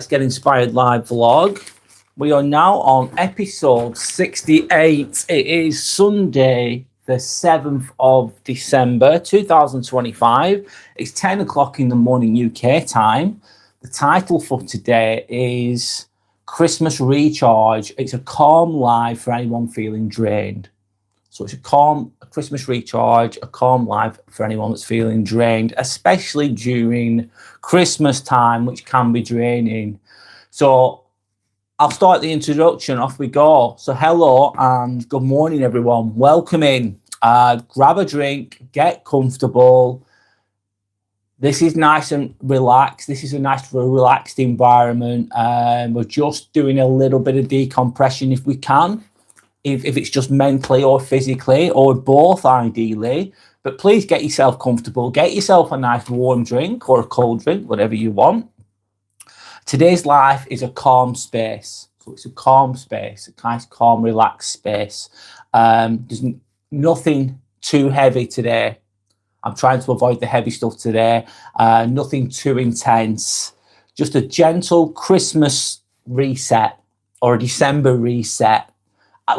Let's Get Inspired live vlog. We are now on episode 68. It is Sunday, the 7th of December 2025. It's 10 o'clock in the morning UK time. The title for today is Christmas Recharge. It's a calm live for anyone feeling drained. So it's a Christmas recharge, a calm live for anyone that's feeling drained, especially during Christmas time, which can be draining. So I'll start the introduction. Off we go. So hello and good morning, everyone. Welcome in. Grab a drink, get comfortable. This is nice and relaxed. This is a nice, relaxed environment. We're just doing a little bit of decompression if we can. If it's just mentally or physically or both ideally, but please get yourself comfortable, get yourself a nice warm drink or a cold drink, whatever you want. Today's life is a calm space. So it's a calm space, a nice, calm, relaxed space. There's nothing too heavy today. I'm trying to avoid the heavy stuff today. Nothing too intense. Just a gentle Christmas reset or a December reset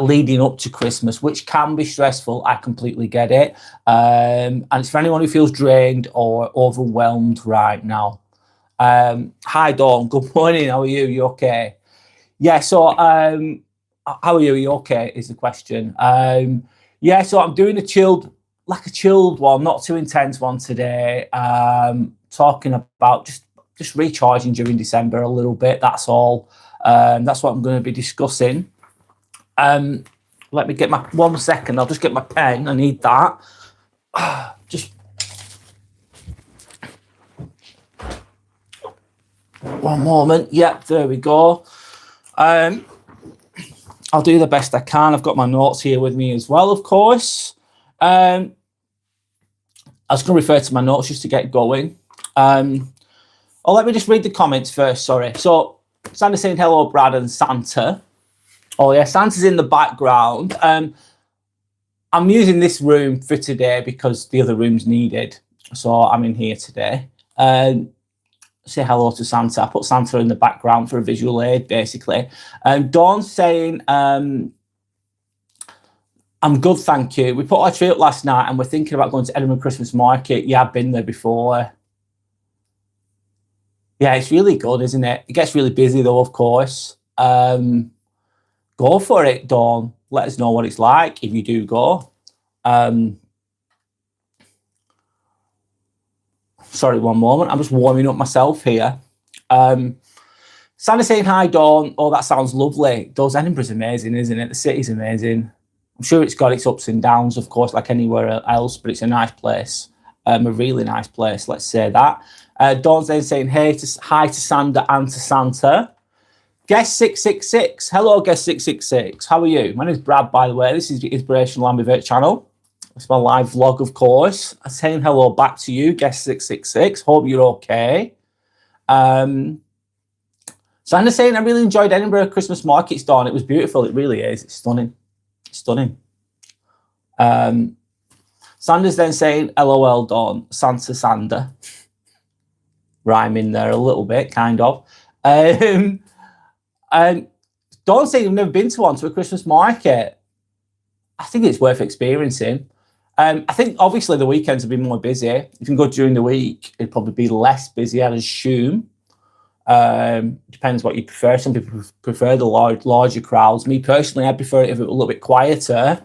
leading up to Christmas, which can be stressful. I completely get it. And it's for anyone who feels drained or overwhelmed right now. Hi, Dawn. Good morning. How are you? You okay? Yeah, so how are you? Are you okay? Is the question. Yeah, so I'm doing a chilled one, not too intense one today. Talking about just recharging during December a little bit. That's all. That's what I'm going to be discussing. Let me get my 1 second. I'll just get my pen. I need that. Just one moment. Yep, there we go. I'll do the best I can. I've got my notes here with me as well, of course. I was going to refer to my notes just to get going. Let me just read the comments first. Sorry. So Santa's saying hello, Brad and Santa. Oh yeah, Santa's in the background. I'm using this room for today because the other room's needed. So I'm in here today. Say hello to Santa. I put Santa in the background for a visual aid, basically. Dawn's saying, I'm good, thank you. We put our tree up last night and we're thinking about going to Edinburgh Christmas Market. Yeah, I've been there before. Yeah, it's really good, isn't it? It gets really busy though, of course. Go for it, Dawn. Let us know what it's like if you do go. Sorry, one moment. I'm just warming up myself here. Santa's saying hi, Dawn. Oh, that sounds lovely. Does Edinburgh's amazing, isn't it? The city's amazing. I'm sure it's got its ups and downs, of course, like anywhere else, but it's a nice place. A really nice place, let's say that. Dawn's then saying hi to Santa and to Santa. Guest 666. Hello, Guest 666. How are you? My name is Brad, by the way. This is the Inspirational Ambivert channel. It's my live vlog, of course. I'm saying hello back to you, Guest 666. Hope you're okay. Sandra's saying I really enjoyed Edinburgh Christmas Markets, Dawn. It was beautiful. It really is. It's stunning. It's stunning. Sandra's then saying LOL, Dawn. Santa Sander. Rhyming there a little bit, kind of. Dawn saying you've never been to a Christmas market. I think it's worth experiencing. I think obviously the weekends have been more busy. If you can go during the week, it'd probably be less busy, I'd assume. Depends what you prefer. Some people prefer the larger crowds. Me personally, I prefer it if it was a little bit quieter.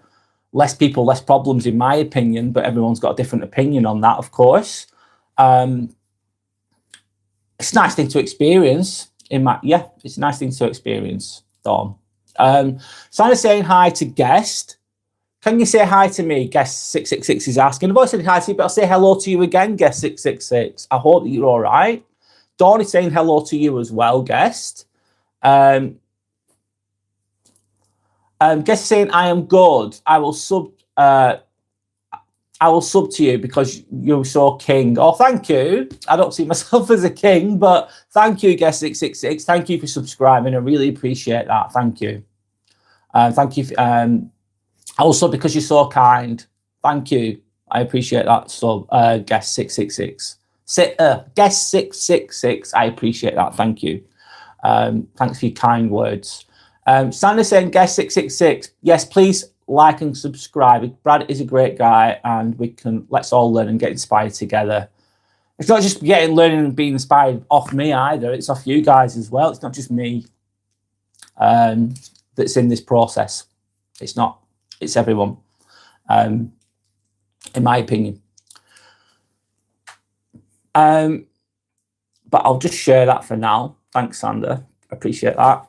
Less people, less problems, in my opinion, but everyone's got a different opinion on that, of course. It's a nice thing to experience. It's a nice thing to experience, Dawn. Sandra's saying hi to Guest. Can you say hi to me? Guest 666 is asking. I've always said hi to you, but I'll say hello to you again, Guest 666. I hope that you're all right. Dawn is saying hello to you as well, Guest. Guest is saying I am good. I will sub to you because you're so king. Oh, thank you. I don't see myself as a king, but thank you, Guest 666. Thank you for subscribing. I really appreciate that. Thank you. Thank you. Also, because you're so kind. Thank you. I appreciate that. So, Guest 666. Guest 666. I appreciate that. Thank you. Thanks for your kind words. Sandra saying, guest 666. Yes, please like and subscribe. Brad is a great guy, and let's all learn and get inspired together. It's not just learning and being inspired off me either. It's off you guys as well. It's not just me that's in this process. It's not. It's everyone, in my opinion. But I'll just share that for now. Thanks, Sandra. Appreciate that.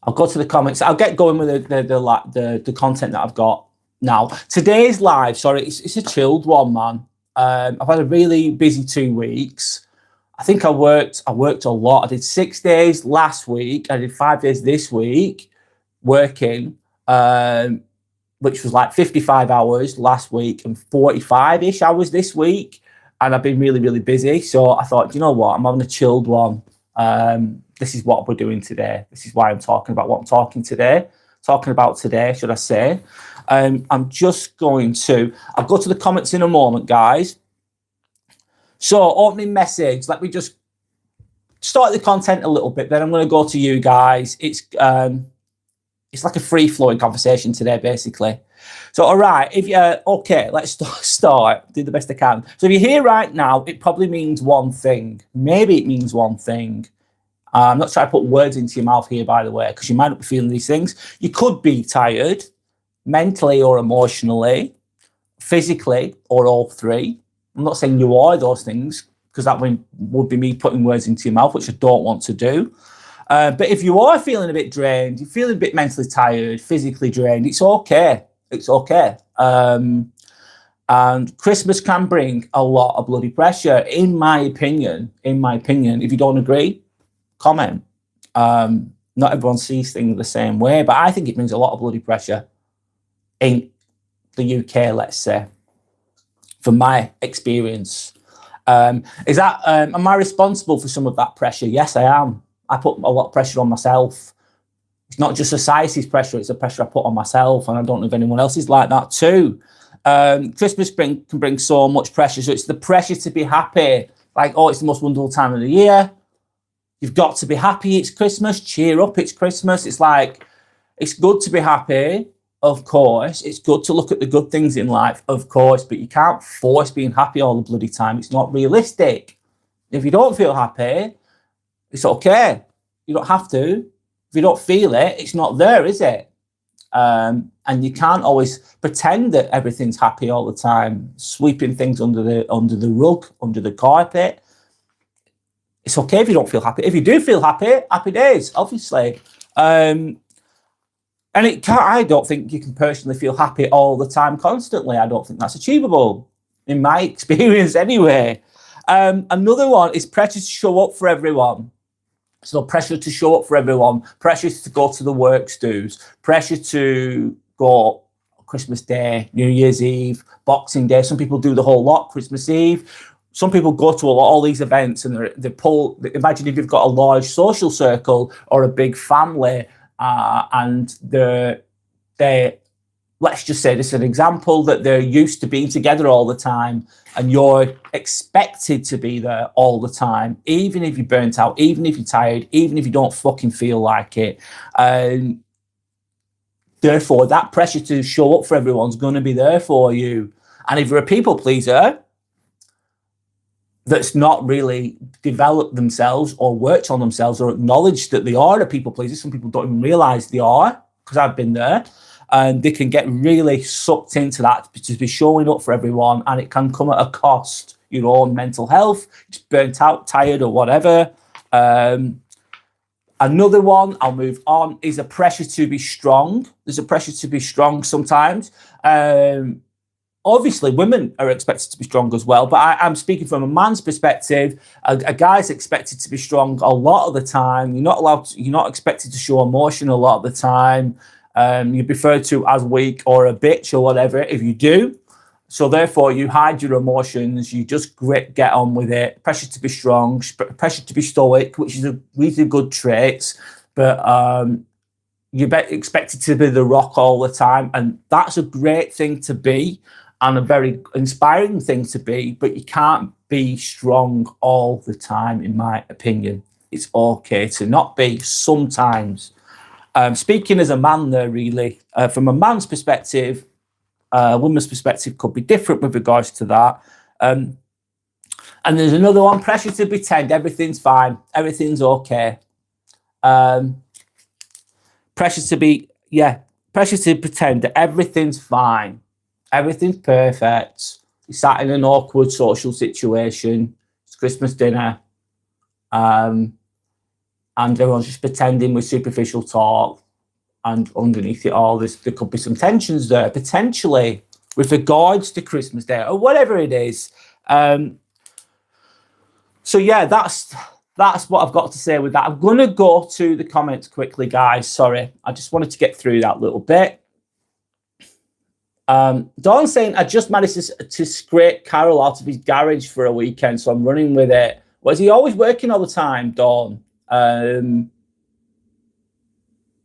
I'll go to the comments. I'll get going with the content that I've got now. Today's live, sorry, it's a chilled one, man. I've had a really busy 2 weeks. I think I worked a lot. I did 6 days last week. I did 5 days this week working, which was like 55 hours last week and 45-ish hours this week. And I've been really, really busy. So I thought, you know what? I'm having a chilled one. This is what we're doing today. This is why I'm talking about what I'm talking about today, should I say. I'm just going to, I'll go to the comments in a moment, guys. So opening message, let me just start the content a little bit, then I'm going to go to you guys. It's like a free-flowing conversation today, basically. So, all right, okay, let's start, do the best I can. So if you're here right now, it probably means one thing. Maybe it means one thing. I'm not trying to put words into your mouth here, by the way, because you might not be feeling these things. You could be tired, mentally or emotionally, physically, or all three. I'm not saying you are those things, because that would be me putting words into your mouth, which I don't want to do. But if you are feeling a bit drained, you're feeling a bit mentally tired, physically drained, it's okay. It's okay. And Christmas can bring a lot of bloody pressure, in my opinion. If you don't agree, comment. Not everyone sees things the same way, but I think it brings a lot of bloody pressure in the UK, let's say, from my experience. Am I responsible for some of that pressure? Yes, I am. I put a lot of pressure on myself. It's not just society's pressure, it's a pressure I put on myself, and I don't know if anyone else is like that too. Christmas can bring so much pressure. So it's the pressure to be happy. Like, oh, it's the most wonderful time of the year. You've got to be happy. It's Christmas. Cheer up. It's Christmas. It's like, it's good to be happy, of course. It's good to look at the good things in life, of course, but you can't force being happy all the bloody time. It's not realistic. If you don't feel happy, it's okay. You don't have to. If you don't feel it, it's not there, is it? And you can't always pretend that everything's happy all the time, sweeping things under the rug, under the carpet. It's okay if you don't feel happy. If you do feel happy, happy days, obviously. And I don't think you can personally feel happy all the time, constantly. I don't think that's achievable, in my experience anyway. Another one is pressure to show up for everyone. So pressure to show up for everyone, pressure to go to the works dues, pressure to go Christmas Day, New Year's Eve, Boxing Day. Some people do the whole lot, Christmas Eve. Some people go to all these events and imagine if you've got a large social circle or a big family, and let's just say this is an example, that they're used to being together all the time, and you're expected to be there all the time, even if you're burnt out, even if you're tired, even if you don't fucking feel like it. Therefore, that pressure to show up for everyone's going to be there for you. And if you're a people pleaser that's not really developed themselves or worked on themselves or acknowledged that they are a people pleaser, some people don't even realize they are, because I've been there, and they can get really sucked into that, to be showing up for everyone, and it can come at a cost, your own mental health, just burnt out, tired, or whatever. Another one, I'll move on, is a pressure to be strong. There's a pressure to be strong sometimes. Obviously, women are expected to be strong as well, but I'm speaking from a man's perspective. A guy's expected to be strong a lot of the time. You're not expected to show emotion a lot of the time. You're referred to as weak or a bitch or whatever if you do. So therefore, you hide your emotions. You just get on with it. Pressure to be strong, pressure to be stoic, which is a really good trait, but you're expected to be the rock all the time, and that's a great thing to be, and a very inspiring thing to be, but you can't be strong all the time, in my opinion. It's okay to not be sometimes. Speaking as a man there, really, from a man's perspective, a woman's perspective could be different with regards to that. And there's another one, pressure to pretend everything's fine, everything's okay. Pressure to pretend that everything's fine, everything's perfect. You're sat in an awkward social situation, it's Christmas dinner, and everyone's just pretending with superficial talk, and underneath it all, there could be some tensions there, potentially, with regards to Christmas Day, or whatever it is. So yeah, that's what I've got to say with that. I'm going to go to the comments quickly, guys. Sorry, I just wanted to get through that little bit. Dawn saying, I just managed to scrape Carol out of his garage for a weekend, so I'm running with it. Was he always working all the time, Dawn?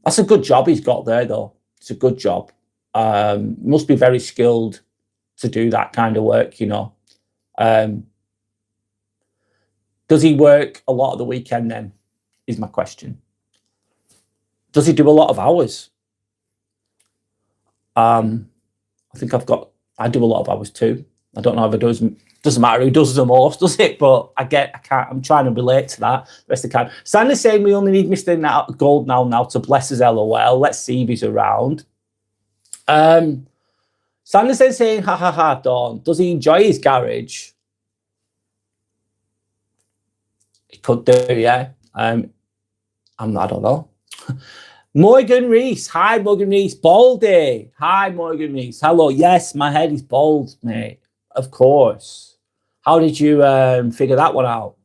That's a good job he's got there, though. It's a good job. Must be very skilled to do that kind of work, you know. Does he work a lot of the weekend then, is my question. Does he do a lot of hours? I think I do a lot of hours too. I don't know if it doesn't matter who does the most, does it? But I'm trying to relate to that best I can. Sandy's saying we only need Mr. Gold now to bless us, LOL. Let's see if he's around. Sandy's saying, ha ha ha, Dawn. Does he enjoy his garage? He could do, yeah. I don't know. Morgan Reese. Hi, Morgan Reese. Baldy. Hi, Morgan Reese. Hello. Yes, my head is bald, mate. Of course. How did you figure that one out?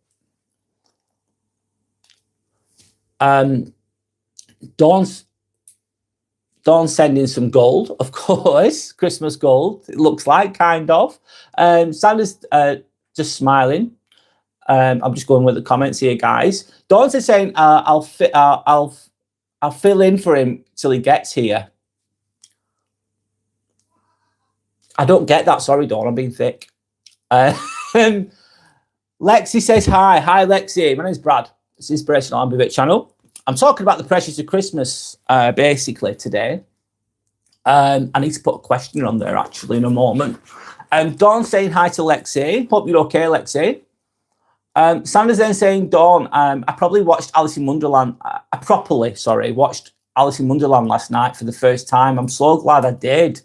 Dawn's sending some gold, of course. Christmas gold, it looks like, kind of. Sandra's just smiling. I'm just going with the comments here, guys. Dawn's is saying, I'll fill in for him till he gets here. I don't get that. Sorry, Dawn, I'm being thick. Lexi says hi. Hi, Lexi. My name's Brad. It's Inspirational Ambivert channel. I'm talking about the pressures of Christmas, basically, today. I need to put a question on there, actually, in a moment. Dawn saying hi to Lexi. Hope you're okay, Lexi. Sanders then saying, Dawn, I probably watched Alice in Wonderland. I properly watched Alice in Wonderland last night for the first time. I'm so glad I did.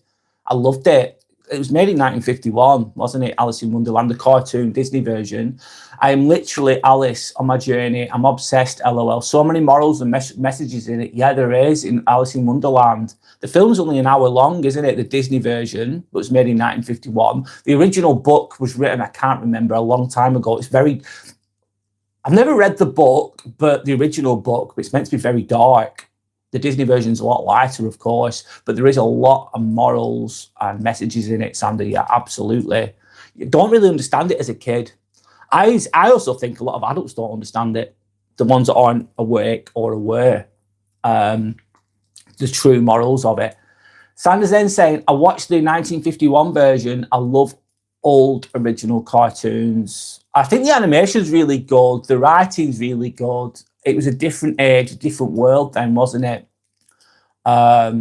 I loved it. It was made in 1951, wasn't it? Alice in Wonderland, the cartoon Disney version. I am literally Alice on my journey. I'm obsessed, LOL. So many morals and messages in it. Yeah, there is in Alice in Wonderland. The film's only an hour long, isn't it? The Disney version, but it was made in 1951. The original book was written, I can't remember, a long time ago. I've never read the book, but the original book, it's meant to be very dark. The Disney version's a lot lighter, of course, but there is a lot of morals and messages in it, Sandy. Yeah, absolutely. You don't really understand it as a kid. I also think a lot of adults don't understand it, the ones that aren't awake or aware, the true morals of it. Sanders then saying, I watched the 1951 version. I love old original cartoons. I think the animation's really good. The writing's really good. It was a different age, a different world then, wasn't it? A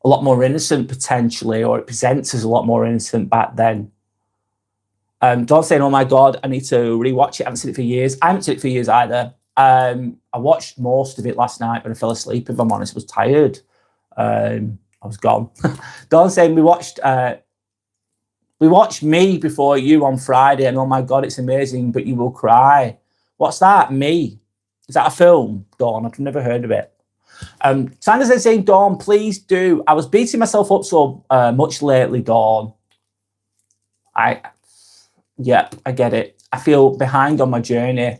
lot more innocent, potentially, or it presents as a lot more innocent back then. Dawn saying, oh my God, I need to rewatch it. I haven't seen it for years. I haven't seen it for years either. I watched most of it last night, but I fell asleep, if I'm honest. I was tired. I was gone. Dawn saying, we watched Me Before You on Friday, and oh my God, it's amazing, but you will cry. What's that? Me? Is that a film, Dawn? I've never heard of it. Sanders is saying, Dawn, please do. I was beating myself up so much lately, Dawn. I get it. I feel behind on my journey.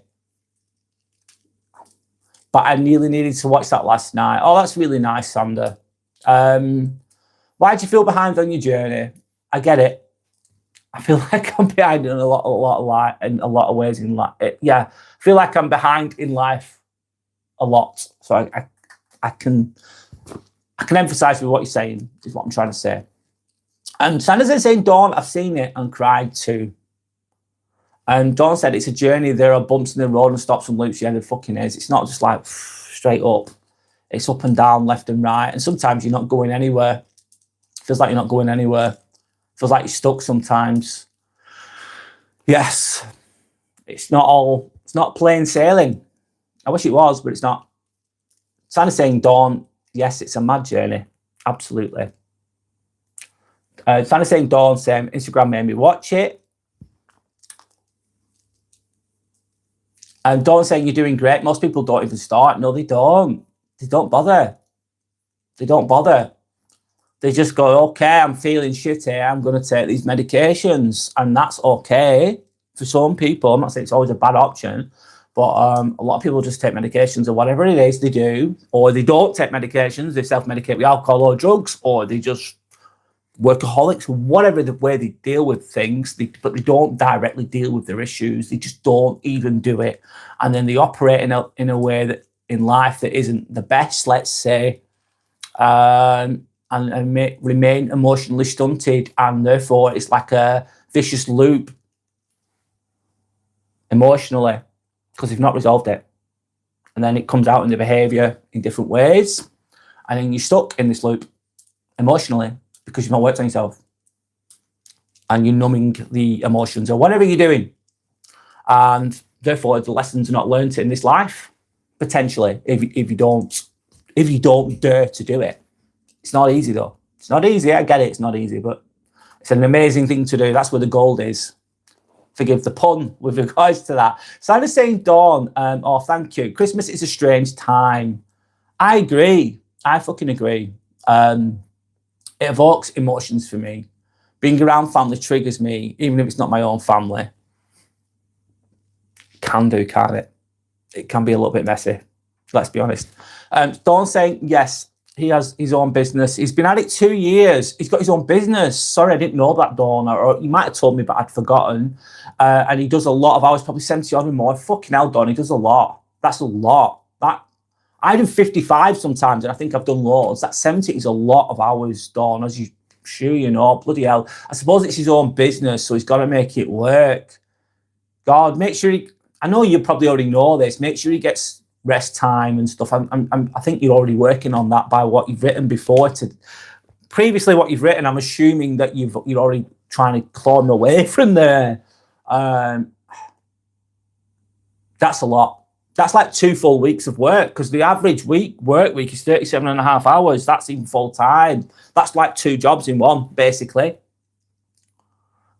But I really needed to watch that last night. Oh, that's really nice, Sander. Why do you feel behind on your journey? I get it. I feel like I'm behind in a lot of ways in life. Yeah, I feel like I'm behind in life a lot. So I can emphasize with what you're saying, is what I'm trying to say. Sanders is saying, Dawn, I've seen it and cried too. And Dawn said it's a journey. There are bumps in the road and stops and loops. Yeah, there fucking is. It's not just like straight up. It's up and down, left and right. And sometimes you're not going anywhere. Feels like you're not going anywhere. Feels like you're stuck sometimes. Yes. It's not plain sailing. I wish it was, but it's not. Kind of saying, Dawn, yes, it's a mad journey. Absolutely. Kind of saying, Dawn, saying, Instagram made me watch it. And Dawn saying, you're doing great. Most people don't even start. No, they don't. They don't bother. They don't bother. They just go, okay, I'm feeling shitty. I'm going to take these medications. And that's okay for some people. I'm not saying it's always a bad option. But a lot of people just take medications or whatever it is they do. Or they don't take medications. They self-medicate with alcohol or drugs. Or they just workaholics, whatever the way they deal with things, but they don't directly deal with their issues. They just don't even do it. And then they operate in a way that in life that isn't the best, let's say, and remain emotionally stunted. And therefore, it's like a vicious loop emotionally because they've not resolved it. And then it comes out in the behavior in different ways. And then you're stuck in this loop emotionally because you've not worked on yourself and you're numbing the emotions or whatever you're doing. And therefore, the lessons are not learned in this life, potentially, if you don't dare to do it. It's not easy, though. It's not easy. I get it. It's not easy, but it's an amazing thing to do. That's where the gold is. Forgive the pun with regards to that. So I'm just saying, Dawn, oh, thank you. Christmas is a strange time. I agree. I fucking agree. It evokes emotions for me. Being around family triggers me, even if it's not my own family. It can do, can't it? It can be a little bit messy. Let's be honest. Dawn saying, yes, he has his own business. He's been at it 2 years. He's got his own business. Sorry, I didn't know that, Dawn. Or you might have told me, but I'd forgotten. And he does a lot of hours, probably 70 odd or more. Fucking hell, Dawn, he does a lot. That's a lot. I do 55 sometimes, and I think I've done loads. That 70 is a lot of hours, Dawn, as you sure you know. Bloody hell. I suppose it's his own business, so he's got to make it work. God, make sure I know you probably already know this. Make sure he gets rest time and stuff. I think you're already working on that by what you've written before. Previously, what you've written, I'm assuming that you're already trying to claw him away from there. That's a lot. That's like 2 full weeks of work because the average work week is 37.5 hours. That's even full time. That's like 2 jobs in one, basically.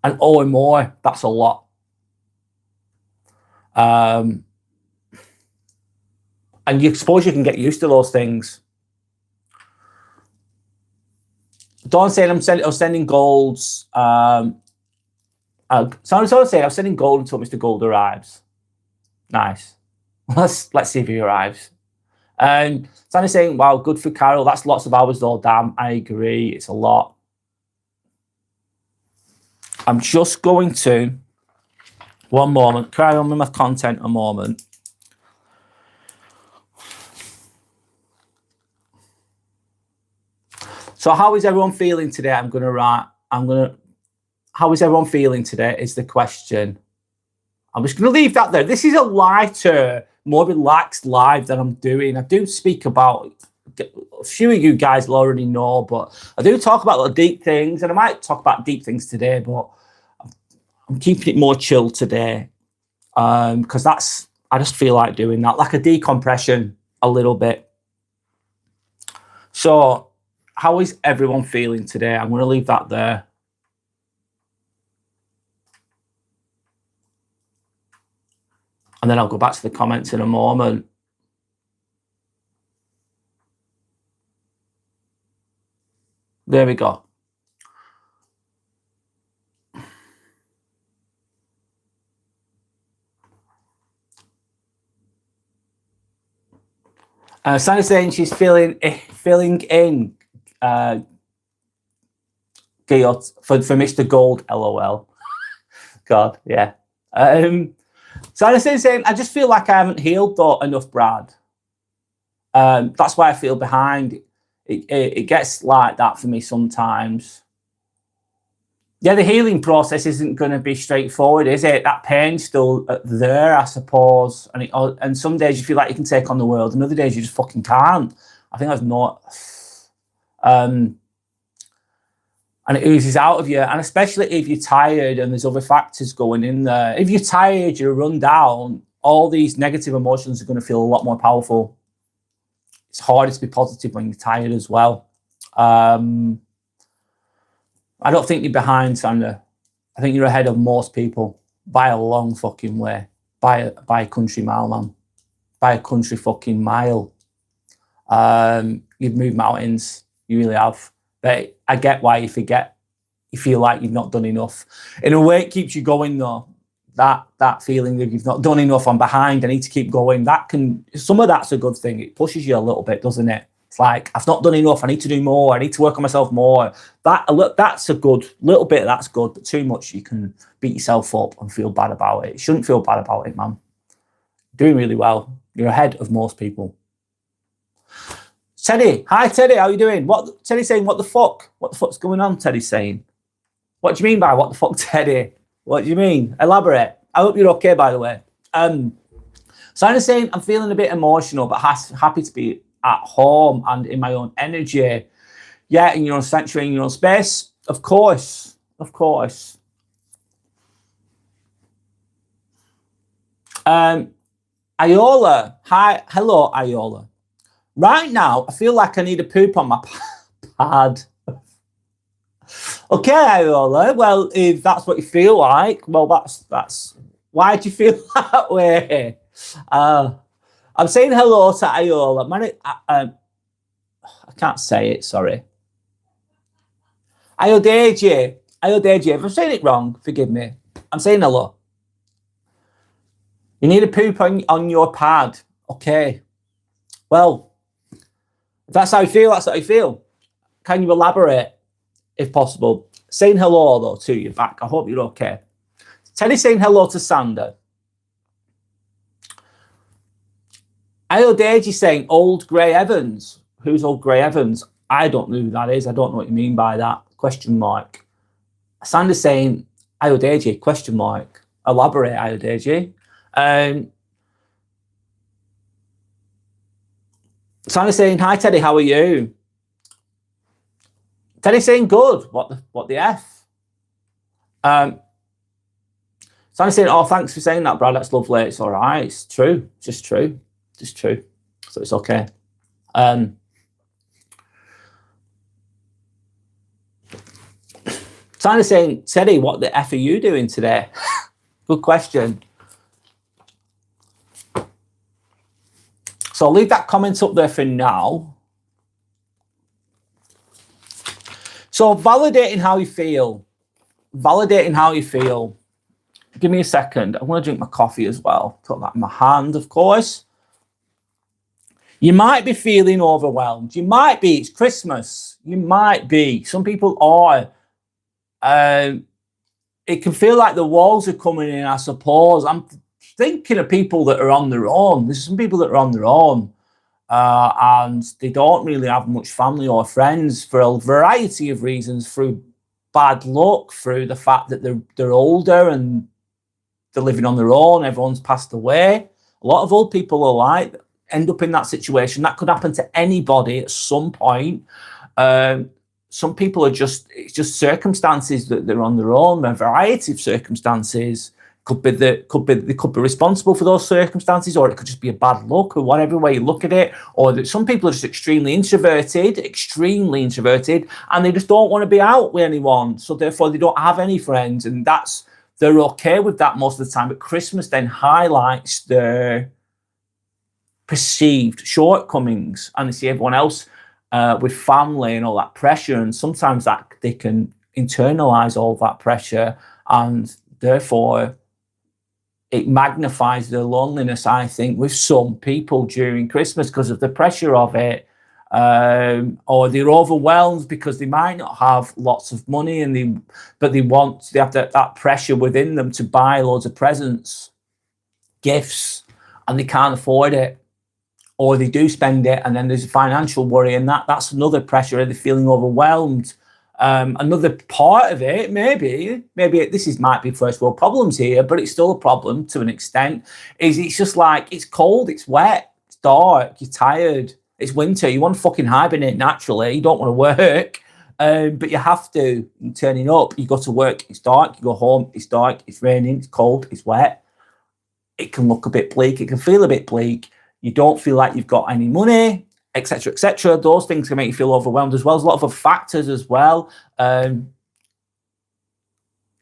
And or more, that's a lot. And you suppose you can get used to those things. Dawn saying I'm sending golds. Someone's saying I'm sending gold until Mr. Gold arrives. Nice. Let's see if he arrives. Sandy's saying, wow, good for Carol. That's lots of hours though. Damn, I agree. It's a lot. I'm just going to, one moment, carry on with my content a moment. So how is everyone feeling today? How is everyone feeling today is the question. I'm just going to leave that there. This is a lighter, more relaxed live that I'm doing. I do speak about, a few of you guys will already know, but I do talk about the deep things, and I might talk about deep things today, but I'm keeping it more chill today because I just feel like doing that, like a decompression a little bit. So how is everyone feeling today? I'm going to leave that there. And then I'll go back to the comments in a moment. There we go. Sandy's saying she's filling in for Mr. Gold, LOL. God, yeah. Sandy's saying I just feel like I haven't healed though enough, Brad. That's why I feel behind. It gets like that for me sometimes. Yeah, the healing process isn't going to be straightforward, is it? That pain's still there, I suppose. And some days you feel like you can take on the world, and other days you just fucking can't. I think that's not. And it oozes out of you. And especially if you're tired and there's other factors going in there. If you're tired, you're run down, all these negative emotions are going to feel a lot more powerful. It's harder to be positive when you're tired as well. I don't think you're behind, Sandra. I think you're ahead of most people by a long fucking way. By a country mile, man. By a country fucking mile. You've moved mountains. You really have. But I get why you forget. You feel like you've not done enough. In a way, it keeps you going, though. That feeling that you've not done enough, I'm behind, I need to keep going. Some of that's a good thing. It pushes you a little bit, doesn't it? It's like, I've not done enough. I need to do more. I need to work on myself more. That's a good little bit. That's good, but too much, you can beat yourself up and feel bad about it. You shouldn't feel bad about it, man. Doing really well. You're ahead of most people. Teddy, hi Teddy, how you doing? What Teddy's saying? What the fuck? What the fuck's going on? Teddy's saying. What do you mean by what the fuck, Teddy? What do you mean? Elaborate. I hope you're okay, by the way. So I'm saying I'm feeling a bit emotional, but happy to be at home and in my own energy. Yeah, in your own sanctuary, in your own space. Of course. Of course. Iola. Hi. Hello, Iola. Right now, I feel like I need a poop on my pad. Okay, Iola. Well, if that's what you feel like, well, that's. Why do you feel that way? I'm saying hello to Iola. I can't say it. Sorry. Iodeji. If I'm saying it wrong, forgive me. I'm saying hello. You need a poop on your pad. Okay. Well. If that's how you feel, that's how you feel. Can you elaborate, if possible? Saying hello, though, to you back. I hope you're okay. Teddy's saying hello to Sander. Ayodeji saying Old Grey Evans. Who's Old Grey Evans? I don't know who that is. I don't know what you mean by that. Question mark. Sander's saying Ayodeji, question mark. Elaborate, Ayodeji. Sander's saying, hi Teddy, how are you? Teddy's saying good. What the F? Sander's saying, oh, thanks for saying that, Brad. That's lovely. It's all right. It's true. It's just true. Just true. So it's okay. Sander's saying, Teddy, what the F are you doing today? Good question. So I'll leave that comment up there for now. So validating how you feel. Validating how you feel. Give me a second. I want to drink my coffee as well. Put that in my hand, of course. You might be feeling overwhelmed. You might be. It's Christmas. You might be. Some people are. It can feel like the walls are coming in, I suppose. I'm thinking of people that are on their own. There's some people that are on their own. And they don't really have much family or friends for a variety of reasons, through bad luck, through the fact that they're older and they're living on their own. Everyone's passed away. A lot of old people are like, end up in that situation. That could happen to anybody at some point. Some people are it's just circumstances that they're on their own, a variety of circumstances. They could be responsible for those circumstances, or it could just be a bad luck, or whatever way you look at it. Or that some people are just extremely introverted, and they just don't want to be out with anyone. So therefore they don't have any friends, and they're okay with that most of the time. But Christmas then highlights their perceived shortcomings, and they see everyone else with family and all that pressure, and sometimes that they can internalize all that pressure, and therefore it magnifies their loneliness, I think, with some people during Christmas because of the pressure of it. Or they're overwhelmed because they might not have lots of money, but they have that pressure within them to buy loads of presents, gifts, and they can't afford it. Or they do spend it, and then there's a financial worry, and that's another pressure. They're feeling overwhelmed. Another part of it, maybe this might be first world problems here, but it's still a problem to an extent, is it's just like, it's cold, it's wet, it's dark, you're tired, it's winter, you want to fucking hibernate naturally, you don't want to work, but you have to. You're turning up, you go to work, it's dark, you go home, it's dark, it's raining, it's cold, it's wet. It can look a bit bleak, it can feel a bit bleak, you don't feel like you've got any money, etc., etc. Those things can make you feel overwhelmed as well. There's a lot of other factors as well.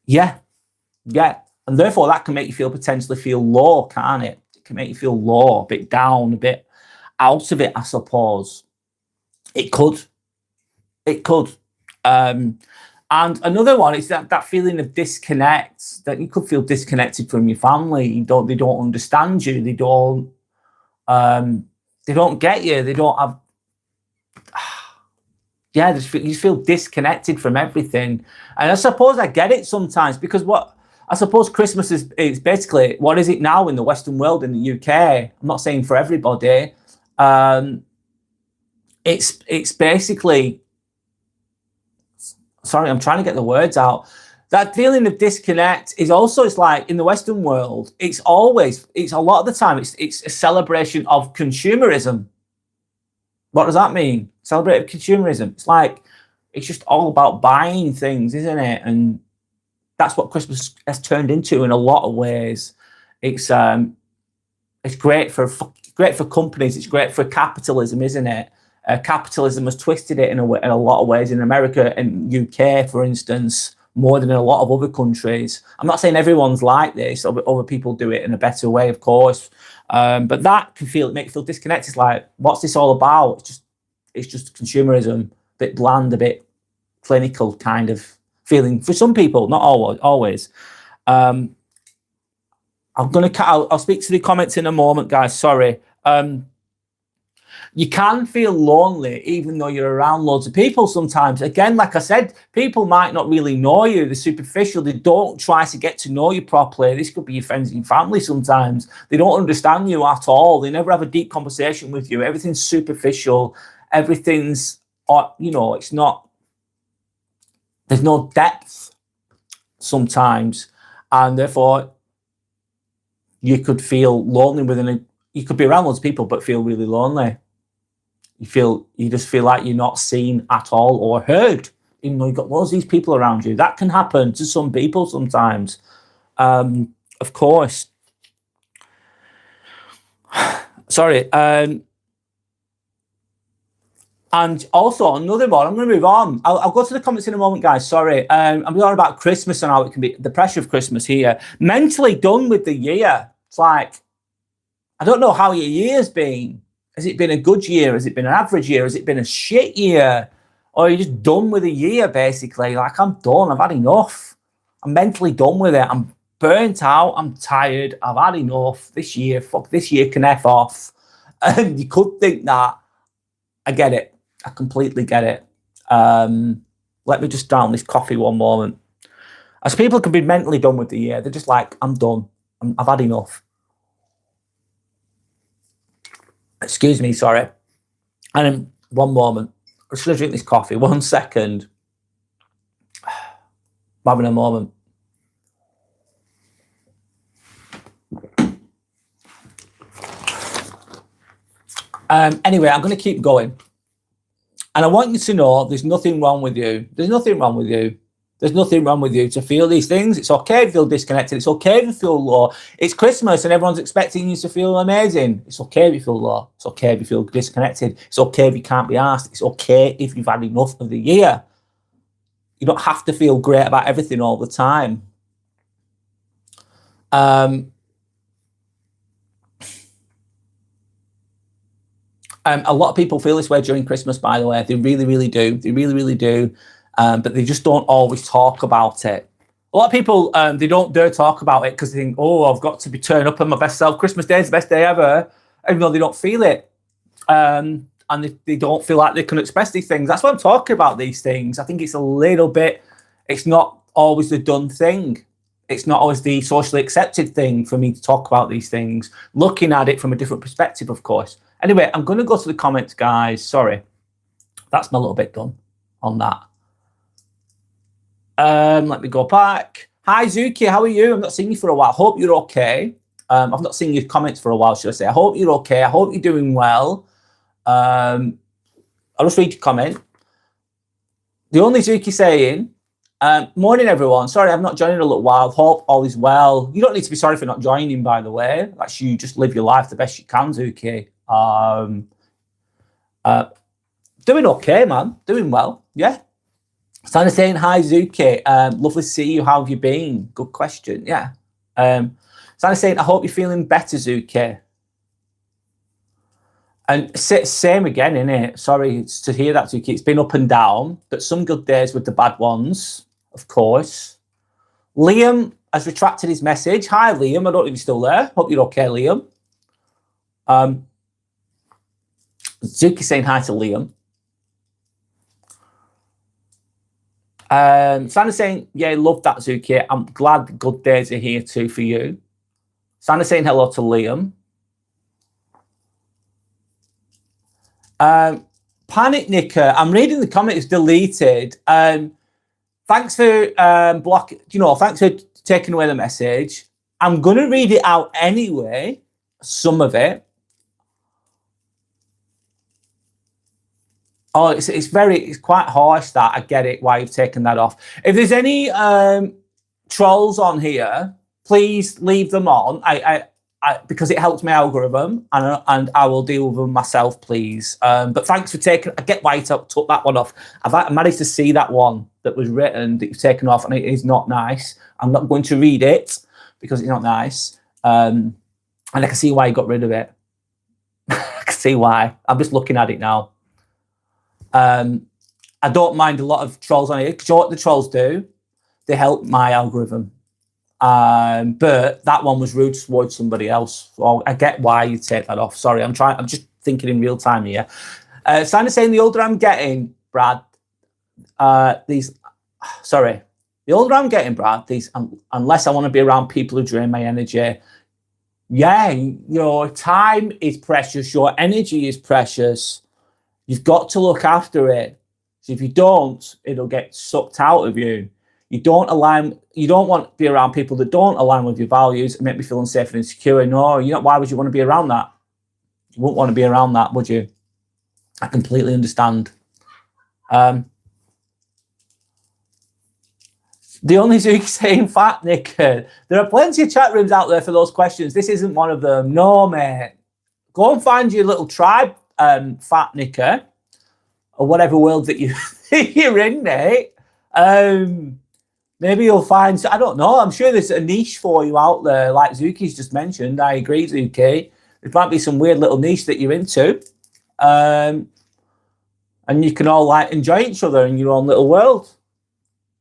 Yeah. And therefore, that can make you potentially feel low, can't it? It can make you feel low, a bit down, a bit out of it, I suppose. It could. And another one is that feeling of disconnect, that you could feel disconnected from your family. They don't understand you. They don't get you. They don't have. Yeah, you feel disconnected from everything. And I suppose I get it sometimes, because I suppose Christmas is basically, what is it now in the Western world, in the UK? I'm not saying for everybody. It's basically, sorry, I'm trying to get the words out. That feeling of disconnect is also, it's like in the Western world, it's a lot of the time, it's a celebration of consumerism. What does that mean? Celebrate consumerism. It's like, it's just all about buying things, isn't it? And that's what Christmas has turned into in a lot of ways. It's great for companies. It's great for capitalism, isn't it? Capitalism has twisted it in a lot of ways in America and UK, for instance, more than in a lot of other countries. I'm not saying everyone's like this. Other people do it in a better way, of course. But that can make you feel disconnected. It's like, what's this all about? It's just consumerism, a bit bland, a bit clinical kind of feeling for some people, not always. I'll speak to the comments in a moment, guys. Sorry. You can feel lonely even though you're around loads of people sometimes. Again, like I said, people might not really know you. They're superficial. They don't try to get to know you properly. This could be your friends and family sometimes. They don't understand you at all. They never have a deep conversation with you. Everything's superficial. Everything's, it's not, there's no depth sometimes. And therefore, you could feel lonely you could be around loads of people, but feel really lonely. You just feel like you're not seen at all or heard, even though you've got loads of these people around you. That can happen to some people sometimes, of course. Sorry. And also another one, I'm going to move on. I'll go to the comments in a moment, guys. Sorry. I'm talking about Christmas and how it can be, the pressure of Christmas here. Mentally done with the year. It's like, I don't know how your year's been. Has it been a good year? Has it been an average year? Has it been a shit year? Or are you just done with the year, basically? Like, I'm done. I've had enough. I'm mentally done with it. I'm burnt out. I'm tired. I've had enough. This year, fuck, this year can F off. And you could think that. I get it. I completely get it. Let me just down this coffee one moment. As people can be mentally done with the year, they're just like, I'm done. I've had enough. Excuse me, sorry. And one moment. I'm just going to drink this coffee. 1 second. I'm having a moment. Anyway, I'm going to keep going. And I want you to know there's nothing wrong with you. There's nothing wrong with you. There's nothing wrong with you to feel these things. It's okay to feel disconnected. It's okay to feel low. It's Christmas and everyone's expecting you to feel amazing. It's okay if you feel low. It's okay if you feel disconnected. It's okay if you can't be asked. It's okay if you've had enough of the year. You don't have to feel great about everything all the time. A lot of people feel this way during Christmas, by the way. They really, really do. They really, really do. But they just don't always talk about it. A lot of people, they don't dare talk about it because they think, oh, I've got to be turned up on my best self. Christmas Day is the best day ever, even though they don't feel it. And they don't feel like they can express these things. That's why I'm talking about these things. I think it's a little bit, it's not always the done thing. It's not always the socially accepted thing for me to talk about these things, looking at it from a different perspective, of course. Anyway, I'm going to go to the comments, guys. Sorry. That's my little bit done on that. Let me go back. Hi, Zuki. How are you? I've not seen you for a while. Hope you're okay. I've not seen your comments for a while, should I say. I hope you're okay. I hope you're doing well. I'll just read your comment. The only Zuki saying, morning, everyone. Sorry, I've not joined in a little while. Hope all is well. You don't need to be sorry for not joining, by the way. That's you. Just live your life the best you can, Zuki. Doing okay, man. Doing well. Yeah. Santa saying, hi, Zuki. Lovely to see you. How have you been? Good question. Yeah. Santa saying, I hope you're feeling better, Zuki. And same again, innit? Sorry to hear that, Zuki. It's been up and down, but some good days with the bad ones, of course. Liam has retracted his message. Hi, Liam. I don't know if you're still there. Hope you're okay, Liam. Zuki saying hi to Liam. Santa saying, yeah, love that, Zuki. I'm glad the good days are here too for you. Santa saying hello to Liam. Panic Nicker, I'm reading the comment, it's deleted. Thanks for thanks for taking away the message. I'm gonna read it out anyway, some of it. Oh, it's quite harsh that. I get it why you've taken that off. If there's any trolls on here, please leave them on. I because it helps my algorithm, and I will deal with them myself, please. But thanks for taking. I get why you took that one off. I managed to see that one that was written that you've taken off, and it is not nice. I'm not going to read it because it's not nice. And I can see why you got rid of it. I can see why. I'm just looking at it now. I don't mind a lot of trolls on here. You know what the trolls do? They help my algorithm. But that one was rude towards somebody else. So I get why you take that off. Sorry, I'm just thinking in real time here. Sandy's saying the older I'm getting, Brad, the older I'm getting, Brad, unless I want to be around people who drain my energy. Yeah, your time is precious. Your energy is precious. You've got to look after it. So if you don't, it'll get sucked out of you. You don't want to be around people that don't align with your values and make me feel unsafe and insecure. No, why would you want to be around that? You wouldn't want to be around that, would you? I completely understand. The only Zuki saying fat Nick. There are plenty of chat rooms out there for those questions. This isn't one of them. No, mate. Go and find your little tribe, fat Nicker, or whatever world that you're in, mate. Maybe you'll find, I don't know, I'm sure there's a niche for you out there, like Zuki's just mentioned. I agree, Zuki. There might be some weird little niche that you're into. And you can all like enjoy each other in your own little world.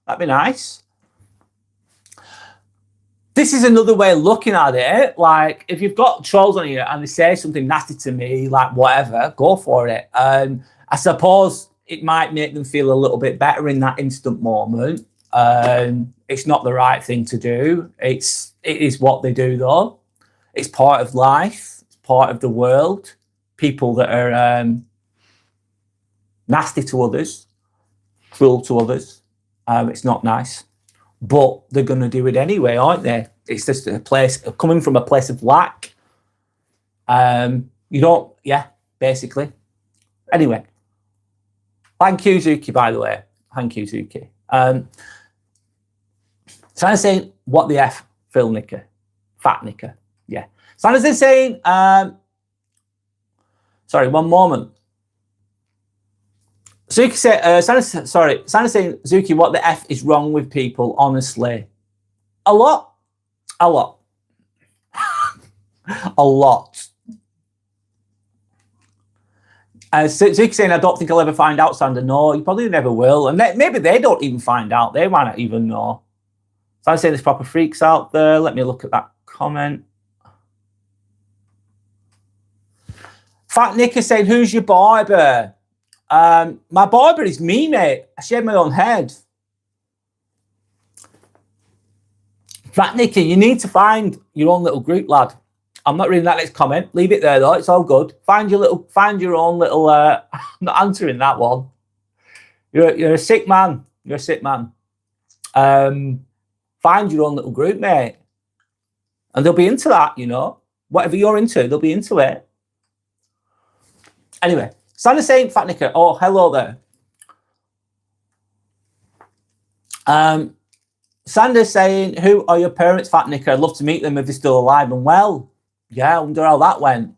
That'd be nice. This is another way of looking at it. Like, if you've got trolls on here and they say something nasty to me, like whatever, go for it. I suppose it might make them feel a little bit better in that instant moment. It's not the right thing to do. It is what they do, though. It's part of life. It's part of the world. People that are nasty to others, cruel to others. It's not nice. But they're going to do it anyway, aren't they? It's just a place, coming from a place of lack. Basically. Anyway. Thank you, Zuki, by the way. Thank you, Zuki. Santa's saying, what the F, Phil Nicker? Fat Nicker. Yeah. Santa's saying, sorry, one moment. Zuki said, Santa's saying, Zuki, what the F is wrong with people, honestly? A lot. A lot. A lot. Zuki saying, I don't think I'll ever find out, Sandra. No, you probably never will. And maybe they don't even find out. They might not even know. Santa's saying there's proper freaks out there. Let me look at that comment. Fat Nick is saying, who's your barber? My barber is me, mate. I shave my own head. Fat Nicky, you need to find your own little group, lad. I'm not reading that next comment. Leave it there, though. It's all good. Find your own little. I'm not answering that one. You're a sick man. You're a sick man. Find your own little group, mate. And they'll be into that, you know. Whatever you're into, they'll be into it. Anyway, Sandra's saying, Fat Nicker, oh, hello there. Sandra's saying, who are your parents, Fat Nicker? I'd love to meet them if they're still alive and well. Yeah, I wonder how that went.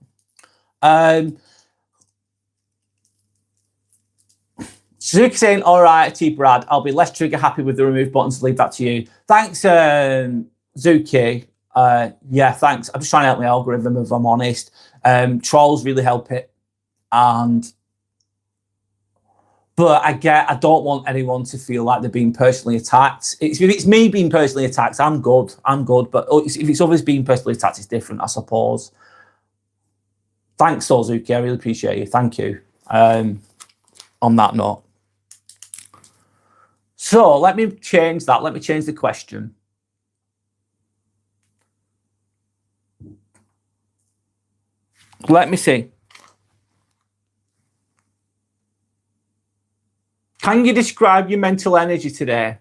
Suzuki saying, all right, T Brad, I'll be less trigger happy with the remove buttons. Leave that to you. Thanks, Zuki. Yeah, thanks. I'm just trying to help my algorithm, if I'm honest. Trolls really help it. But I don't want anyone to feel like they're being personally attacked. If it's me being personally attacked, I'm good. But if it's others being personally attacked, it's different, I suppose. Thanks, Suzuki. I really appreciate you. Thank you. On that note. So let me change that. Let me change the question. Let me see. Can you describe your mental energy today?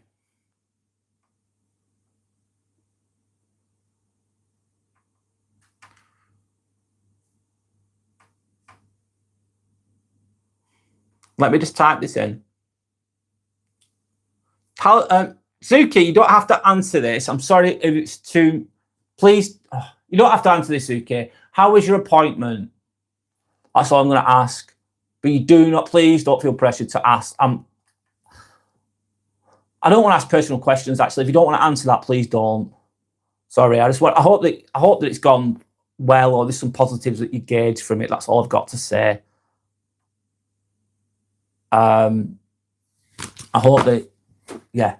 Let me just type this in. Suki, you don't have to answer this. I'm sorry if it's too... Please, you don't have to answer this, Suki. How was your appointment? That's all I'm going to ask. But you do not, please don't feel pressured to ask. I don't want to ask personal questions, actually. If you don't want to answer that, please don't. Sorry, I hope that it's gone well, or there's some positives that you gauge from it. That's all I've got to say. I hope that, yeah.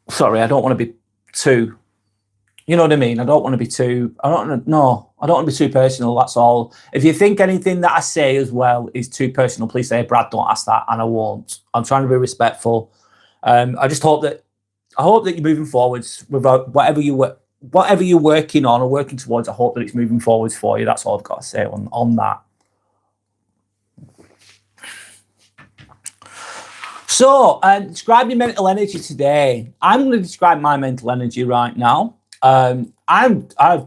Sorry, I don't want to be too, you know what I mean? I don't want to be too personal, that's all. If you think anything that I say as well is too personal, please say, Brad, don't ask that, and I won't. I'm trying to be respectful. I just hope that you're moving forwards with whatever you're working on or working towards. I hope that it's moving forwards for you. That's all I've got to say on that. So, describe your mental energy today. I'm going to describe my mental energy right now. I've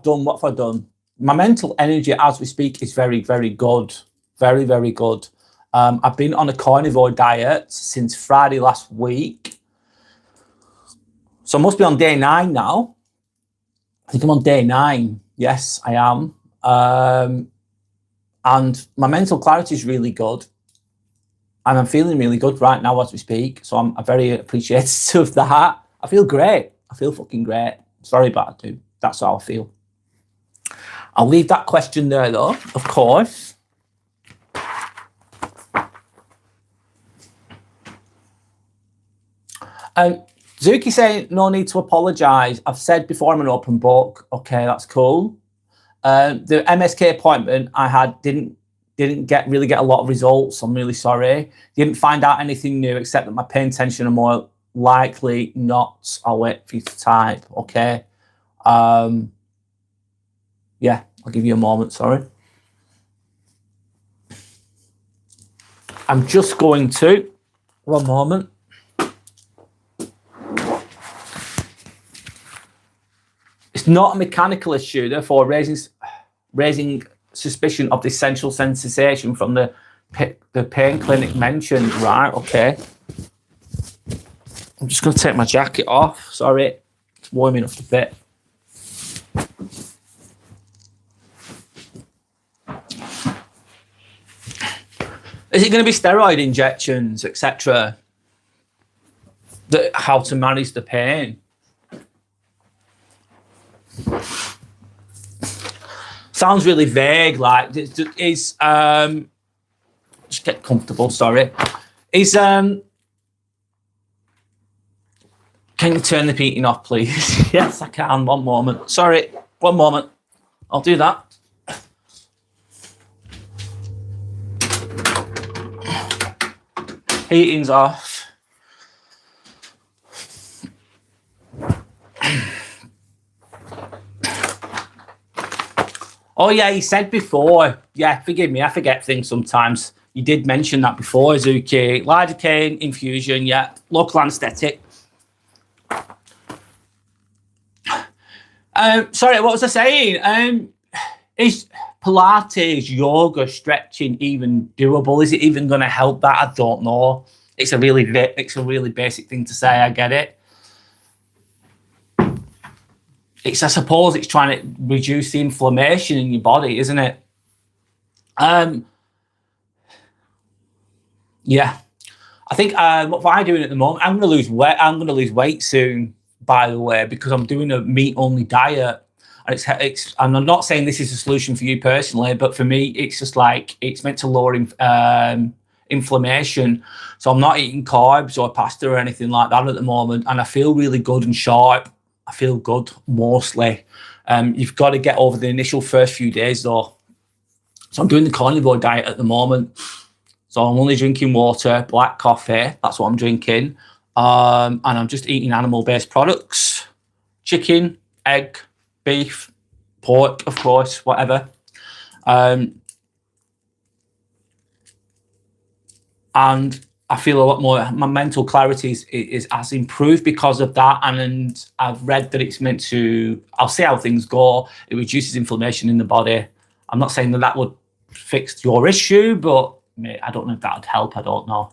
done, what have I done? My mental energy as we speak is very, very good. Very, very good. I've been on a carnivore diet since Friday last week. So I must be on day 9 now. I think I'm on day 9. Yes, I am. And my mental clarity is really good. And I'm feeling really good right now as we speak. So I'm very appreciative of that. I feel great. I feel fucking great. Sorry, but I do. That's how I feel. I'll leave that question there, though, of course. Zuki saying, no need to apologise. I've said before I'm an open book. Okay, that's cool. The MSK appointment I had didn't really get a lot of results. I'm really sorry. Didn't find out anything new except that my pain tension are more likely not. I'll wait for you to type. Okay. Yeah, I'll give you a moment. Sorry. I'm just going to. One moment. It's not a mechanical issue, therefore raising suspicion of the essential sensation from the pain clinic mentioned. Right, okay. I'm just going to take my jacket off. Sorry, it's warm enough to fit. Is it going to be steroid injections, etc.? How to manage the pain? Sounds really vague. Like just get comfortable. Sorry. Can you turn the heating off, please? Yes, I can. One moment. Sorry. One moment. I'll do that. Heating's off. Oh yeah, he said before. Yeah, forgive me, I forget things sometimes. You did mention that before, Zuki. Lidocaine infusion, yeah. Local anaesthetic. Sorry, what was I saying? Is Pilates, yoga, stretching even doable? Is it even going to help that? I don't know. It's a really basic thing to say. I get it. I suppose it's trying to reduce the inflammation in your body, isn't it? Yeah. I think what I'm doing at the moment, I'm going to lose weight. I'm going to lose weight soon, by the way, because I'm doing a meat-only diet. And and I'm not saying this is a solution for you personally, but for me, it's just like it's meant to lower inflammation. So I'm not eating carbs or pasta or anything like that at the moment, and I feel really good and sharp. I feel good mostly. You've got to get over the initial first few days though. So I'm doing the carnivore diet at the moment. So I'm only drinking water, black coffee. That's what I'm drinking, and I'm just eating animal-based products: chicken, egg, beef, pork, of course, whatever. And I feel a lot more, my mental clarity has improved because of that. And I've read that it's meant to, I'll see how things go. It reduces inflammation in the body. I'm not saying that would fix your issue, but I don't know if that would help. I don't know.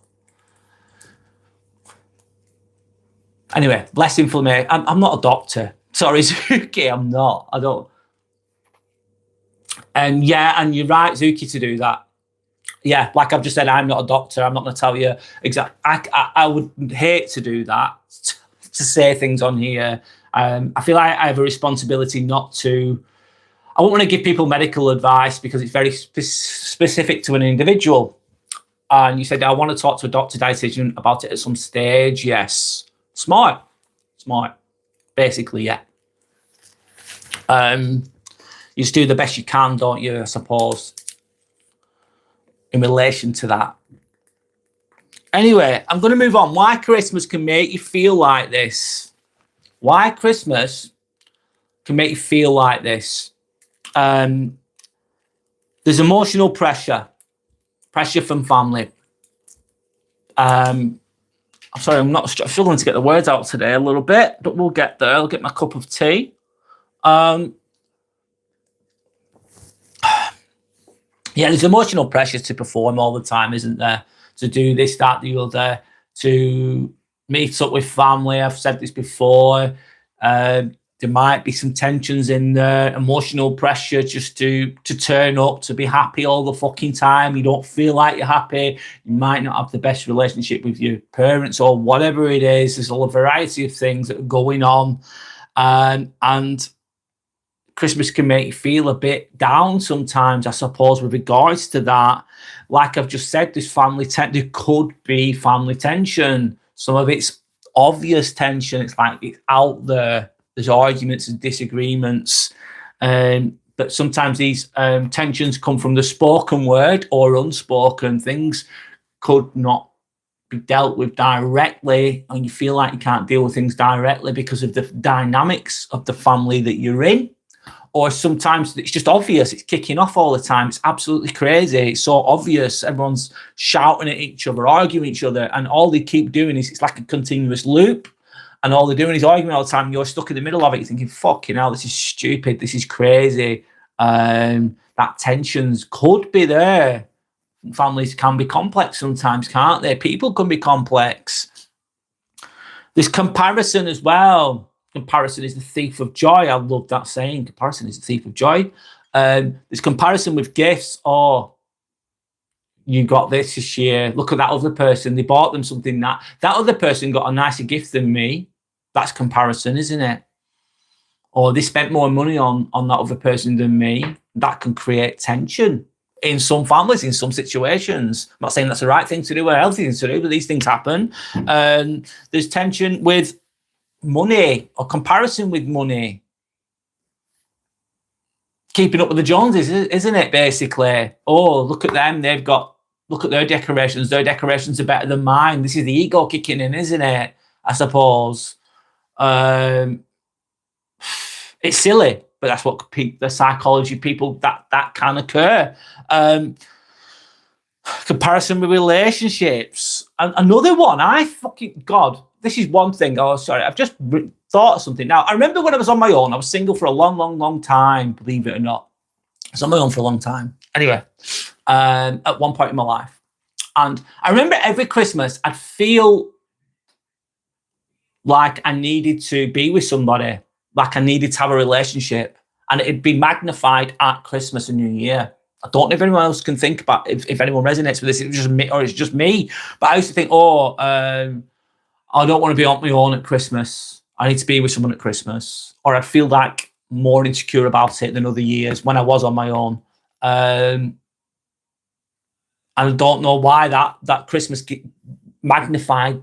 Anyway, less inflammation. I'm not a doctor. Sorry, Zuki, I'm not. I don't. And yeah, and you're right, Zuki, to do that. Yeah, like I've just said, I'm not a doctor. I'm not going to tell you exactly. I would hate to do that, to say things on here. I feel like I have a responsibility not to. I won't want to give people medical advice because it's very specific to an individual. And you said, I want to talk to a doctor dietitian about it at some stage. Yes. Smart. Basically, yeah. You just do the best you can, don't you, I suppose, in relation to that. Anyway, I'm going to move on. Why Christmas can make you feel like this. Why Christmas can make you feel like this. There's emotional pressure from family. I'm sorry, I'm struggling to get the words out today a little bit, but we'll get there. I'll get my cup of tea. Yeah, there's emotional pressure to perform all the time, isn't there? To do this, that, the other, to meet up with family. I've said this before. There might be some tensions in there, emotional pressure just to turn up, to be happy all the fucking time. You don't feel like you're happy. You might not have the best relationship with your parents or whatever it is. There's a variety of things that are going on. And Christmas can make you feel a bit down sometimes, I suppose, with regards to that. Like I've just said, there could be family tension. Some of it's obvious tension. It's like it's out there. There's arguments and disagreements. But sometimes these tensions come from the spoken word or unspoken. Things could not be dealt with directly, and you feel like you can't deal with things directly because of the dynamics of the family that you're in. Or sometimes it's just obvious. It's kicking off all the time. It's absolutely crazy. It's so obvious. Everyone's shouting at each other, arguing each other, and all they keep doing is it's like a continuous loop. And all they're doing is arguing all the time. You're stuck in the middle of it. You're thinking, fucking hell, this is stupid. This is crazy. That tensions could be there. Families can be complex sometimes, can't they? People can be complex. There's comparison as well. Comparison is the thief of joy. I love that saying. Comparison is the thief of joy. There's comparison with gifts. Oh, you got this year. Look at that other person. They bought them something that other person got a nicer gift than me. That's comparison, isn't it? Or they spent more money on that other person than me. That can create tension in some families, in some situations. I'm not saying that's the right thing to do or a healthy thing to do, but these things happen. There's tension with money or comparison with money. Keeping up with the Joneses, isn't it, basically? Oh, look at them. Look at their decorations. Their decorations are better than mine. This is the ego kicking in, isn't it? I suppose. It's silly, but that's what the psychology people that can occur. Comparison with relationships. And another one, God, this is one thing. Oh, sorry, I've just thought of something now. I remember when I was on my own, I was single for a long, long, long time, believe it or not. I was on my own for a long time. Anyway, at one point in my life. And I remember every Christmas, I'd feel like I needed to be with somebody, like I needed to have a relationship. And it'd be magnified at Christmas and New Year. I don't know if anyone else can think about if anyone resonates with this. It's just me, or it's just me. But I used to think, I don't want to be on my own at Christmas. I need to be with someone at Christmas. Or I'd feel like more insecure about it than other years when I was on my own. And I don't know why that Christmas magnified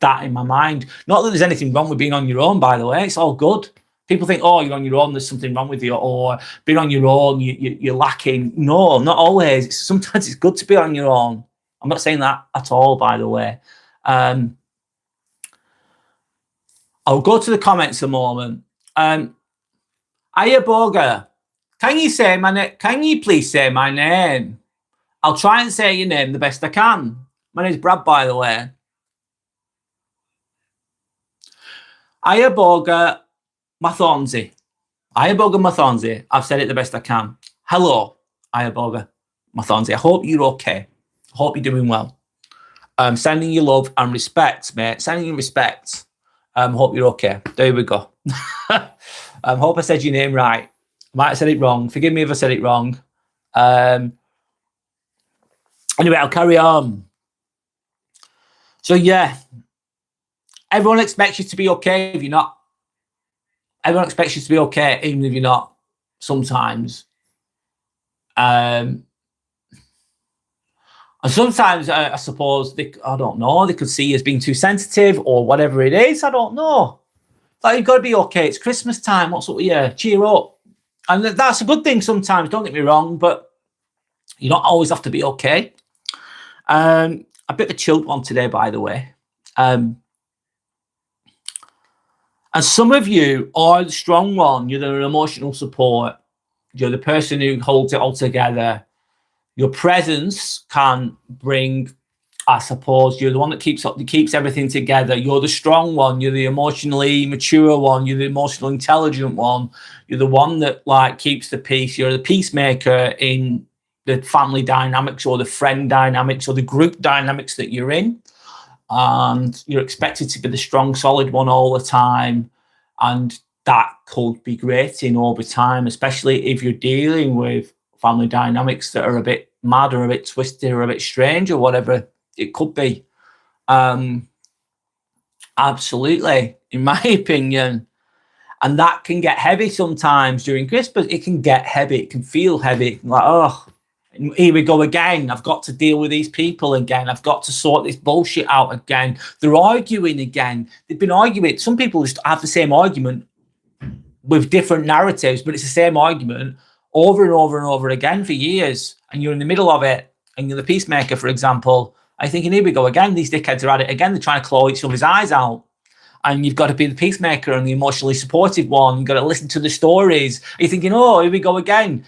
that in my mind. Not that there's anything wrong with being on your own, by the way. It's all good. People think, oh, you're on your own, there's something wrong with you, or being on your own, you're lacking. No, not always. Sometimes it's good to be on your own. I'm not saying that at all, by the way. I'll go to the comments a moment. Aya Boga, can you please say my name? I'll try and say your name the best I can. My name's Brad, by the way. Aya Boga Mathonzi. Ayaboga Mathonzi. I've said it the best I can. Hello, Ayaboga Mathonzi. I hope you're okay. I hope you're doing well. Sending you love and respect, mate. Sending you respect. Hope you're okay. There we go. Hope I said your name right. I might have said it wrong. Forgive me if I said it wrong. Anyway, I'll carry on. So yeah, everyone expects you to be okay if you're not. Everyone expects you to be okay, even if you're not, sometimes. And sometimes, I suppose, I don't know, they could see you as being too sensitive or whatever it is. I don't know. Like, you've got to be okay. It's Christmas time. What's up with you? Cheer up. And that's a good thing sometimes, don't get me wrong, but you don't always have to be okay. A bit of a chilled one today, by the way. And some of you are the strong one. You're the emotional support. You're the person who holds it all together. Your presence can bring, I suppose, you're the one that keeps everything together. You're the strong one. You're the emotionally mature one. You're the emotionally intelligent one. You're the one that like keeps the peace. You're the peacemaker in the family dynamics or the friend dynamics or the group dynamics that you're in. And you're expected to be the strong, solid one all the time. And that could be grating over time, especially if you're dealing with family dynamics that are a bit mad or a bit twisted or a bit strange or whatever it could be. Absolutely, in my opinion. And that can get heavy sometimes during Christmas. It can get heavy. It can feel heavy. Like, oh, here we go again. I've got to deal with these people again. I've got to sort this bullshit out again. They're arguing again. They've been arguing. Some people just have the same argument with different narratives, but it's the same argument over and over and over again for years. And you're in the middle of it. And you're the peacemaker, for example. I'm thinking, here we go again. These dickheads are at it again. They're trying to claw each other's eyes out. And you've got to be the peacemaker and the emotionally supportive one. You've got to listen to the stories. You're thinking, oh, here we go again.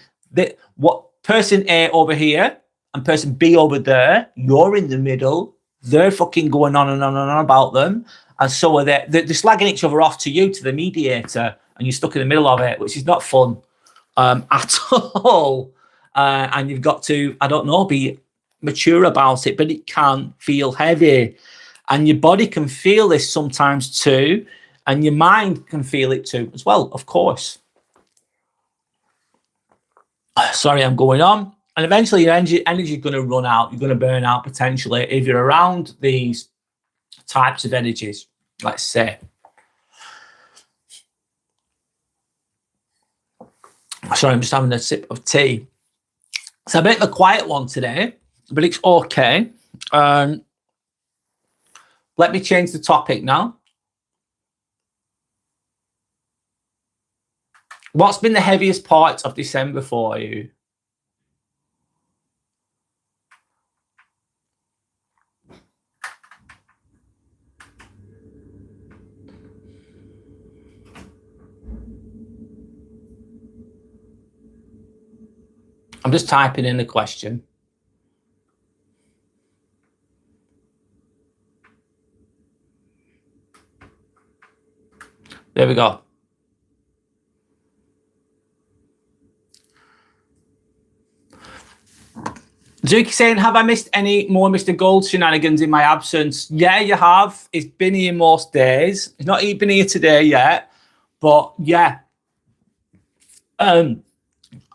What person A over here and person B over there, you're in the middle. They're fucking going on and on and on about them. And so are they. They're slagging each other off to you, to the mediator. And you're stuck in the middle of it, which is not fun at all. And you've got to, I don't know, be mature about it, but it can feel heavy. And your body can feel this sometimes too. And your mind can feel it too as well, of course. Sorry, I'm going on. And eventually your energy is going to run out. You're going to burn out potentially if you're around these types of energies, let's say. Sorry, I'm just having a sip of tea. It's a bit of a quiet one today, but it's okay. Let me change the topic now. What's been the heaviest part of December for you? I'm just typing in the question. There we go. Zuki saying, have I missed any more Mr. Gold shenanigans in my absence? Yeah, you have. He's been here most days. He's not been here today yet. But yeah. A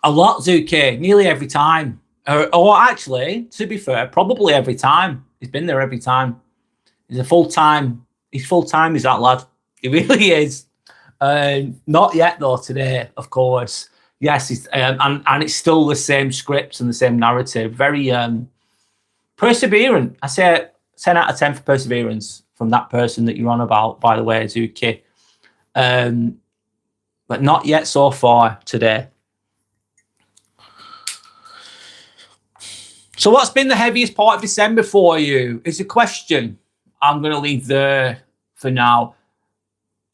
lot, Zuki. Nearly every time. Or actually, to be fair, probably every time. He's been there every time. He's full-time, he's that lad. He really is. Not yet, though, today, of course. Yes, and it's still the same scripts and the same narrative. Very perseverant. I say 10 out of 10 for perseverance from that person that you're on about, by the way, Zuki. But not yet so far today. So what's been the heaviest part of December for you is a question I'm going to leave there for now.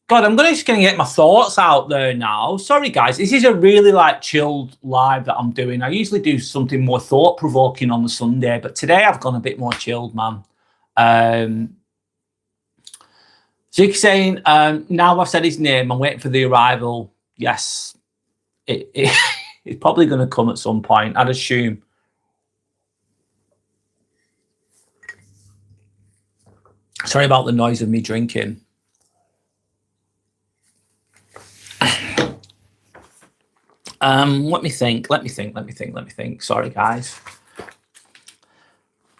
God, I'm just going to get my thoughts out there now. Sorry, guys. This is a really chilled live that I'm doing. I usually do something more thought-provoking on the Sunday, but today I've gone a bit more chilled, man. Zuki saying, now I've said his name, I'm waiting for the arrival. Yes. It's probably going to come at some point, I'd assume. Sorry about the noise of me drinking. Let me think. Sorry, guys.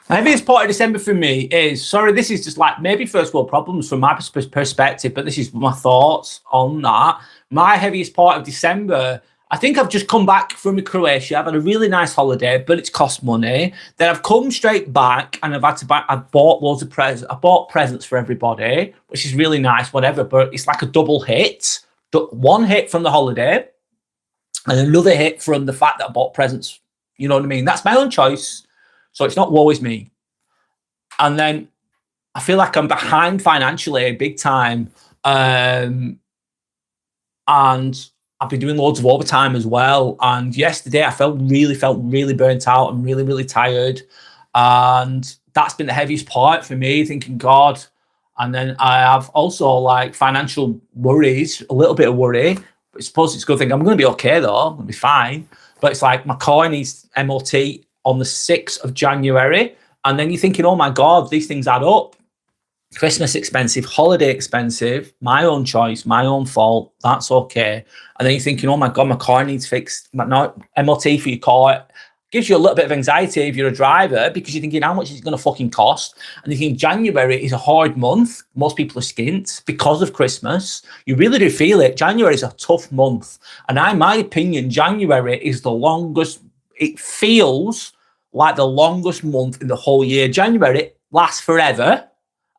The heaviest part of December for me is, sorry, this is just maybe first world problems from my perspective, but this is my thoughts on that. My heaviest part of December, I think I've just come back from Croatia. I've had a really nice holiday, but it's cost money. Then I've come straight back and I've bought loads of presents. I bought presents for everybody, which is really nice, whatever, but it's like a double hit. One hit from the holiday and another hit from the fact that I bought presents. You know what I mean? That's my own choice. So it's not woe is me. And then I feel like I'm behind financially big time. And I've been doing loads of overtime as well. And yesterday I felt really burnt out and really tired. And that's been the heaviest part for me, thinking, God. And then I have also financial worries, a little bit of worry. But I suppose it's a good thing. I'm going to be okay though. I'm going to be fine. But it's my car needs MOT on the 6th of January. And then you're thinking, oh my God, these things add up. Christmas expensive, holiday expensive, my own choice, my own fault. That's okay. And then you're thinking, oh my God, my car needs fixed. No, MOT for your car gives you a little bit of anxiety if you're a driver, because you're thinking, how much is it going to fucking cost? And you think January is a hard month. Most people are skint because of Christmas. You really do feel it. January is a tough month. And in my opinion, January is the longest. It feels like the longest month in the whole year. January lasts forever.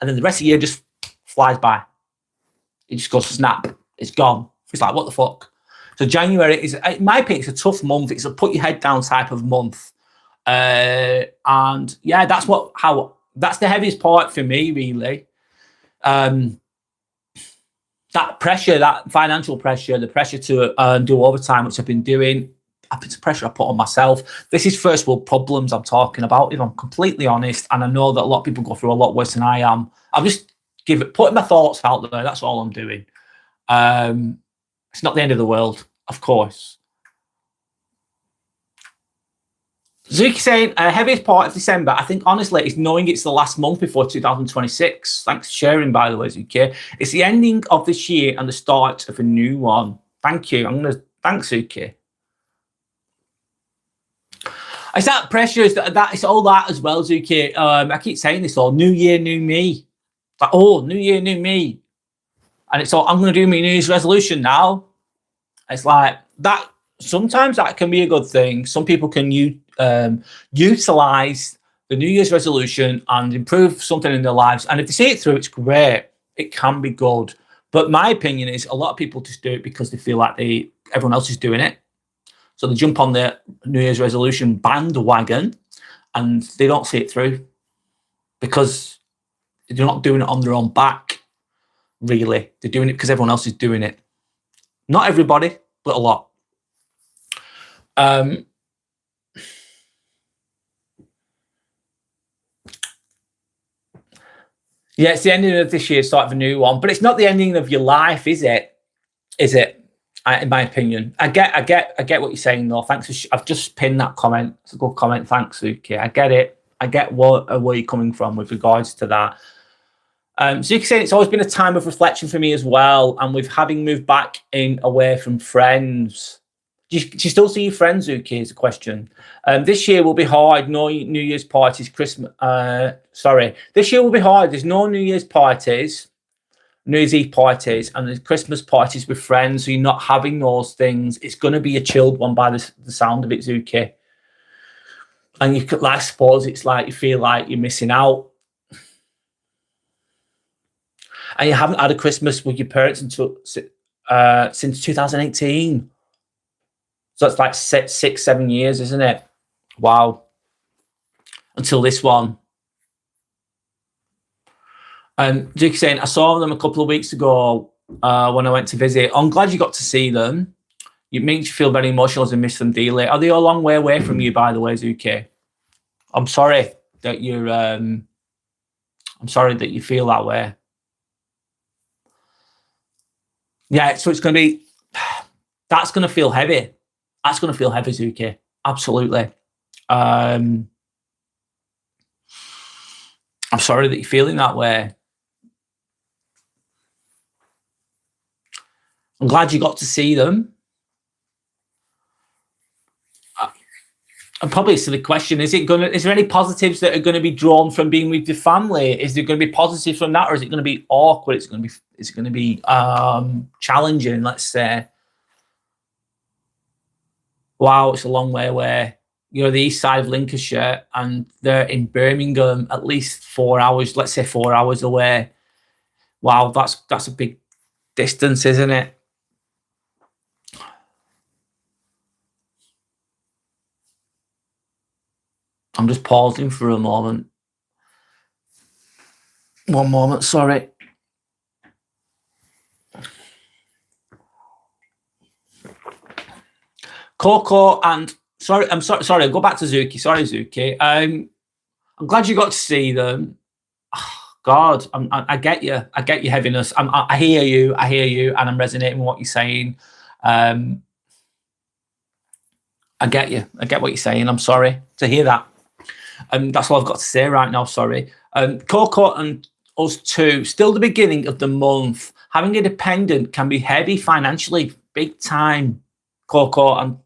And then the rest of the year just flies by. It just goes snap. It's gone. It's what the fuck? So January is, in my opinion, it's a tough month. It's a put your head down type of month. And yeah, that's the heaviest part for me, really. That pressure, that financial pressure, the pressure to do overtime, which I've been doing. It's pressure I put on myself. This is first world problems I'm talking about, if I'm completely honest. And I know that a lot of people go through a lot worse than I am. I'm just putting my thoughts out there. That's all I'm doing. It's not the end of the world, of course. Zuki saying, heaviest part of December, I think honestly, is knowing it's the last month before 2026. Thanks for sharing, by the way, Zuki. It's the ending of this year and the start of a new one. Thank you. Thanks, Zuki. It's that pressure, it's all that as well, Zuki. I keep saying this all, new year, new me. New year, new me. And it's all, I'm going to do my New Year's resolution now. It's that, sometimes that can be a good thing. Some people can utilize the New Year's resolution and improve something in their lives. And if they see it through, it's great. It can be good. But my opinion is a lot of people just do it because they feel like everyone else is doing it. So they jump on the New Year's resolution bandwagon and they don't see it through because they're not doing it on their own back, really. They're doing it because everyone else is doing it. Not everybody, but a lot. Yeah, it's the ending of this year, start of a new one. But it's not the ending of your life, is it? Is it? In my opinion, I get what you're saying though. Thanks for. I've just pinned that comment. It's a good comment. Thanks, Suki. I get it. I get where you're coming from with regards to that. Suki saying it's always been a time of reflection for me as well, and with having moved back in away from friends. Do you still see your friends, Zuki? Is a question. This year will be hard. No New Year's parties. Christmas. This year will be hard. There's no New Year's parties. New Year's Eve parties and the Christmas parties with friends, so you're not having those things. It's going to be a chilled one by the sound of it, Zuki. And you could, I suppose, it's like you feel like you're missing out, and you haven't had a Christmas with your parents until since 2018. So it's like 6-7 years, isn't it? Wow. Until this one. Duke saying, I saw them a couple of weeks ago when I went to visit. I'm glad you got to see them. It makes you feel very emotional as I miss them dearly. Are they a long way away from you, by the way, Zuki? I'm sorry that you're. I'm sorry that you feel that way. Yeah, so it's going to be. That's going to feel heavy. That's going to feel heavy, Zuki. Absolutely. I'm sorry that you're feeling that way. I'm glad you got to see them. And probably to the question, is there any positives that are going to be drawn from being with your family? Is there going to be positives from that, or is it going to be awkward? Is it going to be challenging, let's say? Wow, it's a long way away. You know, the east side of Lincolnshire, and they're in Birmingham, at least 4 hours, let's say 4 hours away. Wow, that's a big distance, isn't it? I'm just pausing for a moment. One moment, sorry. Coco and sorry, I'll go back to Zuki. Sorry, Zuki. I'm glad you got to see them. Oh, God, I get you. I get your heaviness. I hear you. And I'm resonating with what you're saying. I get you. I get what you're saying. I'm sorry to hear that. That's all I've got to say right now. Sorry. Coco and us too. Still the beginning of the month. Having a dependent can be heavy financially, big time. Coco and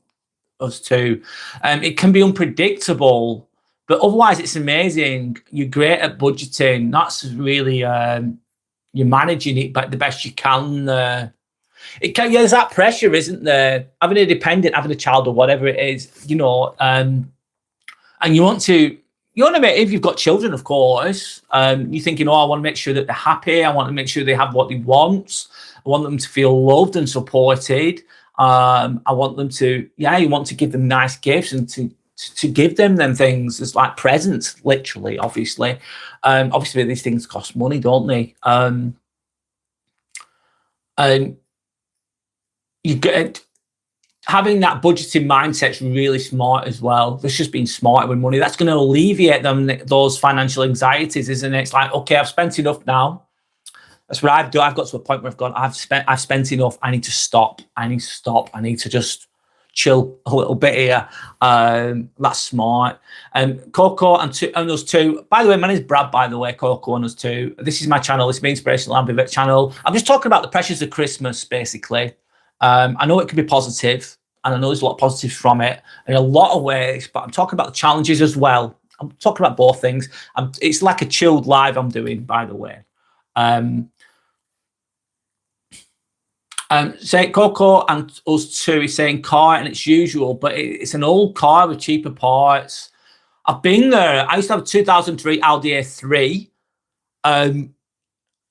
us too. It can be unpredictable, but otherwise it's amazing. You're great at budgeting. That's really you're managing it, but the best you can. There's that pressure, isn't there? Having a dependent, having a child, or whatever it is, you know, and you want to make, if you've got children, of course, you're thinking, oh, I want to make sure that they're happy. I want to make sure they have what they want. I want them to feel loved and supported. I want them to, you want to give them nice gifts and to give them things as like presents, literally, obviously. Obviously, these things cost money, don't they? And you get having that budgeting mindset's really smart as well. It's just being smarter with money. That's going to alleviate those financial anxieties, isn't it? It's like, okay, I've spent enough now. That's what I've done. I've got to a point where I've gone, I've spent enough. I need to stop. I need to just chill a little bit here. That's smart. Coco and those two. By the way, my name is Brad, by the way, Coco and those two. This is my channel. It's my Inspirational Ambivert channel. I'm just talking about the pressures of Christmas, basically. I know it can be positive, and I know there's a lot of positives from it in a lot of ways, but I'm talking about the challenges as well. I'm talking about both things. It's like a chilled live I'm doing, by the way. Say Coco and us two is saying car, and it's usual, but it's an old car with cheaper parts. I've been there. I used to have a 2003 Audi A3. I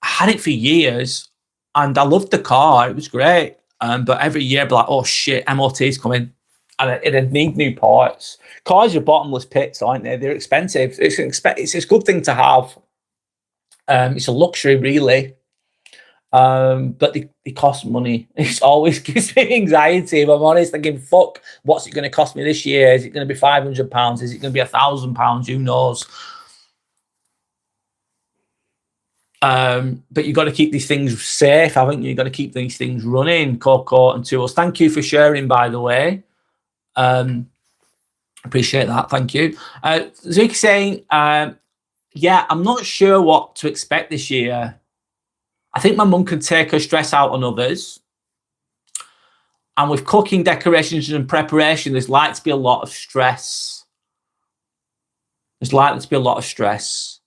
had it for years, and I loved the car. It was great. But every year I'd be like, oh shit, MOT's coming, and it'd need new parts. Cars are bottomless pits, aren't they? They're expensive. It's a good thing to have. It's a luxury, really. But they cost money. It always gives me anxiety, if I'm honest. Thinking, fuck, what's it going to cost me this year? Is it going to be £500? Is it going to be £1,000? Who knows? But you've got to keep these things safe, haven't you? You've got to keep these things running. Coco and Tools, thank you for sharing, by the way. Appreciate that. Thank you. Zuki saying, yeah, I'm not sure what to expect this year. I think my mum can take her stress out on others. And with cooking, decorations and preparation, there's likely to be a lot of stress. There's likely to be a lot of stress.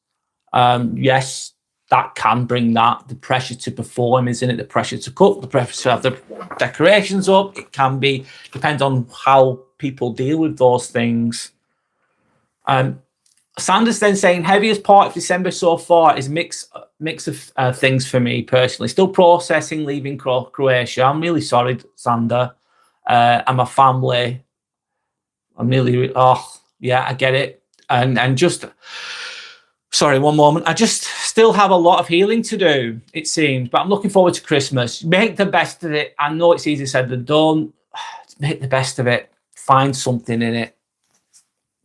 Yes, that can bring that. The pressure to perform, isn't it? The pressure to cook, the pressure to have the decorations up. It can be, depends on how people deal with those things. Sanders then saying, heaviest part of December so far is mix of things for me personally. Still processing leaving Croatia. I'm really sorry, Sander, and my family. I'm really, yeah, I get it. And just, sorry, one moment. I just still have a lot of healing to do, it seems, but I'm looking forward to Christmas. Make the best of it. I know it's easier said than done. Make the best of it. Find something in it.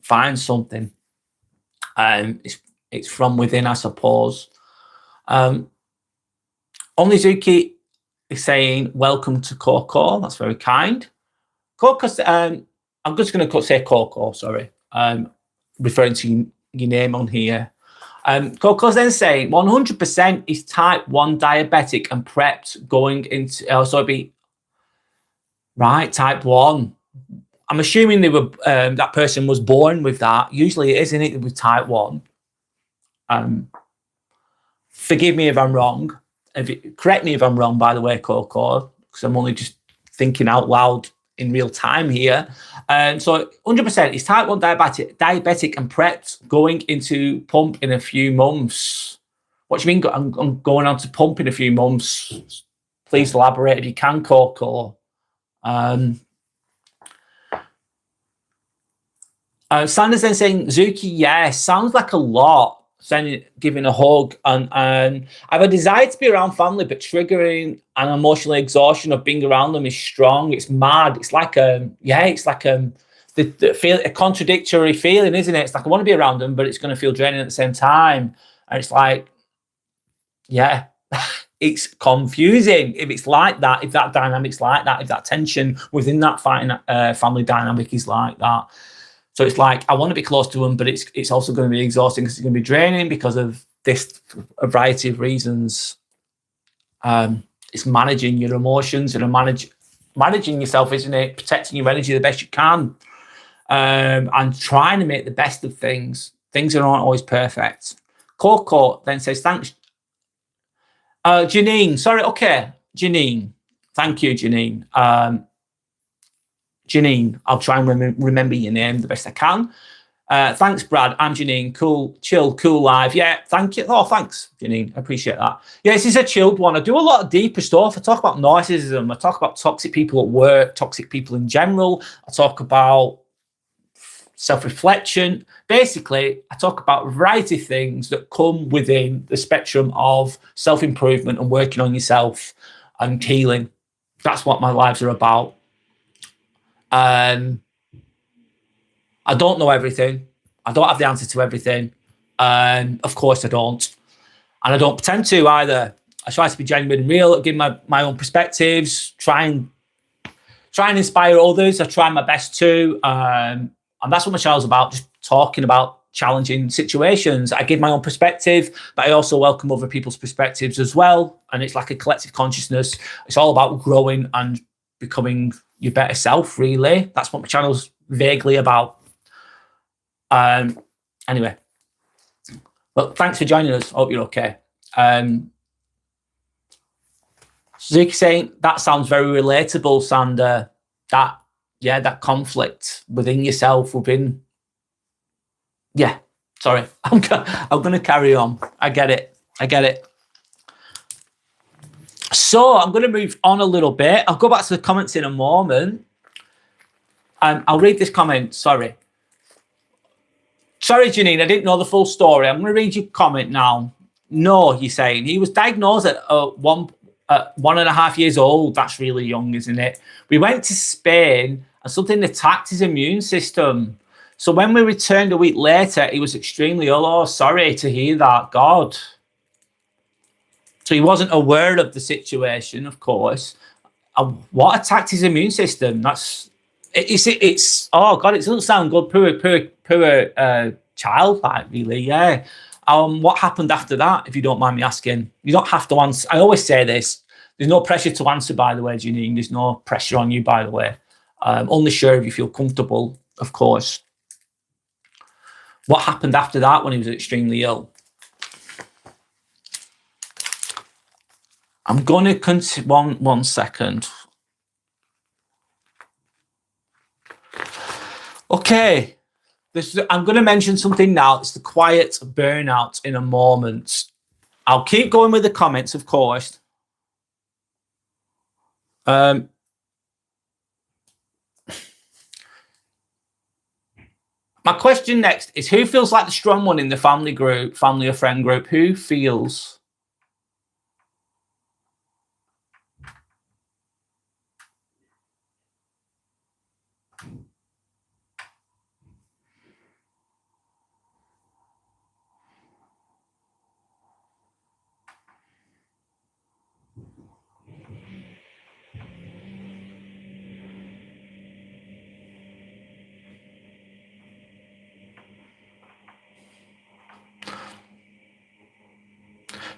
Find something. It's from within, I suppose. Onizuki is saying, welcome to Coco. That's very kind. Coco, I'm just going to say Coco, sorry. Referring to your name on here. Coco's then saying 100% is type 1 diabetic and prepped going into, so it'd be, right, type 1. I'm assuming they were that person was born with that. Usually it isn't it with type 1. Forgive me if I'm wrong. Correct me if I'm wrong, by the way, Coco, because I'm only just thinking out loud in real time here. So 100% is type 1 diabetic and prepped going into pump in a few months. What do you mean I'm going on to pump in a few months? Please elaborate if you can, Coco. Sanders then saying, Zuki, yes, sounds like a lot. Saying, giving a hug, and I have a desire to be around family, but triggering an emotional exhaustion of being around them is strong. It's mad. It's like it's like the feel a contradictory feeling, isn't it? It's like I want to be around them, but it's going to feel draining at the same time. And it's like, yeah, it's confusing if it's like that, if that dynamic's like that, if that tension within that family dynamic is like that. So it's like, I want to be close to them, but it's also going to be exhausting because it's going to be draining because of this, a variety of reasons. It's managing your emotions and managing yourself, isn't it? Protecting your energy the best you can, and trying to make the best of things. Things aren't always perfect. Coco then says, thanks. Janine, sorry, okay. Janine, thank you, Janine. Janine, I'll try and remember your name the best I can. Thanks, Brad. I'm Janine. Cool, chill, cool live. Yeah, thank you. Oh, thanks, Janine. I appreciate that. Yeah, this is a chilled one. I do a lot of deeper stuff. I talk about narcissism. I talk about toxic people at work, toxic people in general. I talk about self-reflection. Basically, I talk about a variety of things that come within the spectrum of self-improvement and working on yourself and healing. That's what my lives are about. I don't know everything. I don't have the answer to everything. Of course I don't. And I don't pretend to either. I try to be genuine and real, give my own perspectives, try and inspire others. I try my best to. And that's what my channel's about, just talking about challenging situations. I give my own perspective, but I also welcome other people's perspectives as well. And it's like a collective consciousness. It's all about growing and becoming your better self, really. That's what my channel's vaguely about. Anyway, well, thanks for joining us. Hope you're okay. Zuki saying, that sounds very relatable, Sander. That conflict within yourself, yeah, sorry. I'm going to carry on. I get it. So I'm going to move on a little bit. I'll go back to the comments in a moment. I'll read this comment. Sorry, Janine, I didn't know the full story. I'm going to read your comment now. No, you're saying he was diagnosed at 1.5 years old. That's really young, isn't it? We went to Spain and something attacked his immune system. So when we returned a week later, he was extremely ill. Oh, sorry to hear that. God. So he wasn't aware of the situation, of course. What attacked his immune system? It's oh god, it doesn't sound good. Poor child, like really, yeah. What happened after that, if you don't mind me asking? You don't have to answer. I always say this. There's no pressure to answer, by the way, Janine. There's no pressure on you, by the way. Only share if you feel comfortable, of course. What happened after that when he was extremely ill? I'm going to continue. One second. Okay. I'm going to mention something now. It's the quiet burnout in a moment. I'll keep going with the comments, of course. My question next is, who feels like the strong one in the family or friend group? Who feels?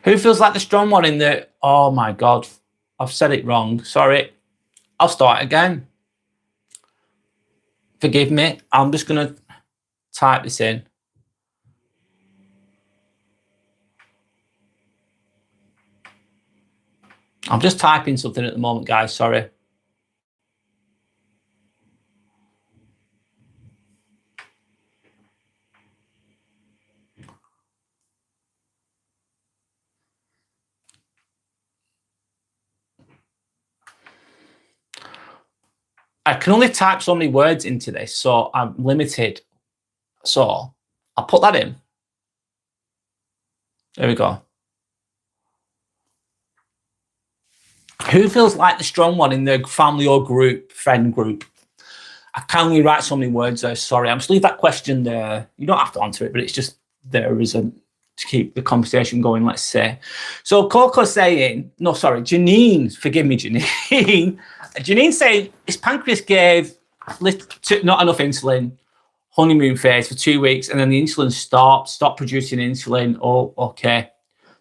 Who feels like the strong one in the... Oh my God, I've said it wrong. Sorry. I'll start again. Forgive me. I'm just going to type this in. I'm just typing something at the moment, guys. Sorry. I can only type so many words into this, so I'm limited. So I'll put that in. There we go. Who feels like the strong one in the family or friend group? I can only write so many words there. Sorry, I'm just leave that question there. You don't have to answer it, but it's just there as a to keep the conversation going, let's say. So Coco's saying, no, sorry, Janine, forgive me, Janine. Janine saying his pancreas gave not enough insulin, honeymoon phase for 2 weeks, and then the insulin stopped producing insulin. Oh, okay.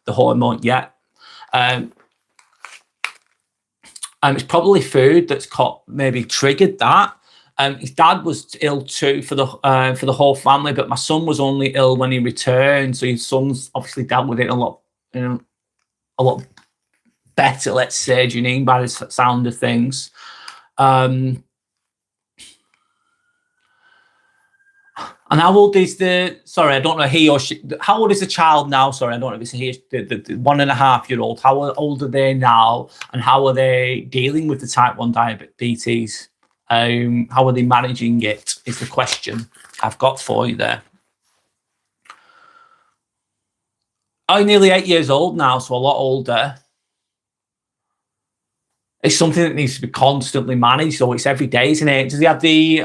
The hormone, yeah. It's probably food that's maybe triggered that. His dad was ill too for the whole family, but my son was only ill when he returned. So his son's obviously dealt with it a lot better, let's say, Janine, by the sound of things. And how old is sorry, I don't know, he or she, how old is the child now? Sorry, I don't know if it's he, the 1.5-year-old. How old are they now? And how are they dealing with the type 1 diabetes? How are they managing it is the question I've got for you there. I'm nearly 8 years old now, so a lot older. It's something that needs to be constantly managed, so it's every day, isn't it? Does he have the...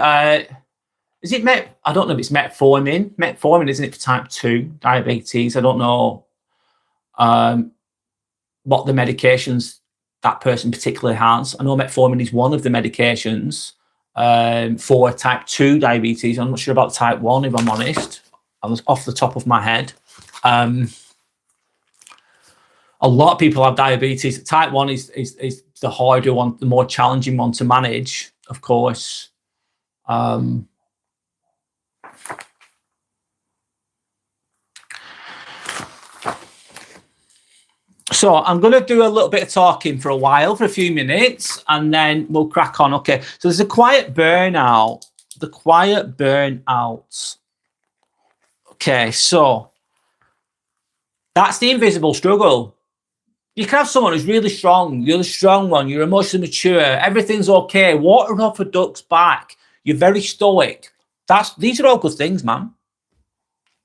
is it I don't know if it's metformin. Metformin, isn't it, for type 2 diabetes? I don't know what the medications that person particularly has. I know metformin is one of the medications for type 2 diabetes. I'm not sure about type 1, if I'm honest. I was off the top of my head. A lot of people have diabetes. Type 1 is the harder one, the more challenging one to manage, of course. So I'm going to do a little bit of talking for a while, for a few minutes, and then we'll crack on. Okay, so there's a quiet burnout. The quiet burnout. Okay, so that's the invisible struggle. You can have someone who's really strong. You're the strong one. You're emotionally mature. Everything's okay. Water off a duck's back. You're very stoic. These are all good things, man.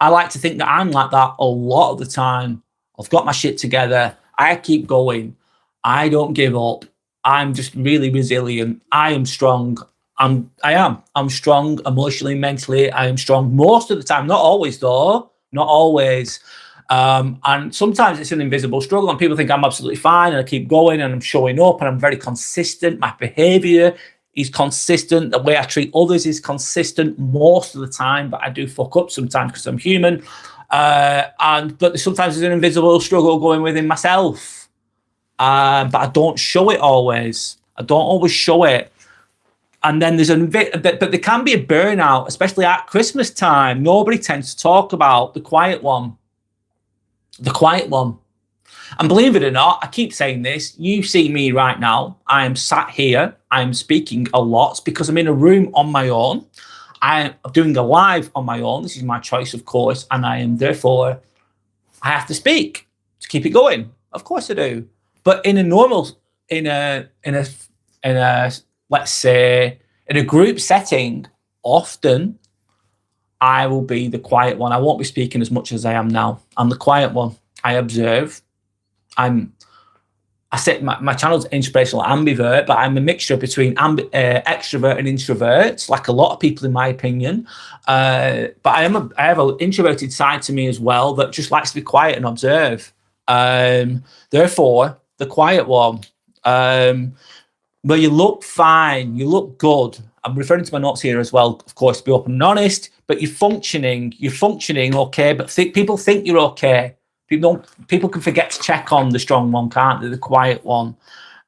I like to think that I'm like that a lot of the time. I've got my shit together. I keep going. I don't give up. I'm just really resilient. I am strong. I'm strong emotionally, mentally. I am strong most of the time. Not always, though. Not always. And sometimes it's an invisible struggle and people think I'm absolutely fine and I keep going and I'm showing up and I'm very consistent. My behavior is consistent. The way I treat others is consistent most of the time, but I do fuck up sometimes because I'm human. But sometimes there's an invisible struggle going within myself. But I don't show it always. I don't always show it. And then but there can be a burnout, especially at Christmas time. Nobody tends to talk about the quiet one. The quiet one. And believe it or not, I keep saying this, you see me right now. I am sat here. I'm speaking a lot because I'm in a room on my own. I'm doing a live on my own. This is my choice, of course. And I have to speak to keep it going. Of course I do. But in a let's say, in a group setting, often I will be the quiet one. I won't be speaking as much as I am now. I'm the quiet one. I observe. I say my channel's inspirational ambivert, but I'm a mixture between extrovert and introvert, like a lot of people in my opinion. But I have an introverted side to me as well that just likes to be quiet and observe. Therefore, the quiet one. Well, you look fine, you look good. I'm referring to my notes here as well, of course, to be open and honest, but you're functioning okay, but people think you're okay. People can forget to check on the strong one, can't they? The quiet one.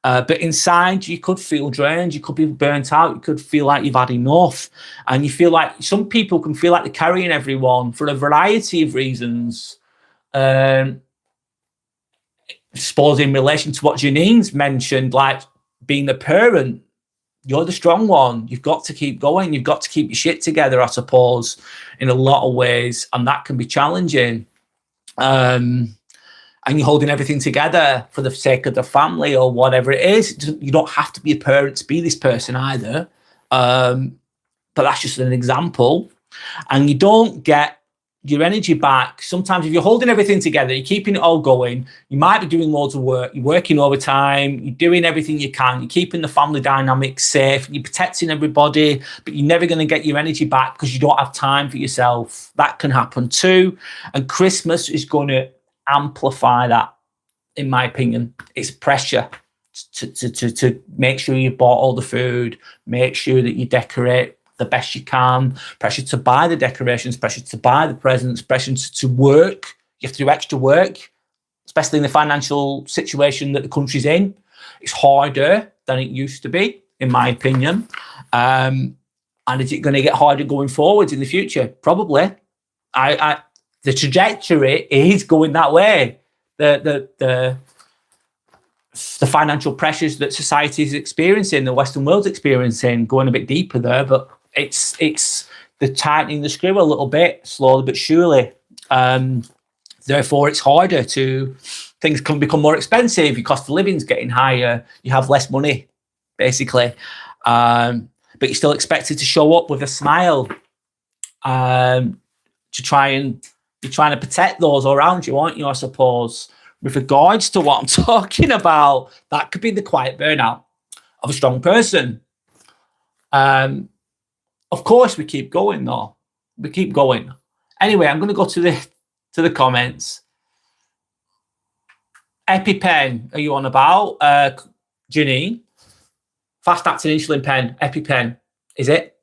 But inside, you could feel drained, you could be burnt out, you could feel like you've had enough. And you feel like some people can feel like they're carrying everyone for a variety of reasons. I suppose in relation to what Janine's mentioned, like being the parent, you're the strong one. You've got to keep going. You've got to keep your shit together, I suppose, in a lot of ways. And that can be challenging. And you're holding everything together for the sake of the family or whatever it is. You don't have to be a parent to be this person either. But that's just an example. And you don't get your energy back. Sometimes if you're holding everything together, you're keeping it all going, you might be doing loads of work, you're working overtime, you're doing everything you can, you're keeping the family dynamic safe, you're protecting everybody, but you're never going to get your energy back because you don't have time for yourself. That can happen too. And Christmas is going to amplify that, in my opinion. It's pressure to make sure you bought all the food, make sure that you decorate the best you can, pressure to buy the decorations, pressure to buy the presents, pressure to work. You have to do extra work, especially in the financial situation that the country's in. It's harder than it used to be, in my opinion. And is it going to get harder going forwards in the future? Probably. The trajectory is going that way. The financial pressures that society is experiencing, the Western world's experiencing, going a bit deeper there, but it's the tightening the screw a little bit, slowly but surely. Therefore, it's harder things can become more expensive. Your cost of living's getting higher. You have less money, basically. But you're still expected to show up with a smile. You're trying to protect those around you, aren't you, I suppose? With regards to what I'm talking about, that could be the quiet burnout of a strong person. Of course, we keep going, though. We keep going. Anyway, I'm going to go to the comments. EpiPen, are you on about? Janine? Fast-acting insulin pen, EpiPen, is it?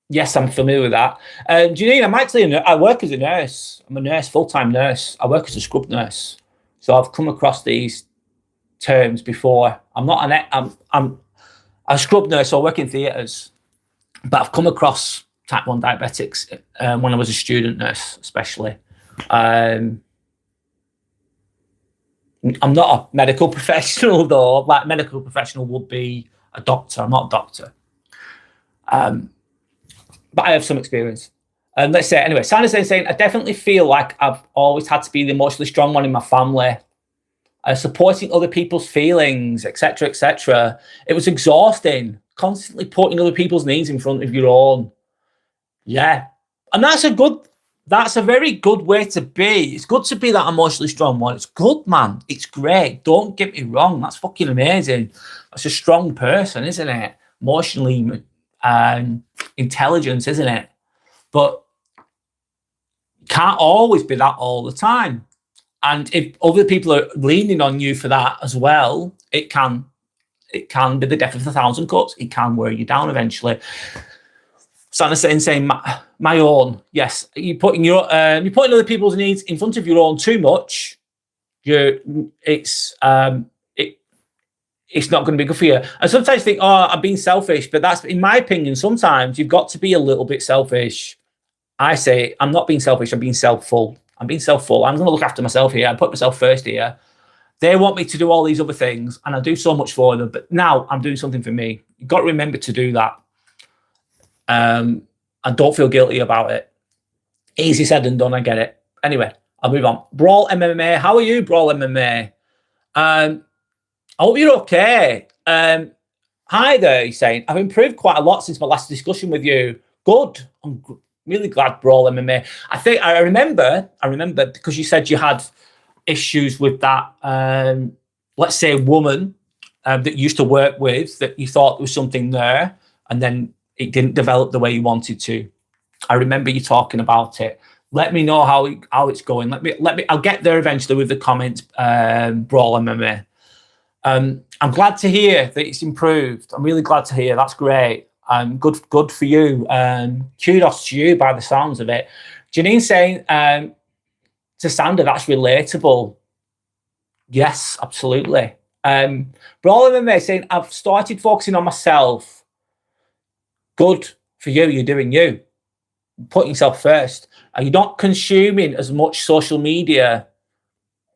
Yes, I'm familiar with that. Janine, I'm actually I work as a nurse. I'm a nurse, full-time nurse. I work as a scrub nurse. So I've come across these terms before. I'm a scrub nurse, so I work in theatres. But I've come across type 1 diabetics when I was a student nurse, especially. I'm not a medical professional, though. Like, medical professional would be a doctor. I'm not a doctor. But I have some experience. And let's say, anyway, Sandra's saying, I definitely feel like I've always had to be the emotionally strong one in my family. Supporting other people's feelings, etc., etc. It was exhausting, constantly putting other people's needs in front of your own. Yeah. And that's a very good way to be. It's good to be that emotionally strong one. It's good, man. It's great. Don't get me wrong. That's fucking amazing. That's a strong person, isn't it? Emotionally intelligence, isn't it? But can't always be that all the time. And if other people are leaning on you for that as well, it can be the death of a thousand cuts. It can wear you down eventually. Santa saying my own. Yes, you're putting other people's needs in front of your own too much. It's not going to be good for you. And sometimes you think, oh, I'm being selfish, but that's, in my opinion, sometimes you've got to be a little bit selfish. I say, I'm not being selfish, I'm being self-full. I'm going to look after myself here. I put myself first here. They want me to do all these other things, and I do so much for them, but now I'm doing something for me. You've got to remember to do that. And don't feel guilty about it. Easy said than done, I get it. Anyway, I'll move on. Brawl MMA, how are you, Brawl MMA? I hope you're okay. Hi there, he's saying, I've improved quite a lot since my last discussion with you. Good. I'm really glad, Brawl MMA. I remember because you said you had issues with that, let's say, woman that you used to work with, that you thought there was something there, and then it didn't develop the way you wanted to. I remember you talking about it. Let me know how it's going. I'll get there eventually with the comments, Brawl MMA. I'm glad to hear that it's improved. I'm really glad to hear. That's great. Good for you. Kudos to you by the sounds of it. Janine saying, to Sandra, that's relatable. Yes, absolutely. Brawl MMA saying, I've started focusing on myself. Good for you. You're doing you. Putting yourself first. Are you not consuming as much social media?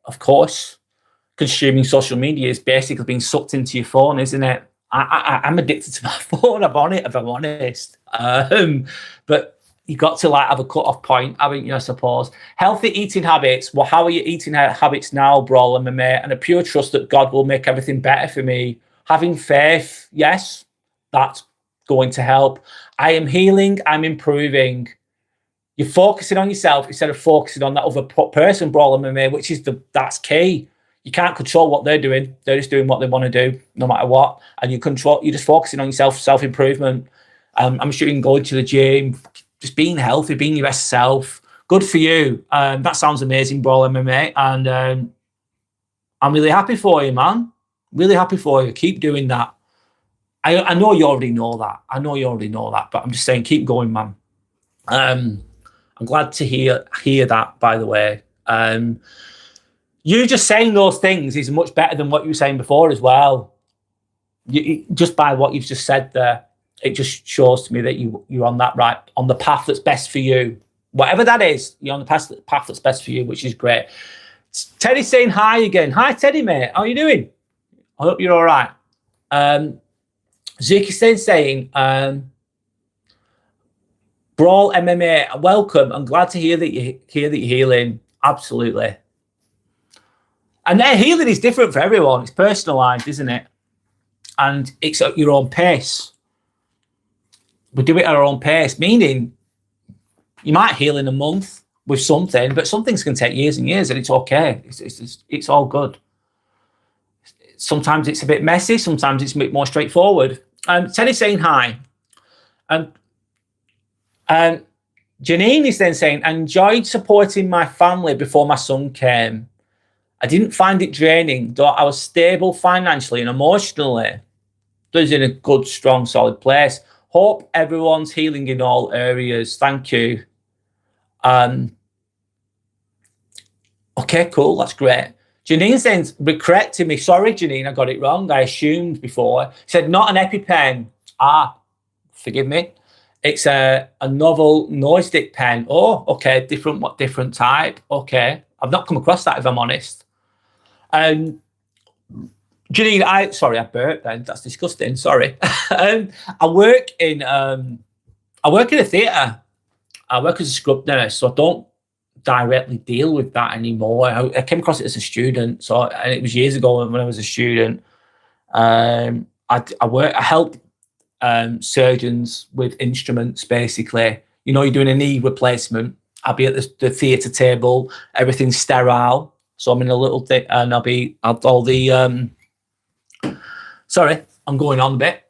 Of course. Consuming social media is basically being sucked into your phone, isn't it? I'm addicted to my phone. I'm on it, if I'm honest. But you got to have a cut-off point, haven't you, I suppose? Healthy eating habits. Well, how are your eating habits now, Brawl MMA? And a pure trust that God will make everything better for me. Having faith, yes, that's going to help. I am healing. I'm improving. You're focusing on yourself instead of focusing on that other person, Brawl MMA, which is that's key. You can't control what they're doing. They're just doing what they want to do, no matter what. And you're just focusing on yourself, self-improvement. I'm sure you can go to the gym, just being healthy, being your best self. Good for you. That sounds amazing, Brawl MMA. And I'm really happy for you, man. Really happy for you. Keep doing that. I know you already know that. But I'm just saying, keep going, man. I'm glad to hear that, by the way. You just saying those things is much better than what you were saying before as well. Just by what you've just said there, it just shows to me that you're on the path that's best for you. Whatever that is, you're on the path that's best for you, which is great. Teddy's saying hi again. Hi, Teddy, mate. How are you doing? I hope you're all right. Zuki saying, Brawl MMA, welcome. I'm glad to hear that you're healing. Absolutely. And their healing is different for everyone. It's personalised, isn't it? And it's at your own pace. We do it at our own pace, meaning you might heal in a month with something, but some things can take years and years, and it's okay. It's all good. Sometimes it's a bit messy. Sometimes it's a bit more straightforward. Teddy's saying hi. And Janine is then saying, I enjoyed supporting my family before my son came. I didn't find it draining, though I was stable financially and emotionally. I was in a good, strong, solid place. Hope everyone's healing in all areas. Thank you. Okay, cool. That's great. Janine saying, correcting me. Sorry, Janine, I got it wrong. I assumed before. Said, not an EpiPen. Forgive me. It's a novel noise stick pen. Oh, okay. Different type. Okay. I've not come across that, if I'm honest. Janine, I burped then. That's disgusting. Sorry. I work in a theatre. I work as a scrub nurse, so I don't directly deal with that anymore. I came across it as a student, and it was years ago when I was a student. I help surgeons with instruments, basically. You're doing a knee replacement. I'll be at the theatre table. Everything's sterile. So I'm in a little thing, and I'm going on a bit,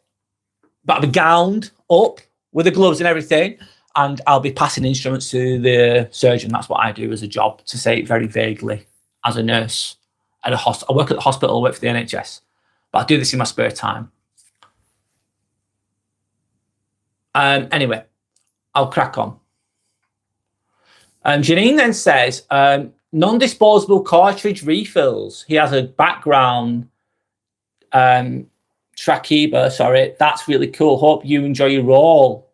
but I'll be gowned up with the gloves and everything. and I'll be passing instruments to the surgeon. That's what I do as a job, to say it very vaguely, as a nurse at a hospital. I work at the hospital, I work for the NHS, but I do this in my spare time. Anyway, I'll crack on. Janine then says, non-disposable cartridge refills. He has a background Tracheba, sorry. That's really cool. Hope you enjoy your role.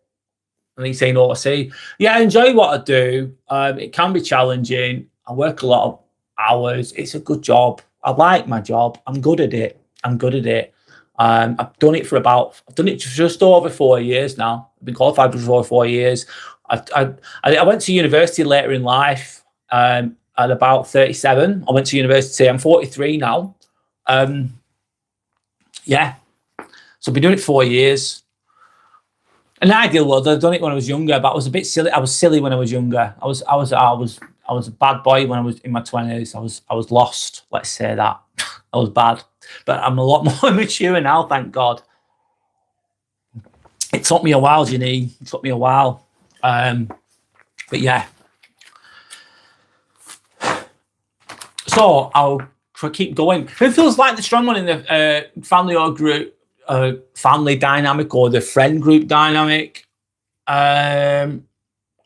And he's saying, oh, I see. Yeah, I enjoy what I do. It can be challenging. I work a lot of hours. It's a good job. I like my job. I'm good at it. I've done it just over 4 years now. I've been qualified for over 4 years. I went to university later in life at about 37. I went to university. I'm 43 now. Yeah. So I've been doing it 4 years. An ideal world, I've done it when I was younger, but I was a bit silly. I was silly when I was younger. I was a bad boy when I was in my 20s. I was lost. Let's say that. I was bad. But I'm a lot more mature now, thank God. It took me a while, Janine. It took me a while. But yeah. So I'll keep going. Who feels like the strong one in the family or group, family dynamic, or the friend group dynamic? A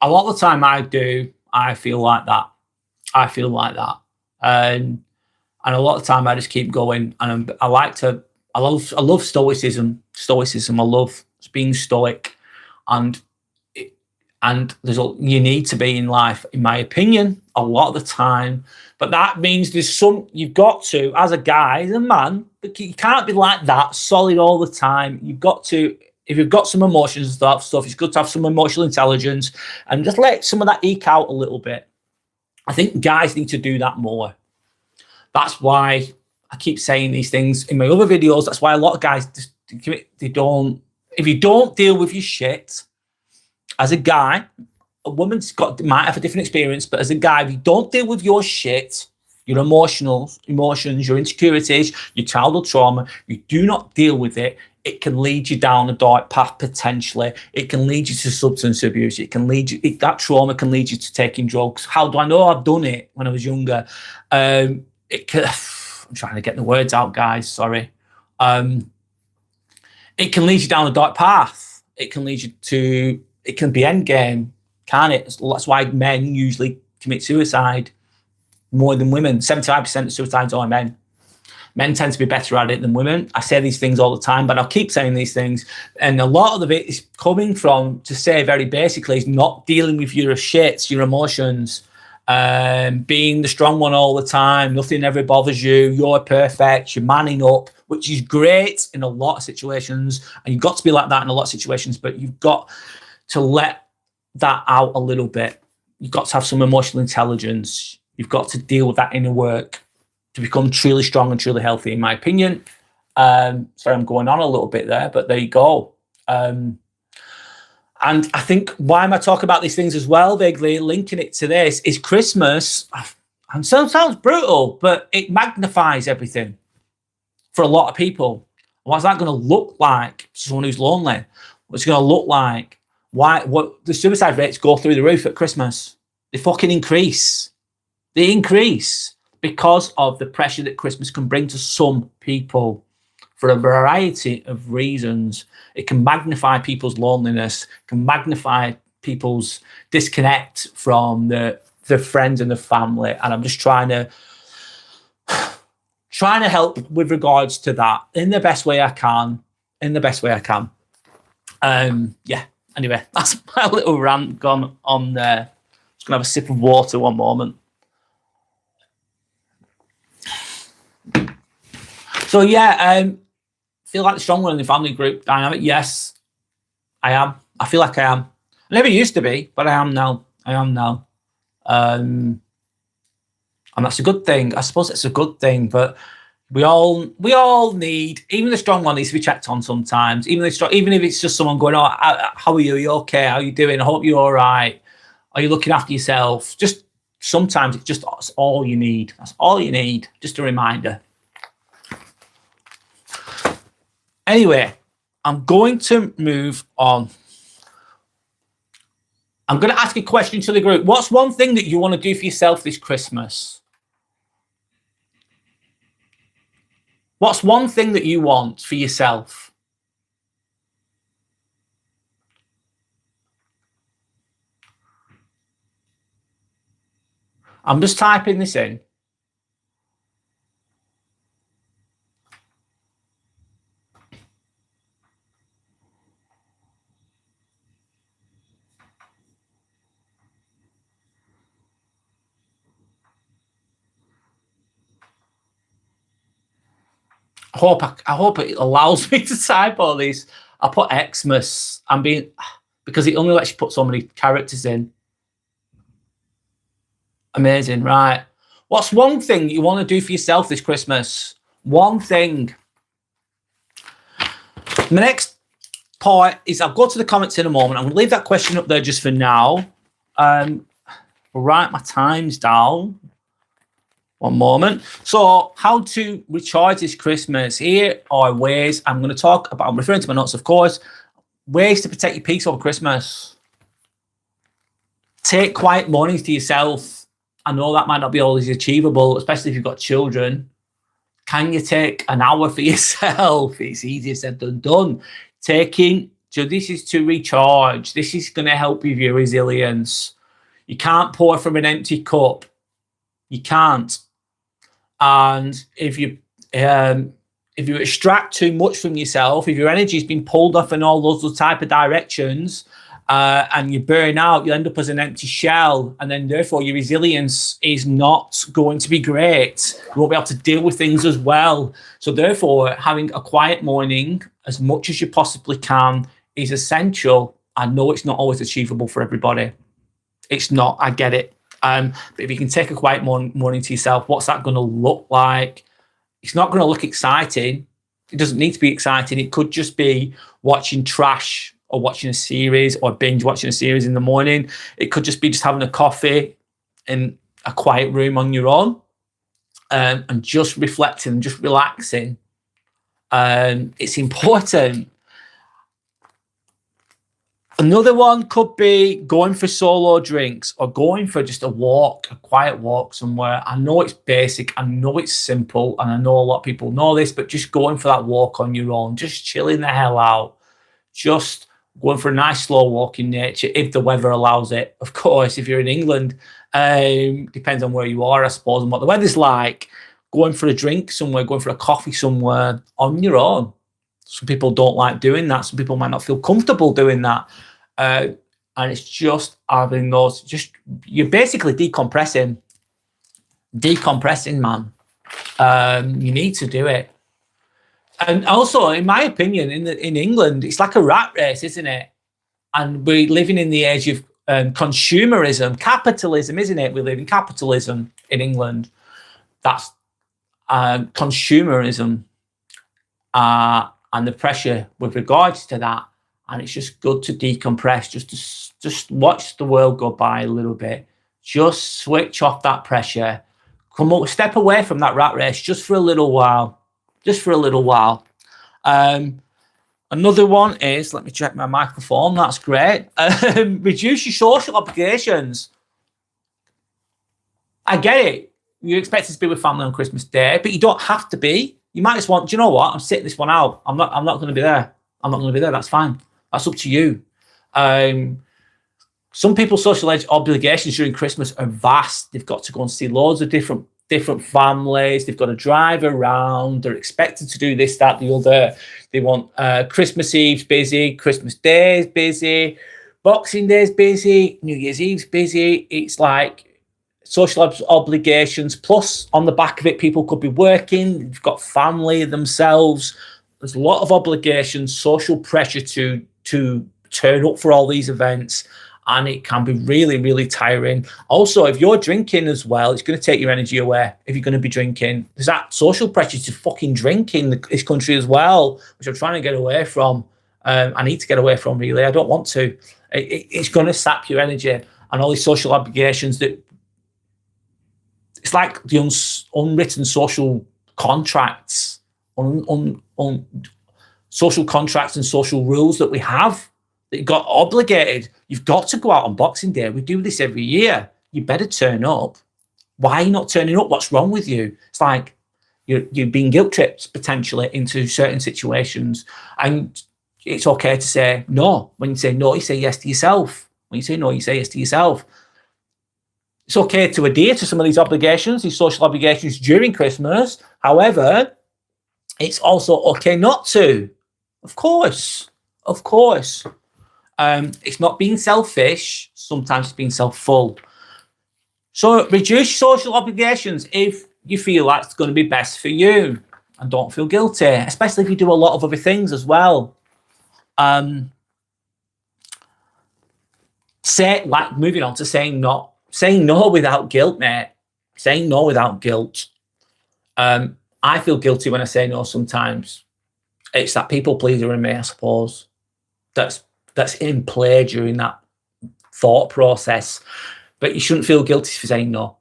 lot of the time I feel like that. And a lot of the time I just keep going, and I love stoicism. I love being stoic, and you need to be in life, in my opinion, a lot of the time. But that means you've got to, as a guy, as a man, you can't be like that solid all the time. You've got to, if you've got some emotions and stuff, it's good to have some emotional intelligence and just let some of that eke out a little bit. I think guys need to do that more. That's why I keep saying these things in my other videos. That's why a lot of guys, if you don't deal with your shit as a guy, a woman's might have a different experience, but as a guy, if you don't deal with your shit, your emotions, your insecurities, your childhood trauma, you do not deal with it, it can lead you down a dark path potentially. It can lead you to substance abuse. That trauma can lead you to taking drugs. How do I know? I've done it when I was younger. I'm trying to get the words out, guys. Sorry. It can lead you down a dark path. It can lead you to. It can be endgame, can't it? That's why men usually commit suicide more than women. 75% of suicides are men. Men tend to be better at it than women. I say these things all the time, but I'll keep saying these things. And a lot of it is coming from, to say very basically, is not dealing with your shits, your emotions, being the strong one all the time. Nothing ever bothers you. You're perfect. You're manning up, which is great in a lot of situations. And you've got to be like that in a lot of situations, but you've got to let that out a little bit. You've got to have some emotional intelligence. You've got to deal with that inner work to become truly strong and truly healthy, in my opinion. Sorry, I'm going on a little bit there, but there you go. And I think why am I talking about these things as well, vaguely linking it to this, is Christmas, and sounds brutal, but it magnifies everything for a lot of people. What's that going to look like for someone who's lonely? What's it going to look like? What the suicide rates go through the roof at Christmas. They fucking increase. They increase because of the pressure that Christmas can bring to some people for a variety of reasons. It can magnify people's loneliness, can magnify people's disconnect from the friends and the family. And I'm just trying to help with regards to that in the best way I can. Yeah. Anyway, that's my little rant gone on there. Just gonna have a sip of water one moment. So yeah, feel like the strong one in the family group dynamic. Yes, I am. I feel like I am. I never used to be, but I am now. And that's a good thing. I suppose it's a good thing, but we all need, even the strong one needs to be checked on sometimes. Even if it's just someone going, "Oh, how are you? Are you okay? How are you doing? I hope you're all right. Are you looking after yourself?" Just sometimes that's all you need. That's all you need. Just a reminder. Anyway, I'm going to move on. I'm going to ask a question to the group. What's one thing that you want to do for yourself this Christmas? What's one thing that you want for yourself? I'm just typing this in. I hope it allows me to type all these. I put Xmas. Because it only lets you put so many characters in. Amazing, right? What's one thing you want to do for yourself this Christmas? One thing. The next part is I'll go to the comments in a moment. I'm going to leave that question up there just for now. I'll write my times down. One moment. So how to recharge this Christmas. Here are ways I'm going to talk about. I'm referring to my notes, of course. Ways to protect your peace over Christmas. Take quiet mornings to yourself. I know that might not be always achievable, especially if you've got children. Can you take an hour for yourself? It's easier said than done. This is to recharge. This is going to help with your resilience. You can't pour from an empty cup. You can't. And if you extract too much from yourself, if your energy has been pulled off in all those type of directions, and you burn out, you end up as an empty shell, and then therefore your resilience is not going to be great. You won't be able to deal with things as well. So therefore, having a quiet morning as much as you possibly can is essential. I know it's not always achievable for everybody. It's not, I get it. But if you can take a quiet morning to yourself, what's that going to look like? It's not going to look exciting. It doesn't need to be exciting. It could just be watching trash or watching a series or binge watching a series in the morning. It could just be just having a coffee in a quiet room on your own, and just reflecting, just relaxing. It's important. Another one could be going for solo drinks or going for just a walk, a quiet walk somewhere. I know it's basic, I know it's simple, and I know a lot of people know this, but just going for that walk on your own, just chilling the hell out, just going for a nice slow walk in nature, if the weather allows it. Of course, if you're in England, depends on where you are, I suppose, and what the weather's like. Going for a drink somewhere, going for a coffee somewhere on your own. Some people don't like doing that. Some people might not feel comfortable doing that. And it's just having those, you're basically decompressing, man. You need to do it. And also, in my opinion, in England, it's like a rat race, isn't it? And we're living in the age of consumerism, capitalism, isn't it? We live in capitalism in England. That's consumerism. And the pressure with regards to that, and it's just good to decompress, just watch the world go by a little bit, just switch off that pressure, come up, step away from that rat race just for a little while, Another one is, let me check my microphone, that's great. Reduce your social obligations. I get it, you're expected to be with family on Christmas Day, but you don't have to be. You might just want, do you know what? I'm sitting this one out. I'm not going to be there. I'm not going to be there. That's fine. That's up to you. Some people's social obligations during Christmas are vast. They've got to go and see loads of different families. They've got to drive around. They're expected to do this, that, the other. They want Christmas Eve's busy, Christmas Day's busy, Boxing Day's busy, New Year's Eve's busy. It's like social obligations, plus on the back of it, people could be working, they've got family themselves. There's a lot of obligations, social pressure to turn up for all these events, and it can be really, really tiring. Also, if you're drinking as well, it's going to take your energy away. If you're going to be drinking, there's that social pressure to fucking drink in this country as well, which I'm trying to get away from. I need to get away from, really. I don't want to. It's going to sap your energy, and all these social obligations that, it's like the unwritten social contracts, social contracts and social rules that we have that you got obligated. You've got to go out on Boxing Day. We do this every year. You better turn up. Why are you not turning up? What's wrong with you? It's like you're being guilt tripped potentially into certain situations. And it's okay to say no. When you say no, you say yes to yourself. When you say no, you say yes to yourself. It's okay to adhere to some of these obligations, these social obligations during Christmas. However, it's also okay not to. Of course. It's not being selfish. Sometimes it's being self-full. So reduce social obligations if you feel like it's going to be best for you, and don't feel guilty, especially if you do a lot of other things as well. Moving on to saying no without guilt, mate. Saying no without guilt. I feel guilty when I say no sometimes. It's that people pleaser in me, I suppose. That's in play during that thought process. But you shouldn't feel guilty for saying no.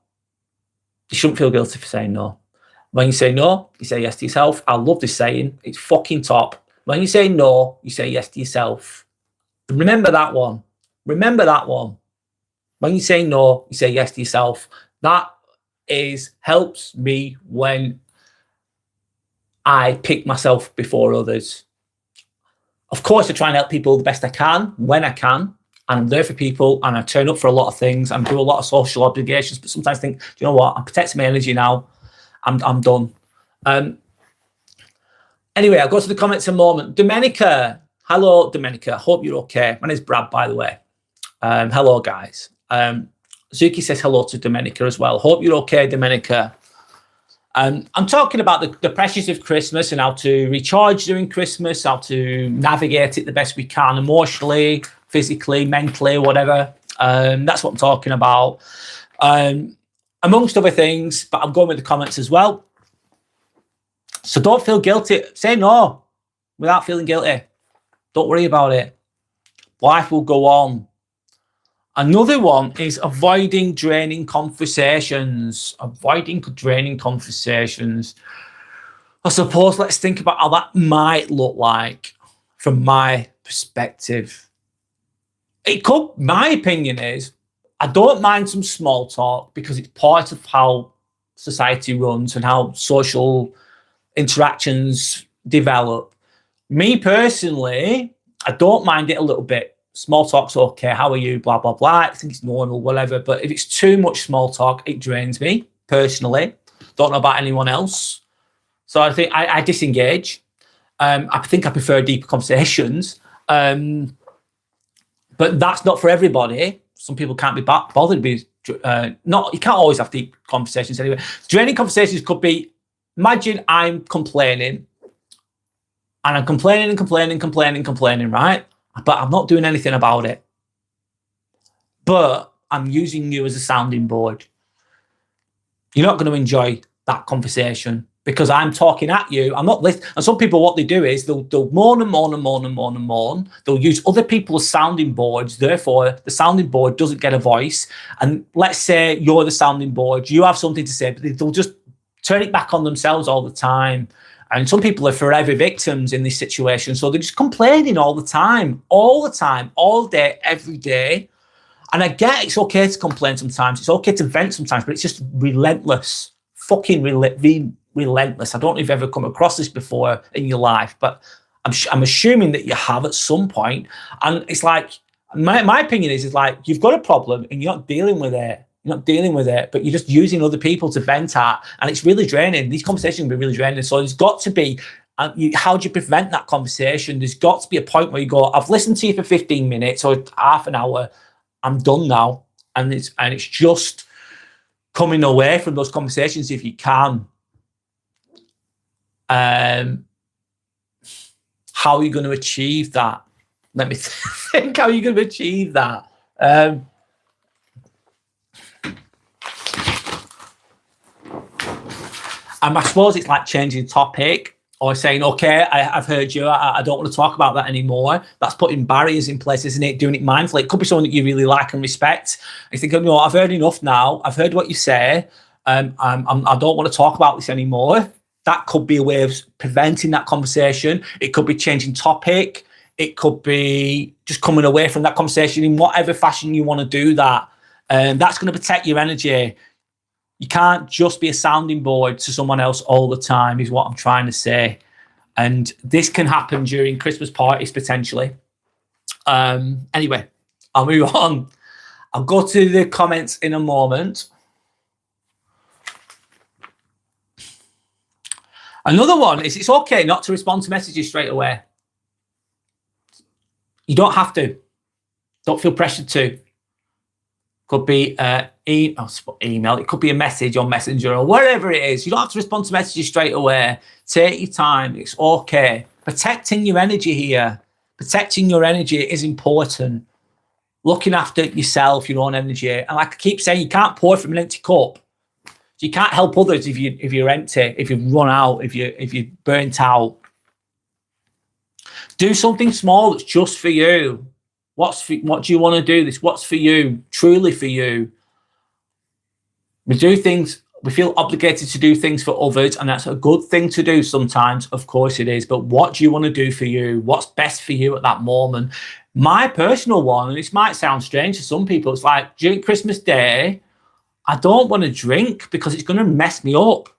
You shouldn't feel guilty for saying no. When you say no, you say yes to yourself. I love this saying. It's fucking top. When you say no, you say yes to yourself. Remember that one. When you say no, you say yes to yourself. That helps me when I pick myself before others. Of course, I try and help people the best I can when I can. And I'm there for people, and I turn up for a lot of things and do a lot of social obligations. But sometimes I think, do you know what? I'm protecting my energy now. I'm done. Anyway, I'll go to the comments in a moment. Domenica. Hello, Domenica. Hope you're okay. My name's Brad, by the way. Hello, guys. Zuki says hello to Domenica as well. Hope you're okay, Domenica. I'm talking about the pressures of Christmas and how to recharge during Christmas, how to navigate it the best we can emotionally, physically, mentally, whatever. That's what I'm talking about. Amongst other things, but I'm going with the comments as well. So don't feel guilty. Say no without feeling guilty. Don't worry about it. Life will go on. Another one is avoiding draining conversations. I suppose let's think about how that might look like from my perspective. My opinion is, I don't mind some small talk because it's part of how society runs and how social interactions develop. Me personally, I don't mind it a little bit. Small talk's okay. How are you? Blah, blah, blah. I think it's normal, whatever. But if it's too much small talk, it drains me personally. Don't know about anyone else. So I think I disengage. I think I prefer deeper conversations. But that's not for everybody. Some people can't be bothered with, you can't always have deep conversations anyway. Draining conversations could be, imagine I'm complaining. And I'm complaining, right? But I'm not doing anything about it. But I'm using you as a sounding board. You're not going to enjoy that conversation because I'm talking at you. I'm not listening. And some people, what they do is they'll moan and moan and moan and moan and moan. They'll use other people as sounding boards. Therefore, the sounding board doesn't get a voice. And let's say you're the sounding board. You have something to say, but they'll just turn it back on themselves all the time. And some people are forever victims in this situation. So they're just complaining all the time, all day, every day. And I get it's okay to complain sometimes. It's okay to vent sometimes, but it's just relentless, fucking relentless. I don't know if you've ever come across this before in your life, but I'm assuming that you have at some point. And it's like, my opinion is like, you've got a problem and you're not dealing with it. But you're just using other people to vent at, and it's really draining. These conversations can be really draining. So there's got to be, how do you prevent that conversation? There's got to be a point where you go, I've listened to you for 15 minutes or half an hour. I'm done now. And it's just coming away from those conversations if you can. How are you going to achieve that? Let me think. How are you going to achieve that? And I suppose it's like changing topic or saying, okay, I've heard you. I don't want to talk about that anymore. That's putting barriers in place, isn't it? Doing it mindfully. It could be someone that you really like and respect. You think, no, I've heard enough now. I've heard what you say. I don't want to talk about this anymore. That could be a way of preventing that conversation. It could be changing topic. It could be just coming away from that conversation in whatever fashion you want to do that. That's going to protect your energy. You can't just be a sounding board to someone else all the time, is what I'm trying to say. And this can happen during Christmas parties, potentially. Anyway, I'll move on. I'll go to the comments in a moment. Another one is, it's okay not to respond to messages straight away. You don't have to. Don't feel pressured to. Could be email. It could be a message on Messenger or whatever it is. You don't have to respond to messages straight away. Take your time. It's okay. Protecting your energy here. Protecting your energy is important. Looking after yourself, your own energy. And like I keep saying, you can't pour from an empty cup. So you can't help others if you're empty, if you've run out, if you're burnt out. Do something small that's just for you. What do you want to do? What's for you, truly for you. We do things, we feel obligated to do things for others, and that's a good thing to do sometimes. Of course it is. But what do you want to do for you? What's best for you at that moment? My personal one, and this might sound strange to some people, it's like during Christmas Day, I don't want to drink because it's going to mess me up.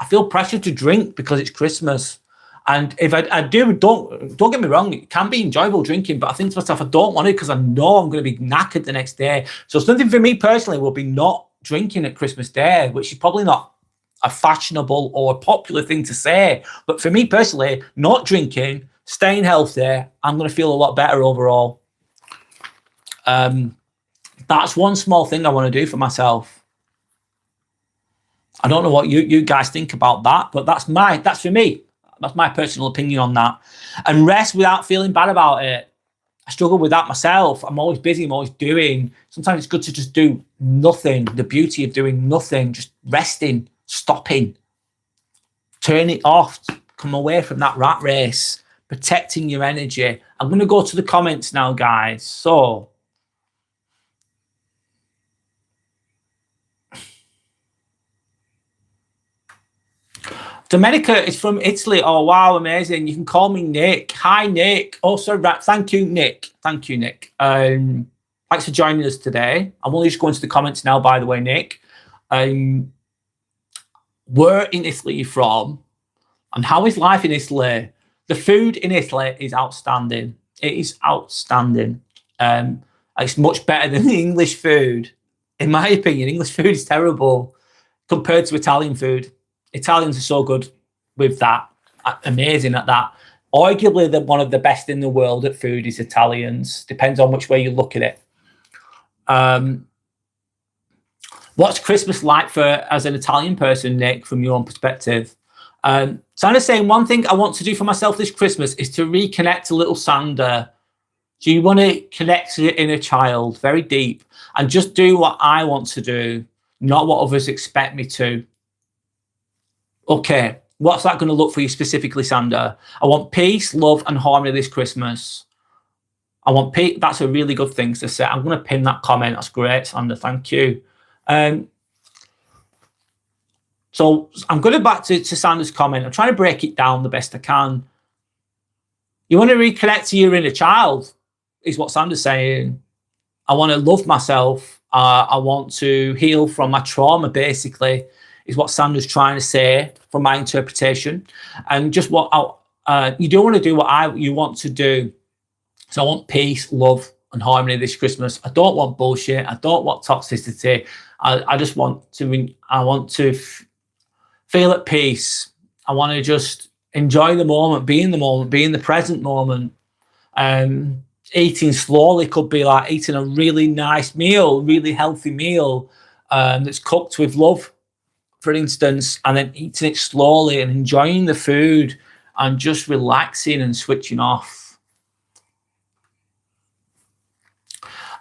I feel pressure to drink because it's Christmas. And if I do, don't get me wrong, it can be enjoyable drinking, but I think to myself, I don't want it because I know I'm going to be knackered the next day. So something for me personally will be not drinking at Christmas Day, which is probably not a fashionable or a popular thing to say. But for me personally, not drinking, staying healthy, I'm going to feel a lot better overall. That's one small thing I want to do for myself. I don't know what you guys think about that, but that's for me. That's my personal opinion on that. And rest without feeling bad about it. I struggle with that myself. I'm always busy. I'm always doing. Sometimes it's good to just do nothing. The beauty of doing nothing, just resting, stopping, turn it off, come away from that rat race, protecting your energy. I'm going to go to the comments now, guys. So, Domenica is from Italy. Oh, wow, amazing. You can call me Nick. Hi, Nick. Also, right. Thank you, Nick. Thanks for joining us today. I'm only just going to the comments now, by the way, Nick. Where in Italy are you from? And how is life in Italy? The food in Italy is outstanding. It is outstanding. It's much better than the English food. In my opinion, English food is terrible compared to Italian food. Italians are so good with that, amazing at that. Arguably, one of the best in the world at food is Italians. Depends on which way you look at it. What's Christmas like as an Italian person, Nick, from your own perspective? So I'm just saying, one thing I want to do for myself this Christmas is to reconnect to little Sander. Do you want to connect to your inner child very deep and just do what I want to do, not what others expect me to? Okay, what's that going to look for you specifically, Sander? I want peace, love, and harmony this Christmas. I want peace. That's a really good thing to say. I'm going to pin that comment. That's great, Sander. Thank you. So I'm going back to Sander's comment. I'm trying to break it down the best I can. You want to reconnect to your inner child, is what Sander's saying. I want to love myself. I want to heal from my trauma, basically, is what Sander's trying to say from my interpretation. And just what you don't want to do what you want to do. So I want peace, love, and harmony this Christmas. I don't want bullshit. I don't want toxicity. I just want to feel at peace. I want to just enjoy the moment, be in the present moment. Eating slowly could be like eating a really nice meal, really healthy meal that's cooked with love, for instance, and then eating it slowly and enjoying the food and just relaxing and switching off.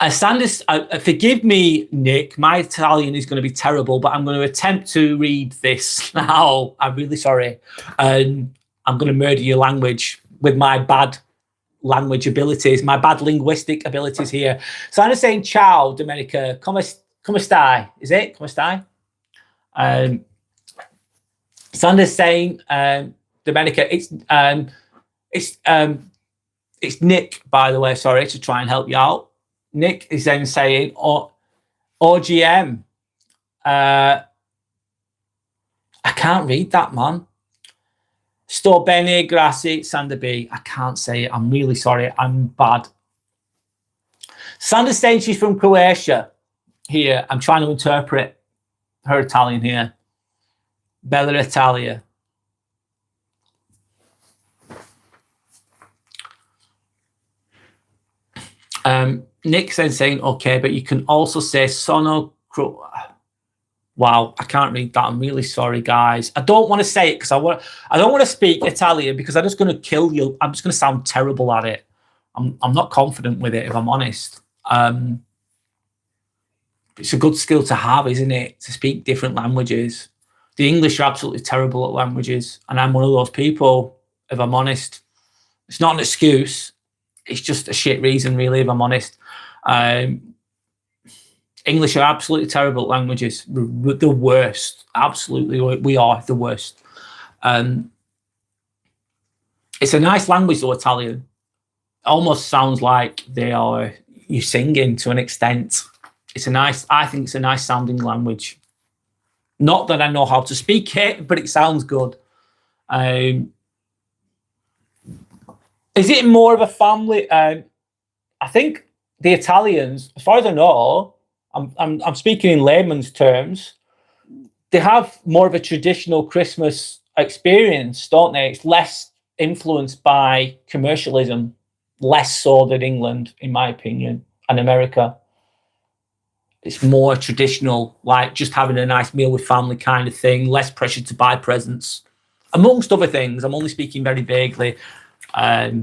Sanders, forgive me, Nick, my Italian is going to be terrible, but I'm going to attempt to read this now. I'm really sorry. I'm going to murder your language with my bad language abilities, my bad linguistic abilities here. Sander's saying, ciao, Domenica, come stai? Is it? Come stai? Sander's saying, Domenica, It's Nick, by the way, sorry, to try and help you out. Nick is then saying, OGM. I can't read that, man. Sto bene, grazie, Sandra B. I can't say it. I'm really sorry. I'm bad. Sandra's saying she's from Croatia here. I'm trying to interpret her Italian here. Bella Italia. Nick's then saying, okay, but you can also say sono. Wow, I can't read that. I'm really sorry, guys. I don't want to say it because I don't want to speak Italian because I'm just going to kill you. I'm just going to sound terrible at it. I'm not confident with it, if I'm honest. It's a good skill to have, isn't it? To speak different languages. The English are absolutely terrible at languages, and I'm one of those people, if I'm honest. It's not an excuse. It's just a shit reason, really, if I'm honest. English are absolutely terrible at languages. The worst. Absolutely, we are the worst. It's a nice language, though, Italian. It almost sounds like you singing to an extent. I think it's a nice sounding language. Not that I know how to speak it, but it sounds good. Is it more of a family? I think the Italians, as far as I know, I'm speaking in layman's terms, they have more of a traditional Christmas experience, don't they? It's less influenced by commercialism, less so than England, in my opinion, and America. It's more traditional, like just having a nice meal with family kind of thing, less pressure to buy presents, amongst other things. I'm only speaking very vaguely. But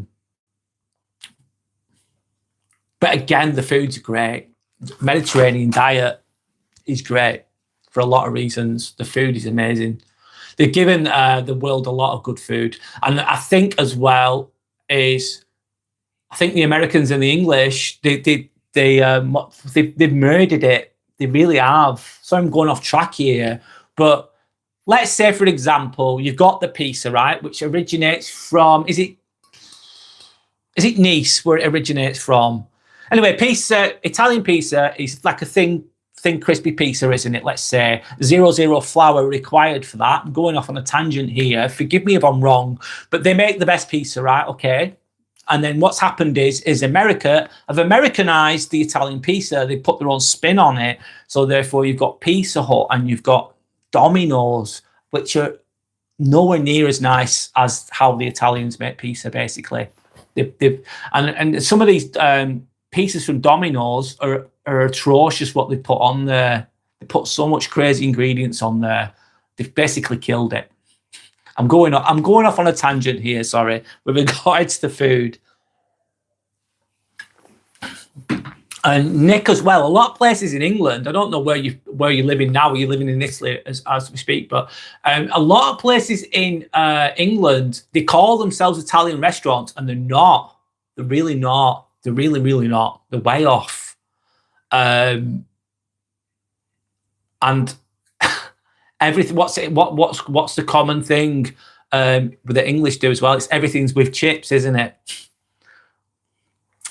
again, the food's great. Mediterranean diet is great for a lot of reasons. The food is amazing. They've given the world a lot of good food. And I think as well is, I think the Americans and the English, they've murdered it. They really have. So I'm going off track here. But let's say, for example, you've got the pizza, right, which originates from, is it Nice where it originates from? Anyway, pizza, Italian pizza is like a thin, crispy pizza, isn't it? Let's say 0 flour required for that. I'm going off on a tangent here. Forgive me if I'm wrong, but they make the best pizza, right? Okay. And then what's happened is America have Americanized the Italian pizza. They put their own spin on it. So therefore you've got Pizza Hut and you've got Domino's, which are nowhere near as nice as how the Italians make pizza, basically. And some of these pizzas from Domino's are atrocious what they put on there. They put so much crazy ingredients on there. They've basically killed it. I'm going off on a tangent here, sorry, with regards to food. And Nick as well, a lot of places in England, I don't know where you're living now, you're living in Italy as we speak, but a lot of places in England, they call themselves Italian restaurants, and they're not. They're really not. They're really, really not. They're way off. And everything. What's the common thing the English do as well? It's everything's with chips, isn't it?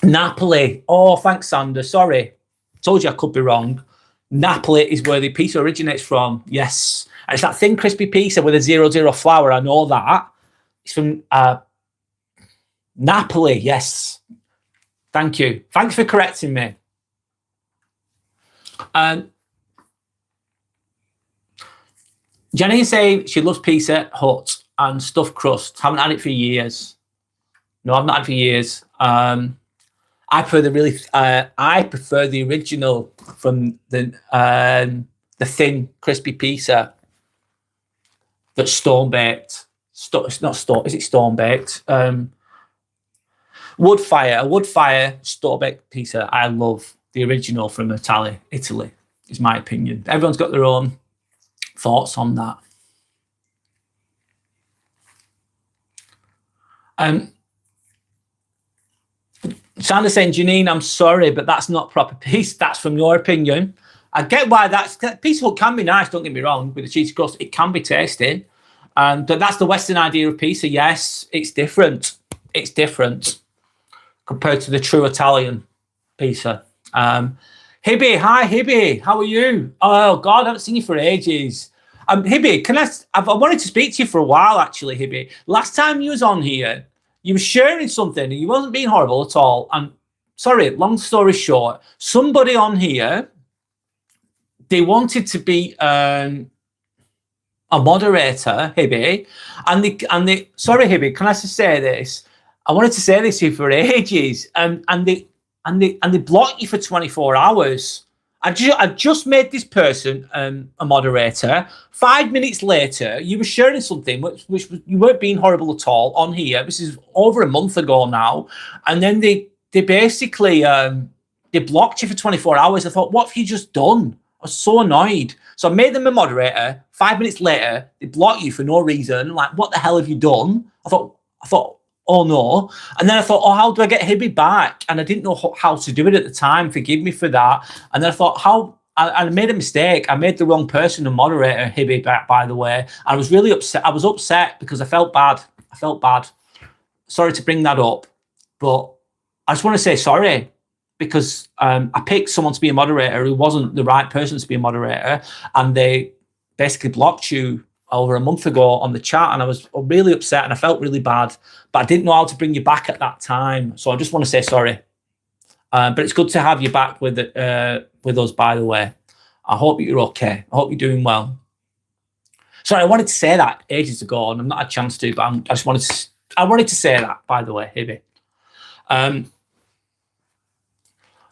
Napoli. Oh, thanks, Sander. Sorry, told you I could be wrong. Napoli is where the pizza originates from. Yes, and it's that thin, crispy pizza with a 0 flour. I know that. It's from Napoli. Yes. Thank you. Thanks for correcting me. Janine saying she loves Pizza Hut and stuffed crust. Haven't had it for years. No, I've not had it for years. I prefer the original from the thin, crispy pizza that's stone baked. It's not stone. Is it stone baked? A wood fire stone baked pizza. I love the original from Italy. Is my opinion. Everyone's got their own thoughts on that. Sandra's saying, Janine, I'm sorry, but that's not proper pizza. That's from your opinion. I get why Pizza Hut can be nice, don't get me wrong, with the cheesy crust. It can be tasty. But that's the Western idea of pizza. Yes, it's different. It's different. compared to the true Italian pizza. Hibby, hi Hibby, how are you? Oh God, I haven't seen you for ages. Hibby, I wanted to speak to you for a while actually, Hibby. Last time you was on here, you were sharing something and you wasn't being horrible at all. And sorry, long story short, somebody on here, they wanted to be a moderator, Hibby, and they sorry Hibby, can I just say this? I wanted to say this to you for ages, and they blocked you for 24 hours. I just made this person a moderator. 5 minutes later, you were sharing something which you weren't being horrible at all on here. This is over a month ago now, and then they basically they blocked you for 24 hours. I thought, what have you just done? I was so annoyed. So I made them a moderator. 5 minutes later, they block you for no reason. Like, what the hell have you done? I thought, oh no. And then I thought, oh, how do I get Hibby back? And I didn't know how to do it at the time. Forgive me for that. And then I thought, I made a mistake. I made the wrong person a moderator, Hibby, back, by the way. I was really upset. I was upset because I felt bad. Sorry to bring that up, but I just want to say sorry because I picked someone to be a moderator who wasn't the right person to be a moderator, and they basically blocked you over a month ago on the chat, and I was really upset and I felt really bad, but I didn't know how to bring you back at that time. So I just want to say sorry. But it's good to have you back with us, by the way. I hope you're okay. I hope you're doing well. Sorry, I wanted to say that ages ago, and I've not had a chance to, but I wanted to say that, by the way, Hibby.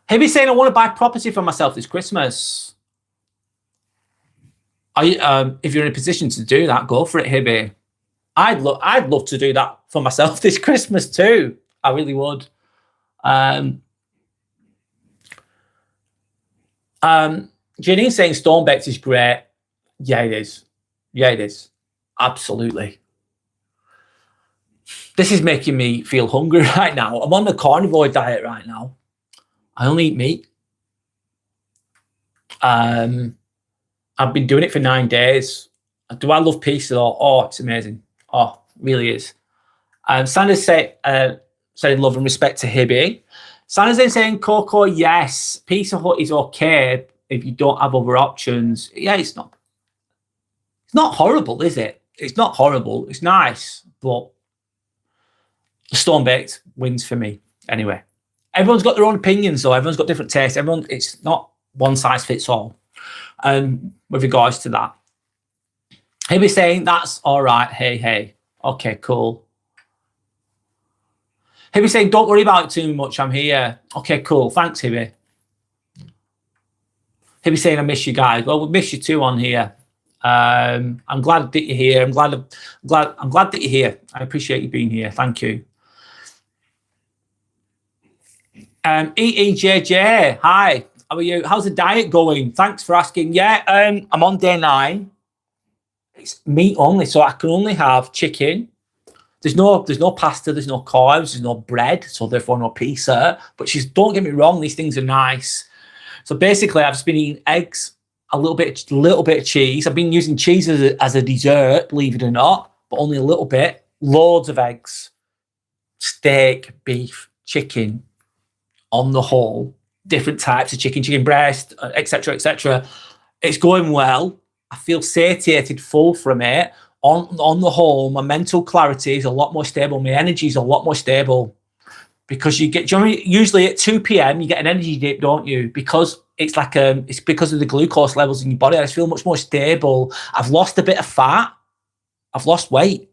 Hibby saying, I want to buy property for myself this Christmas. If you're in a position to do that, go for it, Hibby. I'd love to do that for myself this Christmas too. I really would. Janine saying stone baked is great. Yeah, it is. Yeah, it is. Absolutely. This is making me feel hungry right now. I'm on the carnivore diet right now. I only eat meat. I've been doing it for 9 days. Do I love pizza though? Oh, it's amazing. Oh, it really is. Sanders said love and respect to Hibby. Sanders then saying Coco, yes. Pizza Hut is okay if you don't have other options. Yeah, it's not horrible, is it? It's not horrible. It's nice, but stone baked wins for me. Anyway, everyone's got their own opinions, though. Everyone's got different tastes. It's not one size fits all. With regards to that, he'll be saying that's all right. Hey, okay, cool. He'll be saying don't worry about it too much. I'm here. Okay, cool. Thanks, Hibby. He'll be saying I miss you guys. Well, we miss you too on here. I'm glad that you're here. I'm glad that you're here. I appreciate you being here. Thank you. EEJJ, hi. How are you? How's the diet going? Thanks for asking. Yeah, I'm on day 9. It's meat only, so I can only have chicken. There's no pasta, there's no carbs, there's no bread, so therefore no pizza. But don't get me wrong, these things are nice. So basically, I've just been eating eggs, a little bit of cheese. I've been using cheese as a dessert, believe it or not, but only a little bit. Loads of eggs, steak, beef, chicken, on the whole, different types of chicken breast, etc., etc. It's going well. I feel satiated, full from it. On the whole, my mental clarity is a lot more stable. My energy is a lot more stable because usually at 2 p.m. you get an energy dip, don't you? Because it's because of the glucose levels in your body. I just feel much more stable. I've lost a bit of fat. I've lost weight.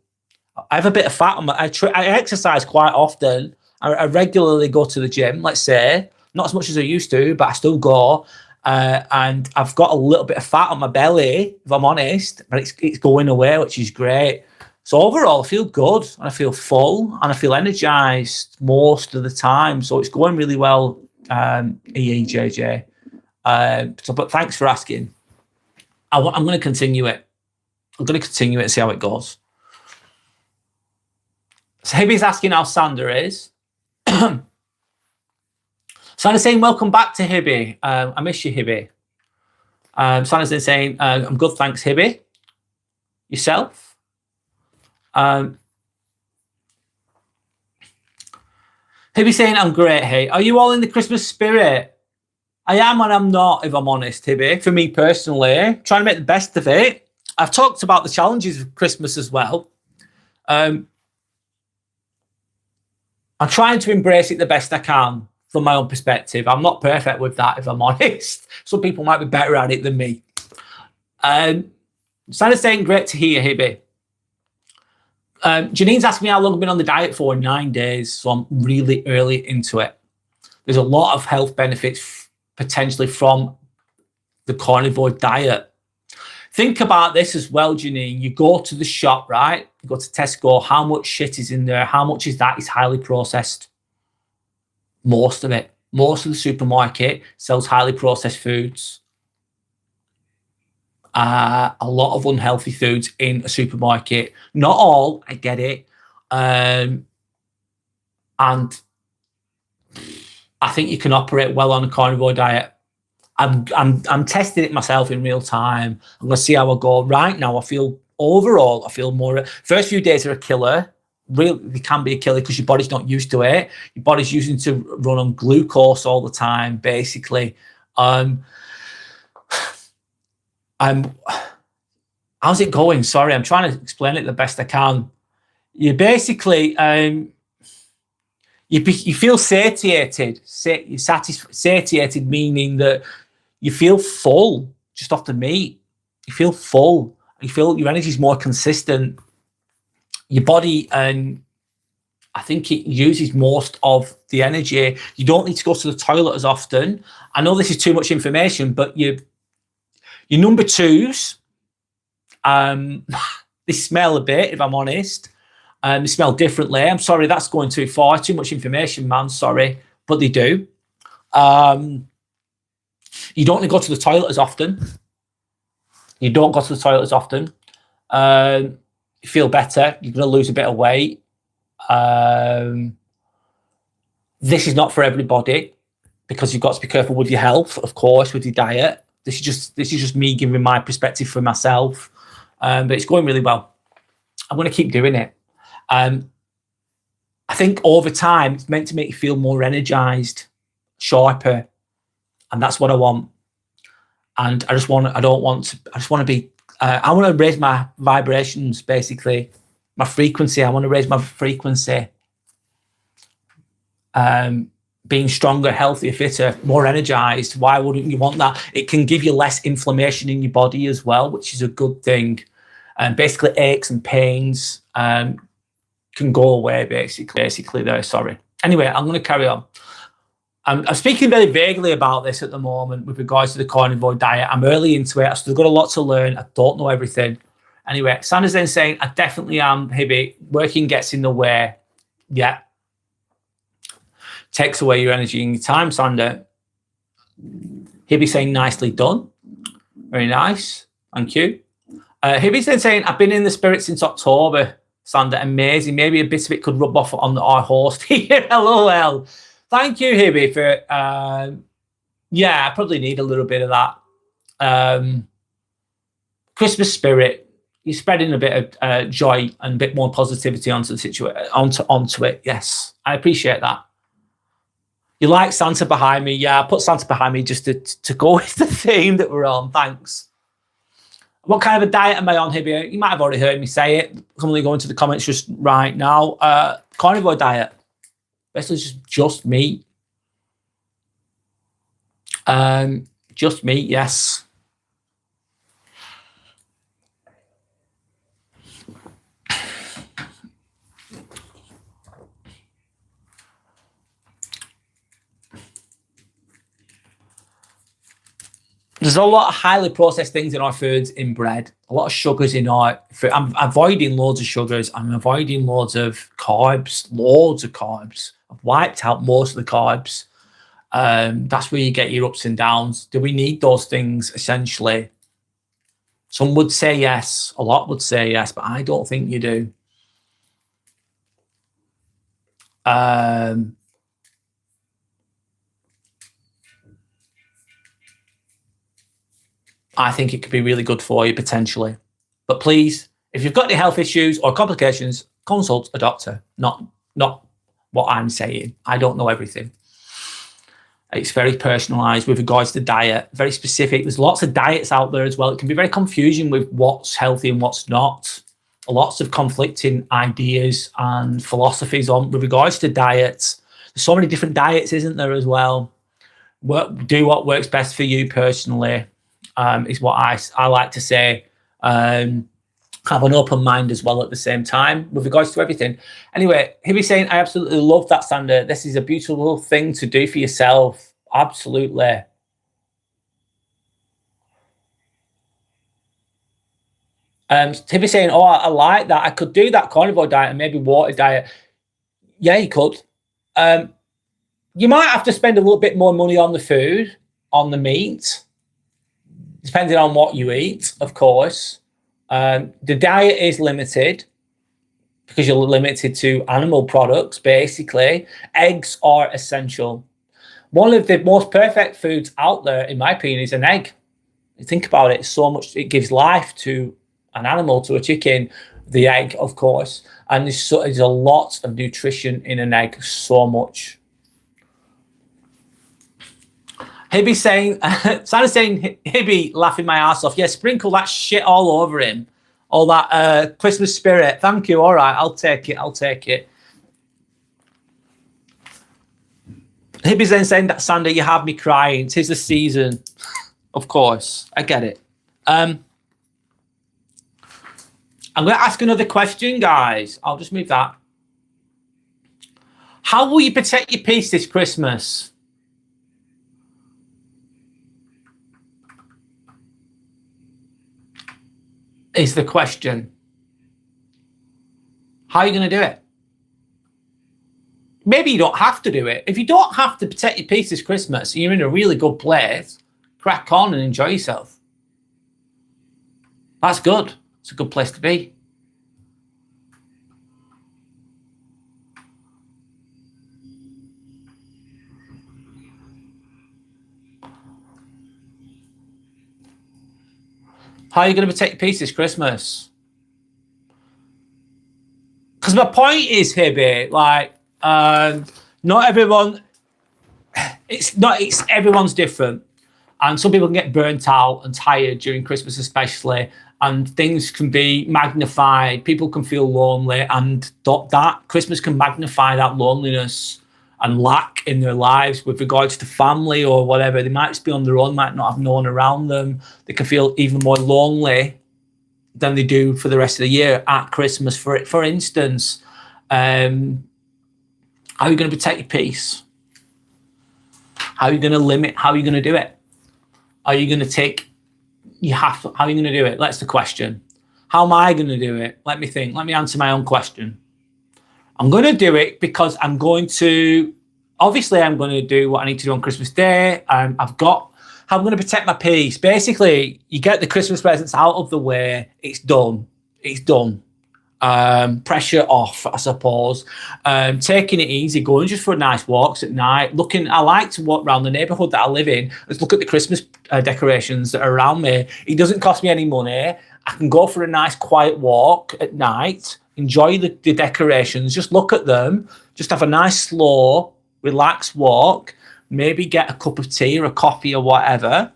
I have a bit of fat on I exercise quite often. I regularly go to the gym, let's say, not as much as I used to, but I still go. And I've got a little bit of fat on my belly, if I'm honest, but it's going away, which is great. So overall, I feel good, and I feel full, and I feel energized most of the time. So it's going really well, EEJJ. But thanks for asking. I'm going to continue it. I'm going to continue it and see how it goes. So Hibby's asking how Sander is. Sandra's saying, welcome back to Hibby. I miss you, Hibby. Sandra's then saying, I'm good, thanks, Hibby. Yourself? Hibby People saying I'm great, hey. Are you all in the Christmas spirit? I am and I'm not, if I'm honest, Hibby. For me personally, trying to make the best of it. I've talked about the challenges of Christmas as well. I'm trying to embrace it the best I can from my own perspective. I'm not perfect with that, if I'm honest. Some people might be better at it than me. Santa's saying, great to hear, Hibby. Janine's asking me how long I've been on the diet for. 9 days, so I'm really early into it. There's a lot of health benefits potentially from the carnivore diet. Think about this as well, Janine. You go to the shop, right? You go to Tesco. How much shit is in there? How much is that? Is highly processed. Most of it. Most of the supermarket sells highly processed foods. A lot of unhealthy foods in a supermarket. Not all, I get it. And I think you can operate well on a carnivore diet. I'm testing it myself in real time. I'm going to see how I go. Right now, I feel more. First few days are a killer. They can be a killer because your body's not used to it. Your body's using to run on glucose all the time, basically. How's it going? Sorry, I'm trying to explain it the best I can. You basically you feel satiated. You're satiated, meaning that you feel full just off the meat. You feel full. You feel your energy is more consistent. Your body, and I think it uses most of the energy. You don't need to go to the toilet as often. I know this is too much information, but your number twos, they smell a bit, if I'm honest. They smell differently. I'm sorry, that's going too far. Too much information, man. Sorry, but they do. You don't need to go to the toilet as often. You don't go to the toilet as often. You feel better. You're going to lose a bit of weight. This is not for everybody because you've got to be careful with your health, of course, with your diet. This is just me giving my perspective for myself. But it's going really well. I'm going to keep doing it. I think over time, it's meant to make you feel more energized, sharper. And that's what I want. And I want to raise my vibrations, basically, my frequency. I want to raise my frequency. Being stronger, healthier, fitter, more energized. Why wouldn't you want that? It can give you less inflammation in your body as well, which is a good thing. And basically aches and pains can go away, basically there, sorry. Anyway, I'm going to carry on. I'm speaking very vaguely about this at the moment with regards to the carnivore diet. I'm early into it. I've still got a lot to learn. I don't know everything. Anyway, Sandra's then saying, I definitely am, Hibby. Working gets in the way. Yeah. Takes away your energy and your time, Sandra. Hibby saying, nicely done. Very nice. Thank you. Hibby's then saying, I've been in the spirit since October, Sandra. Amazing. Maybe a bit of it could rub off on our host here. LOL. Thank you, Hibby, for, I probably need a little bit of that. Christmas spirit. You're spreading a bit of joy and a bit more positivity onto the situation, onto it. Yes, I appreciate that. You like Santa behind me? Yeah, I put Santa behind me just to go with the theme that we're on. Thanks. What kind of a diet am I on, Hibby? You might have already heard me say it. I'm only going to the comments just right now. Carnivore diet. Basically just meat. Just meat, yes. There's a lot of highly processed things in our foods, in bread, a lot of sugars in our food. I'm avoiding loads of sugars. I'm avoiding loads of carbs. I've wiped out most of the carbs. That's where you get your ups and downs. Do we need those things, essentially? Some would say yes. A lot would say yes, but I don't think you do. I think it could be really good for you, potentially. But please, if you've got any health issues or complications, consult a doctor, not what I'm saying. I don't know everything. It's very personalized with regards to diet, very specific. There's lots of diets out there as well. It can be very confusing with what's healthy and what's not. Lots of conflicting ideas and philosophies on with regards to diets. There's so many different diets, isn't there, as well? Do what works best for you personally, is what I like to say. Have an open mind as well at the same time with regards to everything. Anyway, he'll be saying, I absolutely love that, Sander. This is a beautiful thing to do for yourself. Absolutely. He'll be saying, oh, I like that. I could do that carnivore diet and maybe water diet. Yeah, you could. You might have to spend a little bit more money on the food, on the meat, depending on what you eat, of course. The diet is limited because you're limited to animal products, basically. Eggs are essential. One of the most perfect foods out there, in my opinion, is an egg. Think about it, so much, it gives life to an animal, to a chicken, the egg, of course. And there's a lot of nutrition in an egg, so much. Hibby saying, Santa's saying, Hibby laughing my ass off. Yeah, sprinkle that shit all over him. All that Christmas spirit. Thank you. All right, I'll take it. I'll take it. Hibby's then saying that, Sander, you have me crying. 'Tis the season. Of course, I get it. I'm going to ask another question, guys. I'll just move that. How will you protect your peace this Christmas? Is the question. How are you going to do it? Maybe you don't have to do it. If you don't have to protect your peace this Christmas, you're in a really good place, crack on and enjoy yourself. That's good. It's a good place to be. How are you going to protect your peace this Christmas? Because my point is, Hibby, like, not everyone, it's everyone's different. And some people can get burnt out and tired during Christmas especially, and things can be magnified. People can feel lonely, and that Christmas can magnify that loneliness and lack in their lives with regards to family or whatever. They might just be on their own, might not have no one around them. They can feel even more lonely than they do for the rest of the year at Christmas. For instance, how are you going to protect your peace? How are you going to limit? How are you going to do it? Are you going to take, how are you going to do it? That's the question. How am I going to do it? Let me think. Let me answer my own question. I'm going to do it because I'm going to do what I need to do on Christmas Day. I'm going to protect my peace. Basically, you get the Christmas presents out of the way. It's done. It's done. Pressure off, I suppose. Taking it easy, going just for nice walks at night. I like to walk around the neighbourhood that I live in. Let's look at the Christmas decorations that are around me. It doesn't cost me any money. I can go for a nice quiet walk at night, enjoy the decorations, just look at them, just have a nice, slow, relaxed walk, maybe get a cup of tea or a coffee or whatever,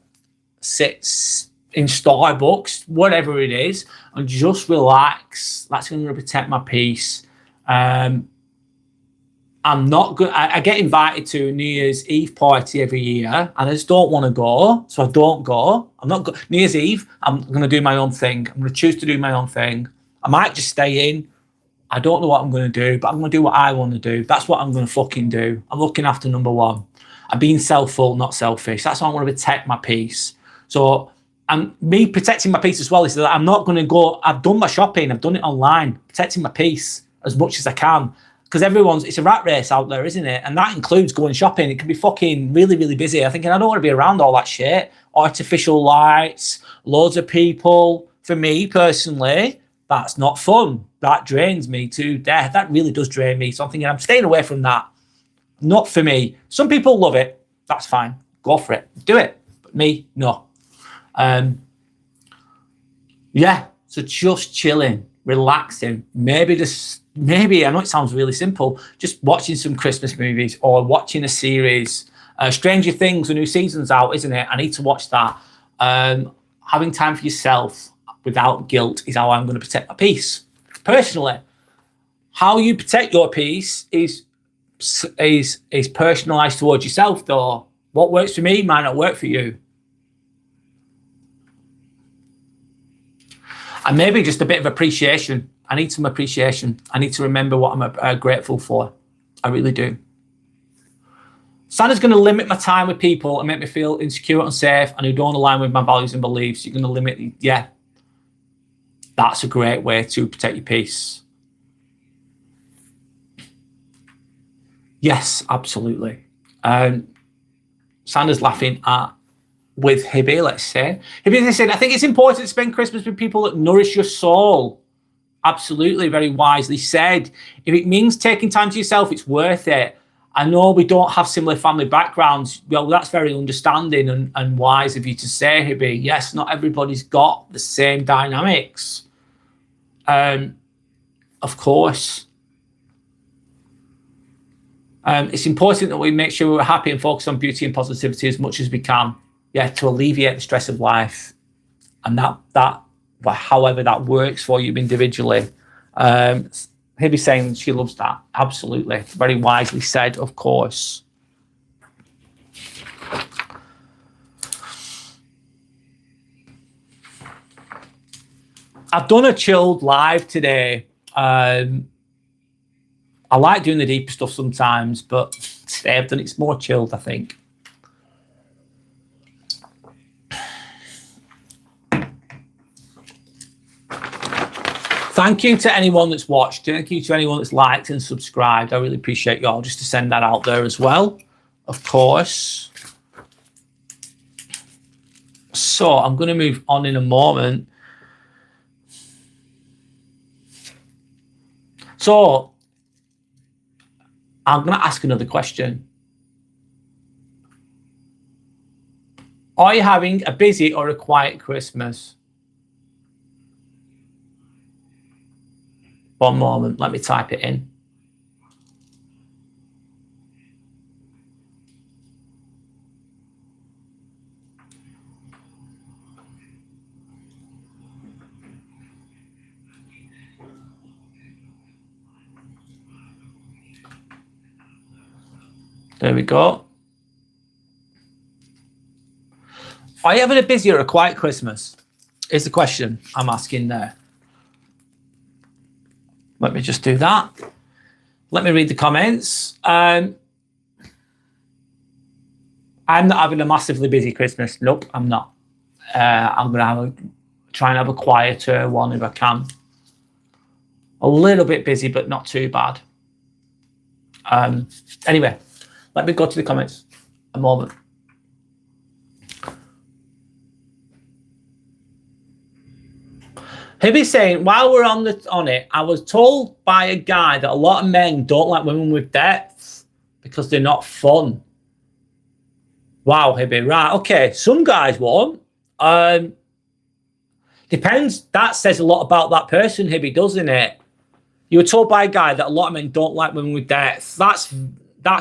sit in Starbucks, whatever it is, and just relax. That's going to protect my peace. I'm not good. I get invited to a New Year's Eve party every year, and I just don't want to go, so I don't go. I'm not go. New Year's Eve, I'm going to do my own thing. I'm going to choose to do my own thing. I might just stay in. I don't know what I'm going to do, but I'm going to do what I want to do. That's what I'm going to fucking do. I'm looking after number one. I'm being selfful, not selfish. That's how I want to protect my peace. So, and me protecting my peace as well is that I'm not going to go. I've done my shopping. I've done it online. Protecting my peace as much as I can. Because it's a rat race out there, isn't it? And that includes going shopping. It can be fucking really, really busy. I'm thinking, I don't want to be around all that shit. Artificial lights, loads of people. For me, personally, that's not fun. That drains me to death. That really does drain me. So I'm thinking, I'm staying away from that. Not for me. Some people love it. That's fine. Go for it. Do it. But me, no. Yeah. So just chilling, relaxing, maybe just maybe, I know it sounds really simple, just watching some Christmas movies or watching a series. Stranger Things, a new season's out, isn't it? I need to watch that. Having time for yourself without guilt is how I'm going to protect my peace. Personally, how you protect your peace is personalized towards yourself, though. What works for me might not work for you. And maybe just a bit of appreciation. I need some appreciation. I need to remember what I'm grateful for. I really do. Santa's going to limit my time with people and make me feel insecure and unsafe and who don't align with my values and beliefs. You're going to limit, yeah. That's a great way to protect your peace. Yes, absolutely. Santa's laughing with Hibby, let's say. Hibby said, I think it's important to spend Christmas with people that nourish your soul. Absolutely, very wisely said. If it means taking time to yourself, it's worth it. I know we don't have similar family backgrounds. Well, that's very understanding and wise of you to say, Hibby. Yes, not everybody's got the same dynamics. Of course. It's important that we make sure we're happy and focus on beauty and positivity as much as we can. Yeah, to alleviate the stress of life. And however that works for you individually. Hibby's saying she loves that. Absolutely. Very wisely said, of course. I've done a chilled live today. I like doing the deeper stuff sometimes, but today I've done it's more chilled, I think. Thank you to anyone that's watched. Thank you to anyone that's liked and subscribed. I really appreciate y'all, just to send that out there as well, of course. So I'm going to move on in a moment. So I'm going to ask another question. Are you having a busy or a quiet Christmas? One moment, let me type it in. There we go. Are you having a busy or a quiet Christmas? Is the question I'm asking there. Let me just do that. Let me read the comments. I'm not having a massively busy Christmas. Nope, I'm not. I'm going to try and have a quieter one if I can. A little bit busy, but not too bad. Anyway, let me go to the comments a moment. Hibby's saying, while we're on it, I was told by a guy that a lot of men don't like women with depth because they're not fun. Wow, Hibby, right, okay. Some guys won't. Depends. That says a lot about that person, Hibby, doesn't it? You were told by a guy that a lot of men don't like women with depth. That's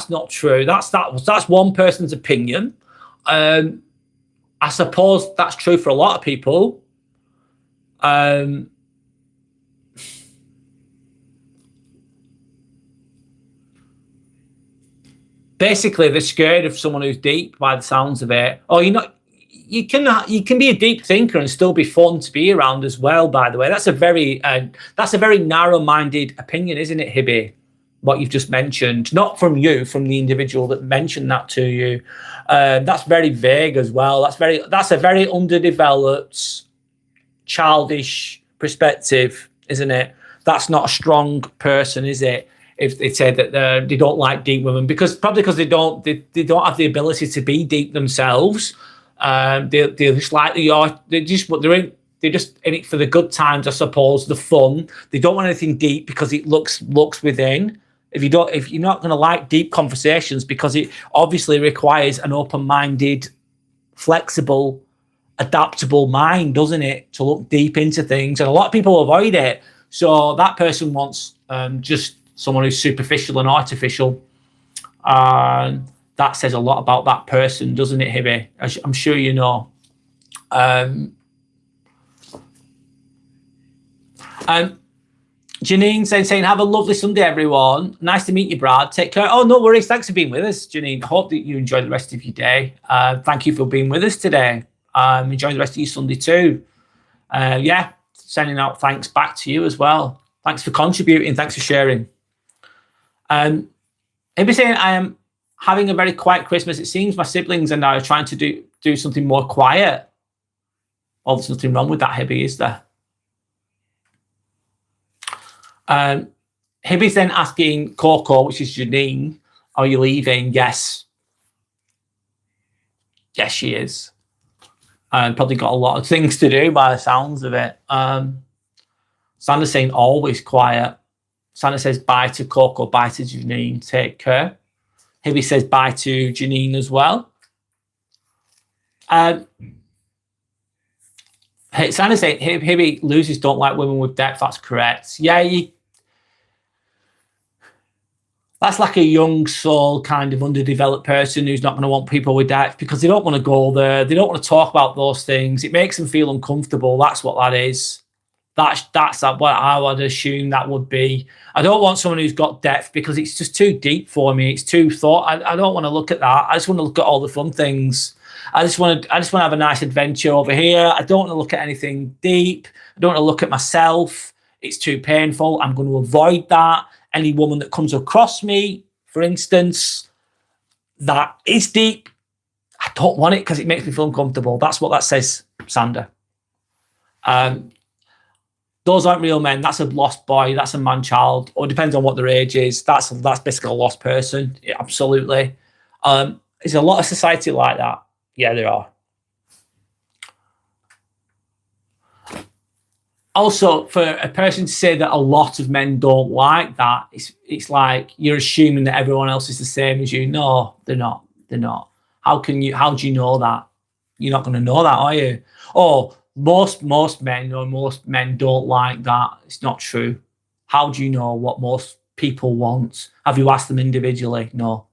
not true. That's one person's opinion. I suppose that's true for a lot of people. Basically, they're scared of someone who's deep by the sounds of it. Oh, you can be a deep thinker and still be fun to be around as well, by the way. That's a very narrow-minded opinion, isn't it, Hibby? What you've just mentioned, not from you, from the individual that mentioned that to you. That's very vague as well. That's a very underdeveloped, childish perspective, isn't it? That's not a strong person, is it? If they say that they don't like deep women, because they don't have the ability to be deep themselves. They're just like they're just in it for the good times, I suppose, the fun. They don't want anything deep because it looks within. If you're not going to like deep conversations, because it obviously requires an open-minded, flexible, adaptable mind, doesn't it, to look deep into things? And a lot of people avoid it. So that person wants just someone who's superficial and artificial. And that says a lot about that person, doesn't it, Hibby? I'm sure you know. Janine saying, have a lovely Sunday, everyone. Nice to meet you, Brad. Take care. Oh, no worries. Thanks for being with us, Janine. Hope that you enjoy the rest of your day. Thank you for being with us today. Enjoy the rest of your Sunday too. Yeah, sending out thanks back to you as well. Thanks for contributing. Thanks for sharing. He'd saying, I am having a very quiet Christmas. It seems my siblings and I are trying to do something more quiet. Oh, there's nothing wrong with that, Hibby, is there? Hibby's then asking Coco, which is Janine, are you leaving? Yes. Yes, she is. Probably got a lot of things to do by the sounds of it. Sandra's saying always quiet. Sandra says bye to Coco, bye to Janine, take care. Hibby says bye to Janine as well. Sandra's saying Hibby, losers don't like women with depth. That's correct. Yeah, that's like a young soul kind of underdeveloped person who's not going to want people with depth because they don't want to go there. They don't want to talk about those things. It makes them feel uncomfortable. That's what that is. That's what I would assume that would be. I don't want someone who's got depth because it's just too deep for me. It's too thought. I don't want to look at that. I just want to look at all the fun things. I just want to have a nice adventure over here. I don't want to look at anything deep. I don't want to look at myself. It's too painful. I'm going to avoid that. Any woman that comes across me, for instance, that is deep, I don't want it because it makes me feel uncomfortable. That's what that says, Sandra. Those aren't real men. That's a lost boy. That's a man-child. Or it depends on what their age is. That's basically a lost person. Yeah, absolutely. There's a lot of society like that. Yeah, there are. Also, for a person to say that a lot of men don't like that, it's like you're assuming that everyone else is the same as you. No, they're not. They're not. How do you know that? You're not going to know that, are you? Oh, most men don't like that. It's not true. How do you know what most people want? Have you asked them individually? No.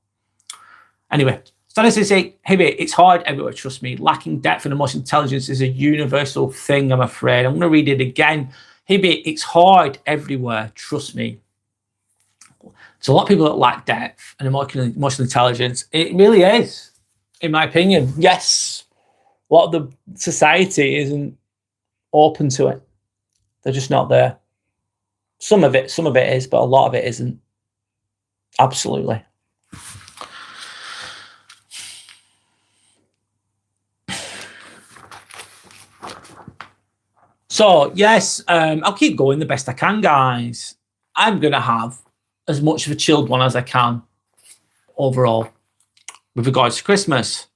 Anyway, starting to say, hey, it's hard everywhere, trust me. Lacking depth and emotional intelligence is a universal thing, I'm afraid. I'm going to read it again. Hey, it's hard everywhere, trust me. So a lot of people that lack depth and emotional intelligence, it really is, in my opinion. Yes, a lot of the society isn't open to it. They're just not there. Some of it is, but a lot of it isn't. Absolutely. So, yes, I'll keep going the best I can, guys. I'm going to have as much of a chilled one as I can overall with regards to Christmas.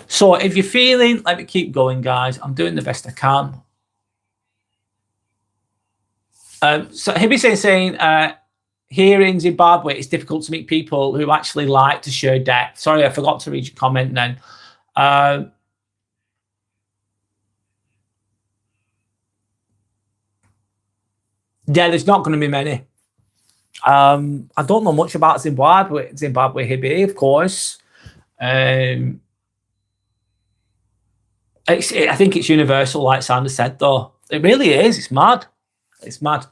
So, if you're feeling, let me keep going, guys. I'm doing the best I can. So, Hibby saying, here in Zimbabwe, it's difficult to meet people who actually like to share depth. Sorry, I forgot to read your comment then. Yeah, there's not going to be many. I don't know much about Zimbabwe Hibby, of course. I think it's universal, like Sandra said, though. It really is. It's mad. It's mad.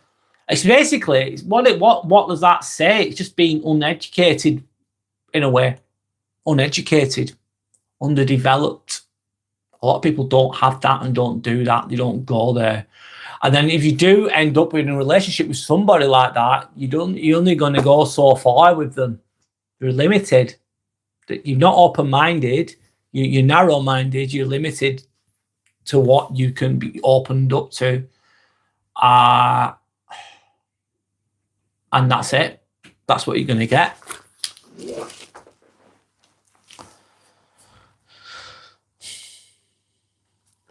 It's basically, what does that say? It's just being uneducated in a way. Uneducated, underdeveloped. A lot of people don't have that and don't do that. They don't go there. And then if you do end up in a relationship with somebody like that, you're only going to go so far with them. You're limited. You're not open-minded. You're narrow-minded. You're limited to what you can be opened up to. And that's it. That's what you're going to get.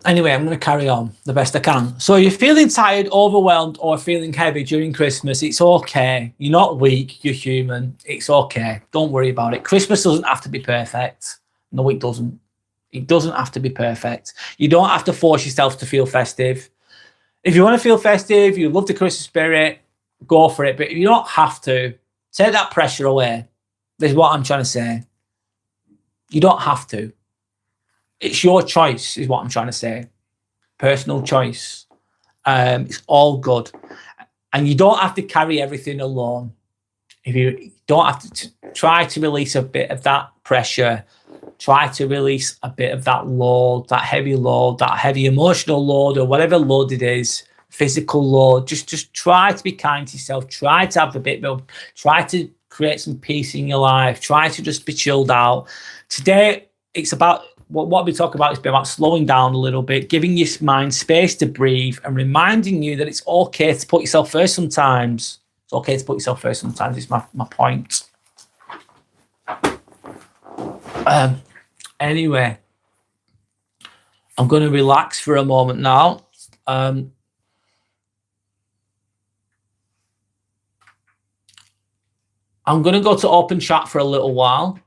Anyway, I'm going to carry on the best I can. So you're feeling tired, overwhelmed, or feeling heavy during Christmas, it's okay. You're not weak. You're human. It's okay. Don't worry about it. Christmas doesn't have to be perfect. No, it doesn't. It doesn't have to be perfect. You don't have to force yourself to feel festive. If you want to feel festive, you love the Christmas spirit, go for it. But you don't have to. Take that pressure away. This is what I'm trying to say. You don't have to. It's your choice, is what I'm trying to say. Personal choice. It's all good. And you don't have to carry everything alone. If you don't have to try to release a bit of that pressure, try to release a bit of that load, that heavy emotional load, or whatever load it is, physical load. Just try to be kind to yourself. Try to have a bit of, try to create some peace in your life. Try to just be chilled out. Today, it's about what we talk about. It's been about slowing down a little bit, giving your mind space to breathe, and reminding you that it's okay to put yourself first sometimes. It's okay to put yourself first sometimes. It's my point. Anyway, I'm going to relax for a moment now. I'm going to go to open chat for a little while.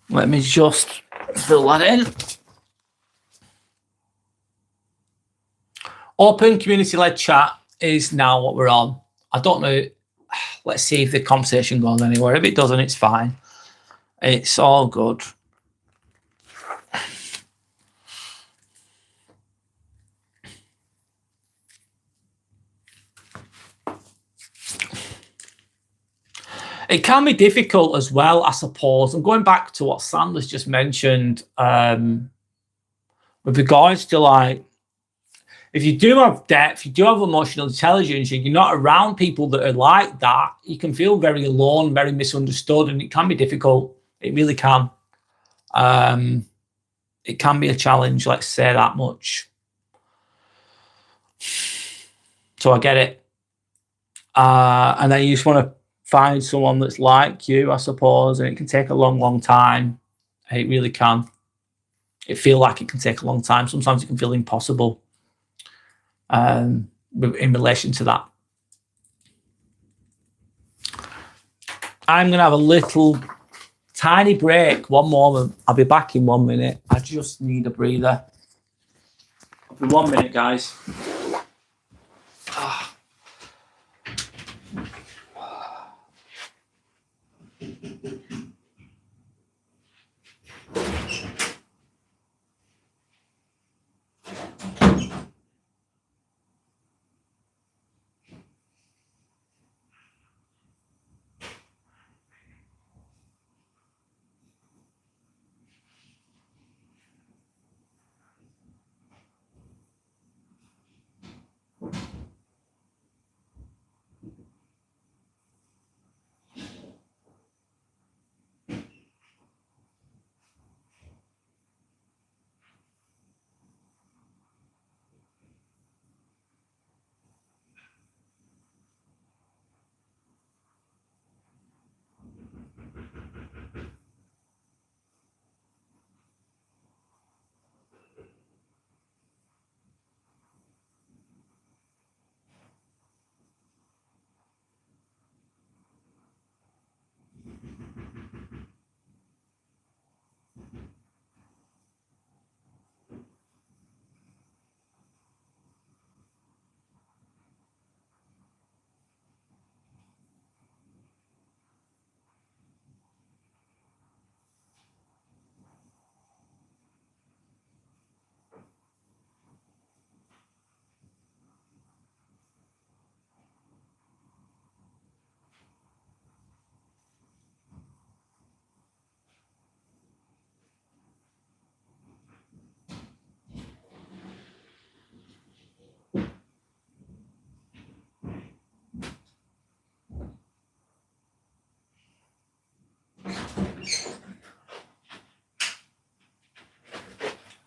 Let me just fill that in. Open community-led chat is now what we're on. I don't know. Let's see if the conversation goes anywhere. If it doesn't, it's fine. It's all good. It can be difficult as well, I suppose. And going back to what Sanders just mentioned, with regards to like, if you do have depth, you do have emotional intelligence, and you're not around people that are like that, you can feel very alone, very misunderstood, and it can be difficult. It really can. It can be a challenge, let's say that much. So I get it. And then you just want to find someone that's like you, I suppose, and it can take a long, long time. It really can. It feels like it can take a long time. Sometimes it can feel impossible in relation to that. I'm going to have a little tiny break. One moment. I'll be back in 1 minute. I just need a breather. I'll be 1 minute, guys.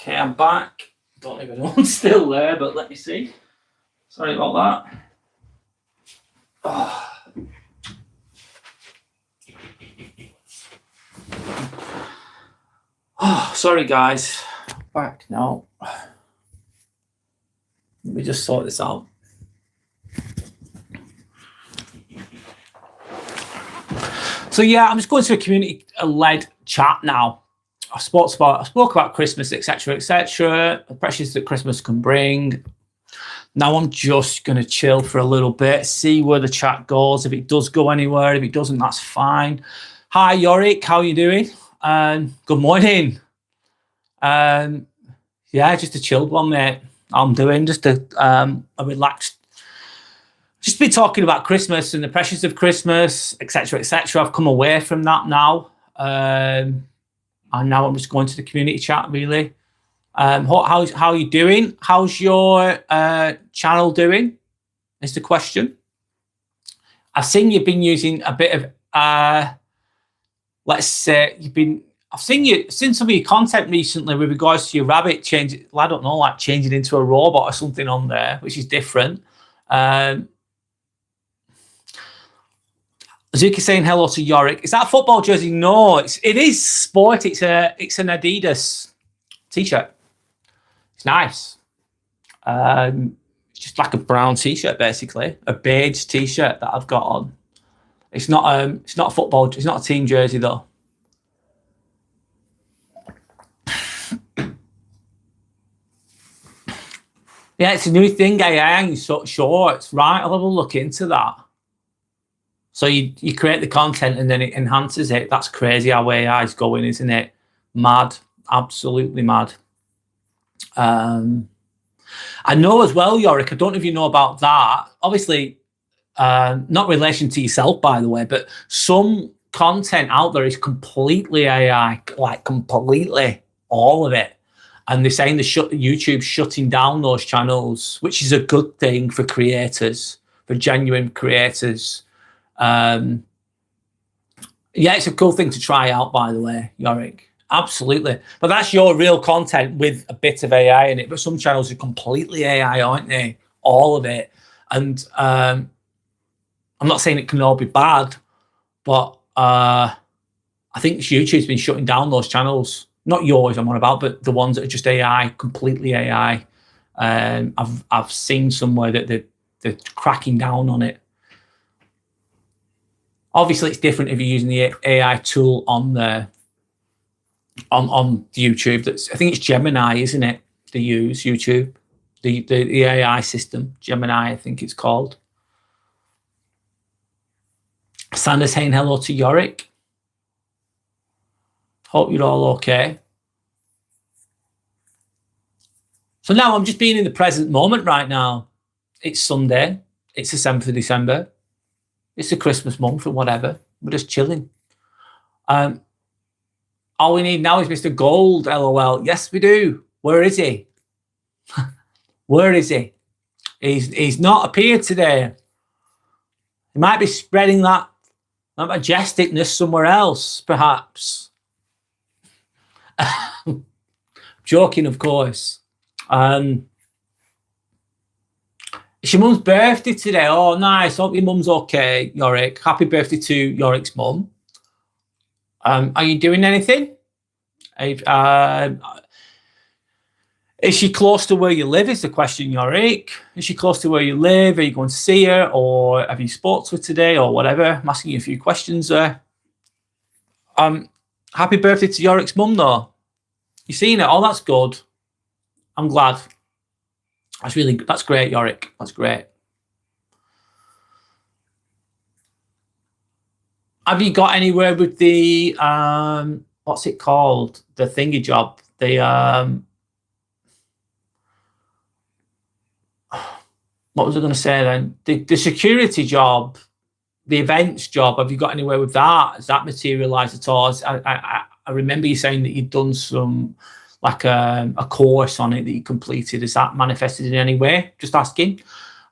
Okay, I'm back. Don't know if anyone's still there, but let me see. Sorry about that. Oh, sorry guys. Back now. Let me just sort this out. So yeah, I'm just going to a community-led chat now. I spoke about Christmas, etc., etc., the pressures that Christmas can bring. Now I'm just going to chill for a little bit, see where the chat goes. If it does go anywhere, if it doesn't, that's fine. Hi, Yorick, how are you doing? Good morning. Yeah, just a chilled one, mate. I'm doing just a relaxed. Just been talking about Christmas and the pressures of Christmas, etc., etc. I've come away from that now, and now I'm just going to the community chat. Really, how are you doing? How's your channel doing? Is the question. I've seen you've been using a bit of, let's say I've seen some of your content recently with regards to your rabbit change. I don't know, like changing into a robot or something on there, which is different. Zuki saying hello to Yorick. Is that a football jersey? No, it is sport. It's an Adidas t-shirt. It's nice. It's just like a brown t-shirt, basically, a beige t-shirt that I've got on. It's not a football. It's not a team jersey though. Yeah, it's a new thing. AI shorts, right? I'll have a look into that. So you create the content and then it enhances it. That's crazy how AI is going, isn't it? Mad, absolutely mad. I know as well, Yorick, I don't know if you know about that. Obviously, not relation to yourself, by the way, but some content out there is completely AI, like completely, all of it. And they're saying YouTube's shutting down those channels, which is a good thing for creators, for genuine creators. Yeah, it's a cool thing to try out, by the way, Yorick. Absolutely. But that's your real content with a bit of AI in it. But some channels are completely AI, aren't they? All of it. And I'm not saying it can all be bad, but I think YouTube's been shutting down those channels. Not yours I'm on about, but the ones that are just AI, completely AI. I've seen somewhere that they're cracking down on it. Obviously, it's different if you're using the AI tool on the on YouTube. I think it's Gemini, isn't it? They use YouTube, the AI system, Gemini, I think it's called. Sanders saying hello to Yorick. Hope you're all okay. So now I'm just being in the present moment right now. It's Sunday. It's the 7th of December. It's the Christmas month or whatever. We're just chilling. All we need now is Mr. Gold, LOL. Yes, we do. Where is he? Where is he? He's not appeared today. He might be spreading that majesticness somewhere else, perhaps. Joking, of course. It's your mum's birthday today. Oh, nice. Hope your mum's okay, Yorick. Happy birthday to Yorick's mum. Are you doing anything? Is she close to where you live is the question, Yorick. Is she close to where you live? Are you going to see her? Or have you spoke to her today or whatever? I'm asking you a few questions there. Happy birthday to Yorick's mum, though. You seen it? Oh, that's good. I'm glad. That's great, Yorick. That's great. Have you got anywhere with the what's it called? The thingy job. The what was I going to say then? The security job, the events job. Have you got anywhere with that? Has that materialised at all? I remember you saying that you'd done some like a course on it that you completed. Is that manifested in any way? Just asking.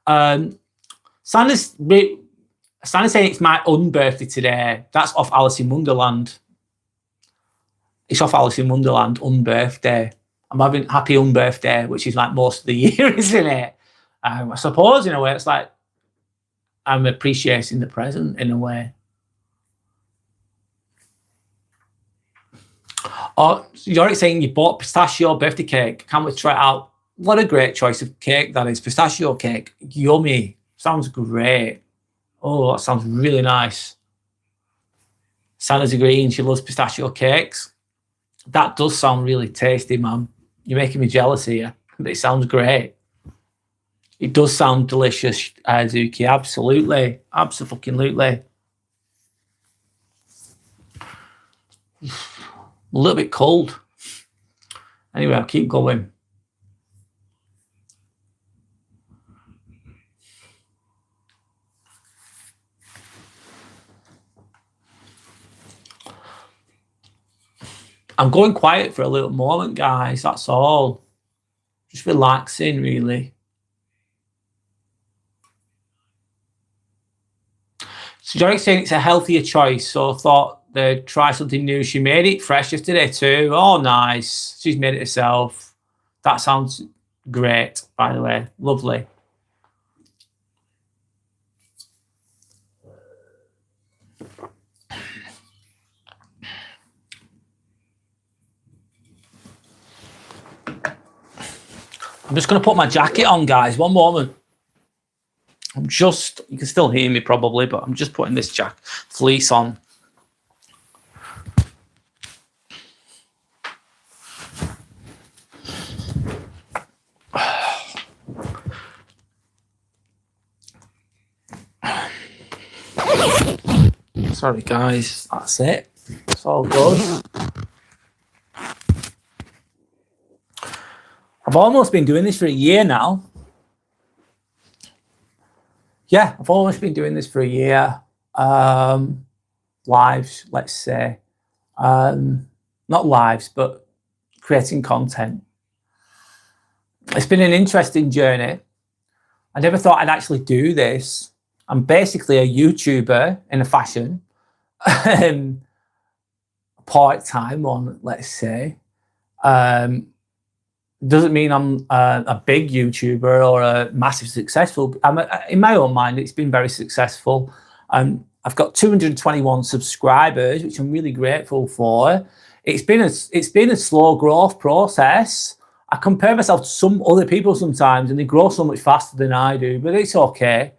Sandra's saying it's my unbirthday today. That's off Alice in Wonderland. It's off Alice in Wonderland, unbirthday. I'm having happy unbirthday, which is like most of the year, isn't it? I suppose in a way it's like I'm appreciating the present in a way. Oh, Yorick saying you bought pistachio birthday cake. Can't wait to try it out. What a great choice of cake that is. Pistachio cake. Yummy. Sounds great. Oh, that sounds really nice. Santa's agreeing she loves pistachio cakes. That does sound really tasty, man. You're making me jealous here, but it sounds great. It does sound delicious, Zuki. Absolutely. Absolutely. A little bit cold. Anyway, I'll keep going. I'm going quiet for a little moment, guys. That's all. Just relaxing, really. So Johnny's saying it's a healthier choice, so I thought they'd try something new. She made it fresh yesterday too. Oh, nice. She's made it herself. That sounds great, by the way. Lovely. I'm just going to put my jacket on, guys. One moment. You can still hear me probably, but I'm just putting this fleece on. Sorry, guys. That's it. It's all good. I've almost been doing this for a year now. Yeah, I've almost been doing this for a year. Lives, let's say. Not lives, but creating content. It's been an interesting journey. I never thought I'd actually do this. I'm basically a YouTuber in a fashion. Part-time one, let's say. Doesn't mean I'm a big YouTuber or a massive successful. In my own mind, it's been very successful. I've got 221 subscribers, which I'm really grateful for. It's been a slow growth process. I compare myself to some other people sometimes, and they grow so much faster than I do. But it's okay.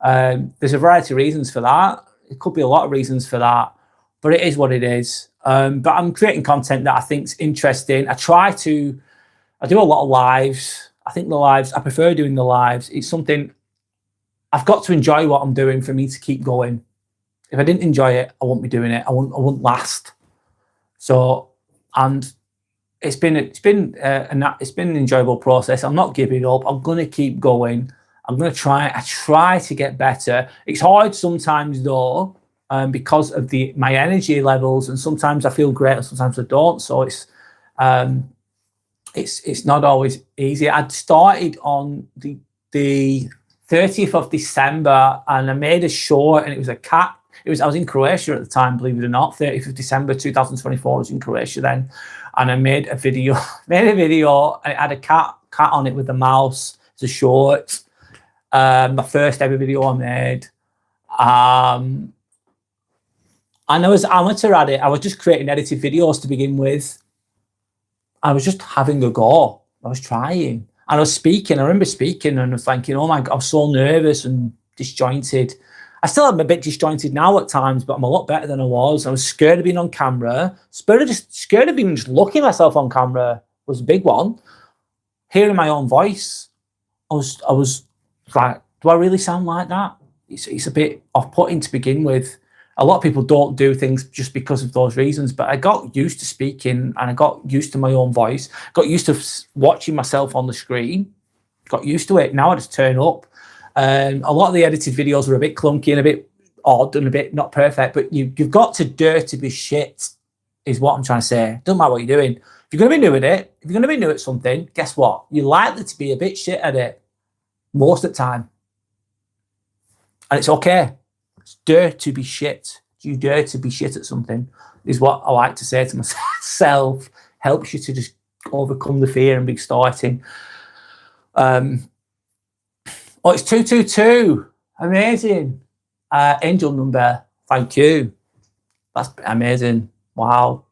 There's a variety of reasons for that. It could be a lot of reasons for that, but it is what it is. But I'm creating content that I think's interesting. I do a lot of lives. I prefer doing the lives. It's something I've got to enjoy what I'm doing for me to keep going. If I didn't enjoy it, I wouldn't be doing it. I wouldn't last. So, and it's been an enjoyable process. I'm not giving up. I'm going to keep going. I'm going to try. I try to get better. It's hard sometimes though, because of my energy levels, and sometimes I feel great and sometimes I don't. So it's not always easy. I'd started on the 30th of December, and I made a short, and it was a cat. I was in Croatia at the time, believe it or not. 30th of December 2024, I was in Croatia then, and I made a video. And it had a cat on it with a mouse. It's a short. My first ever video I made. And I was amateur at it. I was just creating edited videos to begin with. I was just having a go. I was trying. And I was speaking. I remember speaking and I was thinking, oh my God, I'm so nervous and disjointed. I still am a bit disjointed now at times, but I'm a lot better than I was. I was scared of being on camera. Scared of even just looking at myself on camera was a big one. Hearing my own voice, I was like, do I really sound like that? It's a bit off-putting to begin with. A lot of people don't do things just because of those reasons, but I got used to speaking and I got used to my own voice, got used to watching myself on the screen, got used to it. Now I just turn up. A lot of the edited videos were a bit clunky and a bit odd and a bit not perfect, but you've got to dare to be shit, is what I'm trying to say. Doesn't matter what you're doing. If you're going to be new at it, if you're going to be new at something, guess what? You're likely to be a bit shit at it most of the time. And it's okay. Dare to be shit. You dare to be shit at something is what I like to say to myself. Helps you to just overcome the fear and be starting. Oh, it's 222. Amazing. Angel number. Thank you. That's amazing. Wow.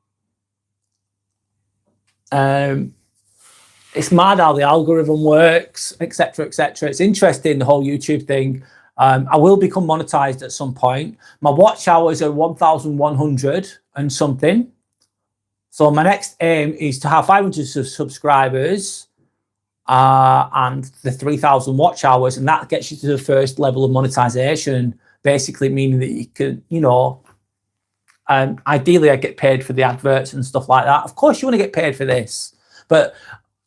it's mad how the algorithm works, etc., etc. It's interesting, the whole YouTube thing. I will become monetized at some point. My watch hours are 1,100 and something. So my next aim is to have 500 subscribers and the 3,000 watch hours, and that gets you to the first level of monetization, basically meaning that you can, you know, ideally I get paid for the adverts and stuff like that. Of course you want to get paid for this, but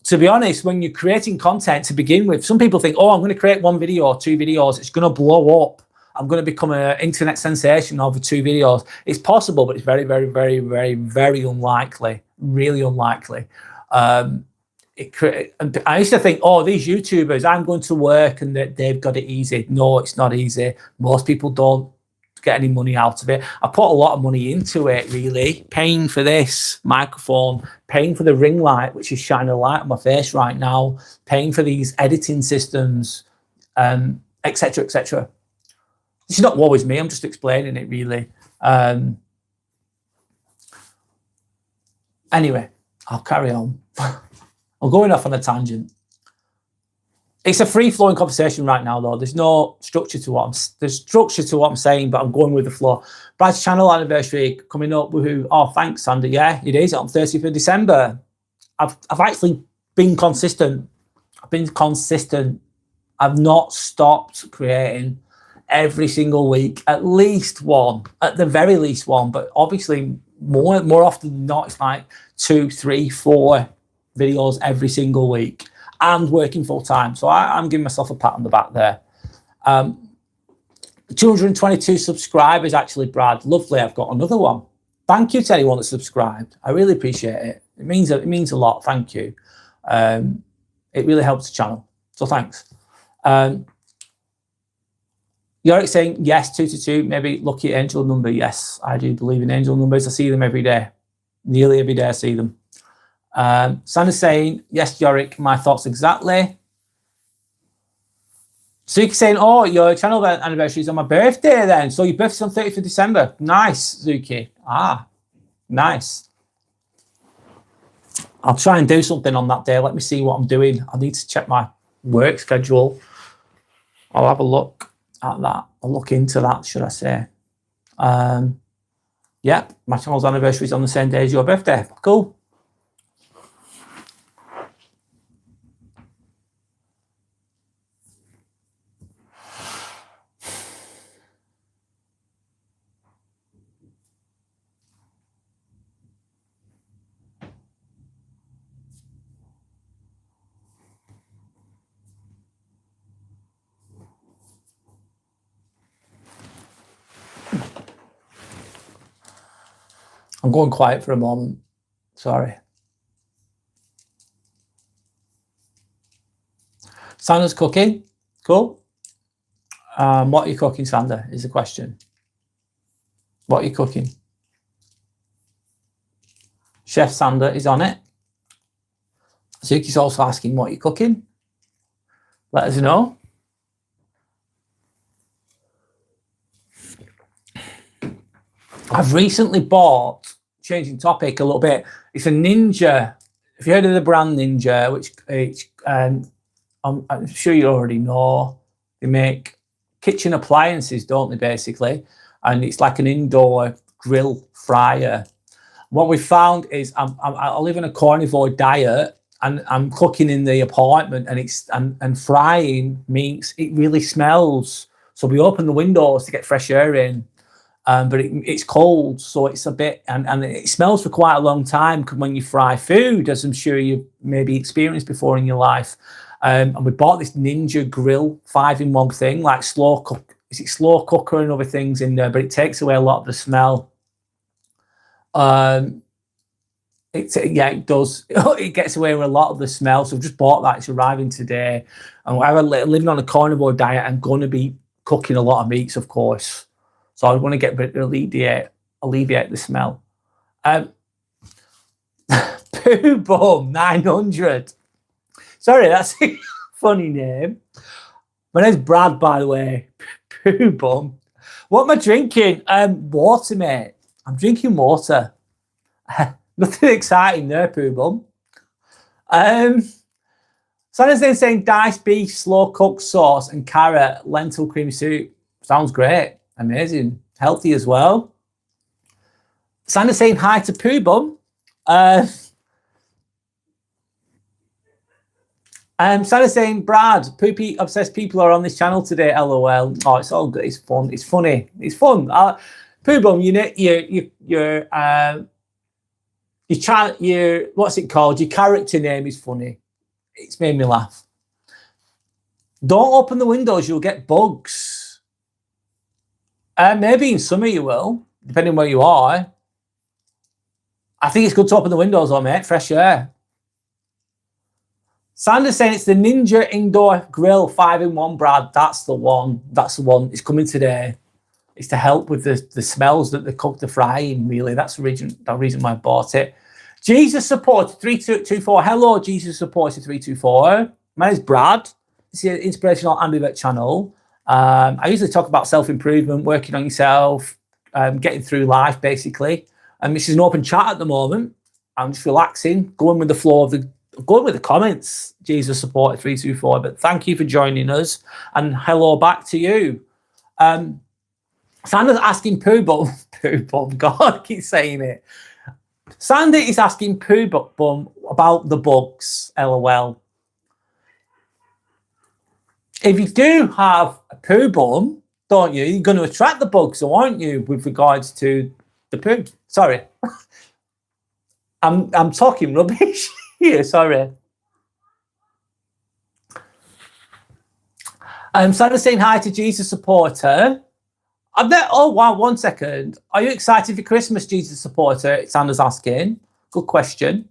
to be honest, when you're creating content to begin with, some people think, oh, I'm going to create 1 video or 2 videos, it's going to blow up, I'm going to become an internet sensation over 2 videos. It's possible, but it's very, very, very, very, very unlikely, really unlikely. I used to think, oh, these YouTubers, I'm going to work and they've got it easy. No, it's not easy. Most people don't get any money out of it. I put a lot of money into it, really, paying for this microphone, paying for the ring light, which is shining a light on my face right now, paying for these editing systems, etc., etc. This is not always me, I'm just explaining it, really. Anyway, I'll carry on. I'm going off on a tangent. It's a free-flowing conversation right now, though. There's no structure to there's structure to what I'm saying, but I'm going with the flow. Brad's channel anniversary coming up. Woohoo! Oh, thanks, Sandy. Yeah, it is on 30th of December. I've actually been consistent. I've not stopped creating every single week, at least one, at the very least one. But obviously, more often than not, it's like 2, 3, 4 videos every single week. And working full time. So I'm giving myself a pat on the back there. 222 subscribers, actually, Brad. Lovely. I've got another one. Thank you to anyone that subscribed. I really appreciate it. It means a lot. Thank you. It really helps the channel. So thanks. Yorick saying, yes, 222, maybe lucky angel number. Yes, I do believe in angel numbers. I see them every day. Nearly every day I see them. Sandra's saying, yes, Yorick, my thoughts exactly. Zuki saying, oh, your channel anniversary is on my birthday then. So your birthday's on 30th of December. Nice, Zuki. Ah, nice. I'll try and do something on that day. Let me see what I'm doing. I need to check my work schedule. I'll have a look at that. I'll look into that, should I say. Yeah, my channel's anniversary is on the same day as your birthday. Cool. I'm going quiet for a moment. Sorry. Sandra's cooking. Cool. What are you cooking, Sandra, is the question. What are you cooking? Chef Sandra is on it. Zuki's also asking, what are you cooking? Let us know. I've recently bought, changing topic a little bit, it's a Ninja. If you heard of the brand Ninja, which I'm sure you already know, they make kitchen appliances, don't they, basically? And it's like an indoor grill fryer. What we found is I live in a carnivore diet, and I'm cooking in the apartment, and frying means it really smells. So we open the windows to get fresh air in. But it's cold, so it's a bit, and it smells for quite a long time when you fry food, as I'm sure you've maybe experienced before in your life. And we bought this Ninja grill 5-in-1 thing, like slow cooker and other things in there, but it takes away a lot of the smell. It does. It gets away with a lot of the smell. So I've just bought that. It's arriving today. And while living on a carnivore diet, I'm going to be cooking a lot of meats, of course. So I want to alleviate the smell. Poo Bum 900. Sorry, that's a funny name. My name's Brad, by the way. Poo Bum. What am I drinking? Water, mate. I'm drinking water. Nothing exciting there, Poo Bum. Santa's then saying diced beef, slow cooked sauce, and carrot, lentil creamy soup. Sounds great. Amazing. Healthy as well. Santa's saying hi to Pooh Bum. Santa's saying, Brad, poopy obsessed people are on this channel today. LOL. Oh, it's all good. It's fun. It's funny. It's fun. Pooh Bum, what's it called? Your character name is funny. It's made me laugh. Don't open the windows. You'll get bugs. Maybe in summer you will, depending where you are. I think it's good to open the windows, though, mate. Fresh air. Sandra's saying it's the Ninja Indoor Grill 5-in-1, Brad. That's the one. That's the one. It's coming today. It's to help with the smells that they cook the frying, really. That's the reason why I bought it. Jesus Supporter 3224. Hello, Jesus Supporter 324. My name's Brad. It's the Inspirational Ambivert channel. I usually talk about self-improvement, working on yourself, getting through life, basically. This is an open chat at the moment. I'm just relaxing, going with the flow of going with the comments, Jesus Supporter 324. But thank you for joining us, and hello back to you. Sandra's asking Pooh Bum, God, I keep saying it. Sandy is asking Pooh Bum about the bugs, LOL. If you do have a Pooh Bum, don't you? You're going to attract the bugs, aren't you, with regards to the poo? Sorry. I'm talking rubbish here, sorry. Sandra's saying hi to Jesus Supporter. Oh, wow, 1 second. Are you excited for Christmas, Jesus Supporter? Sandra's asking. Good question.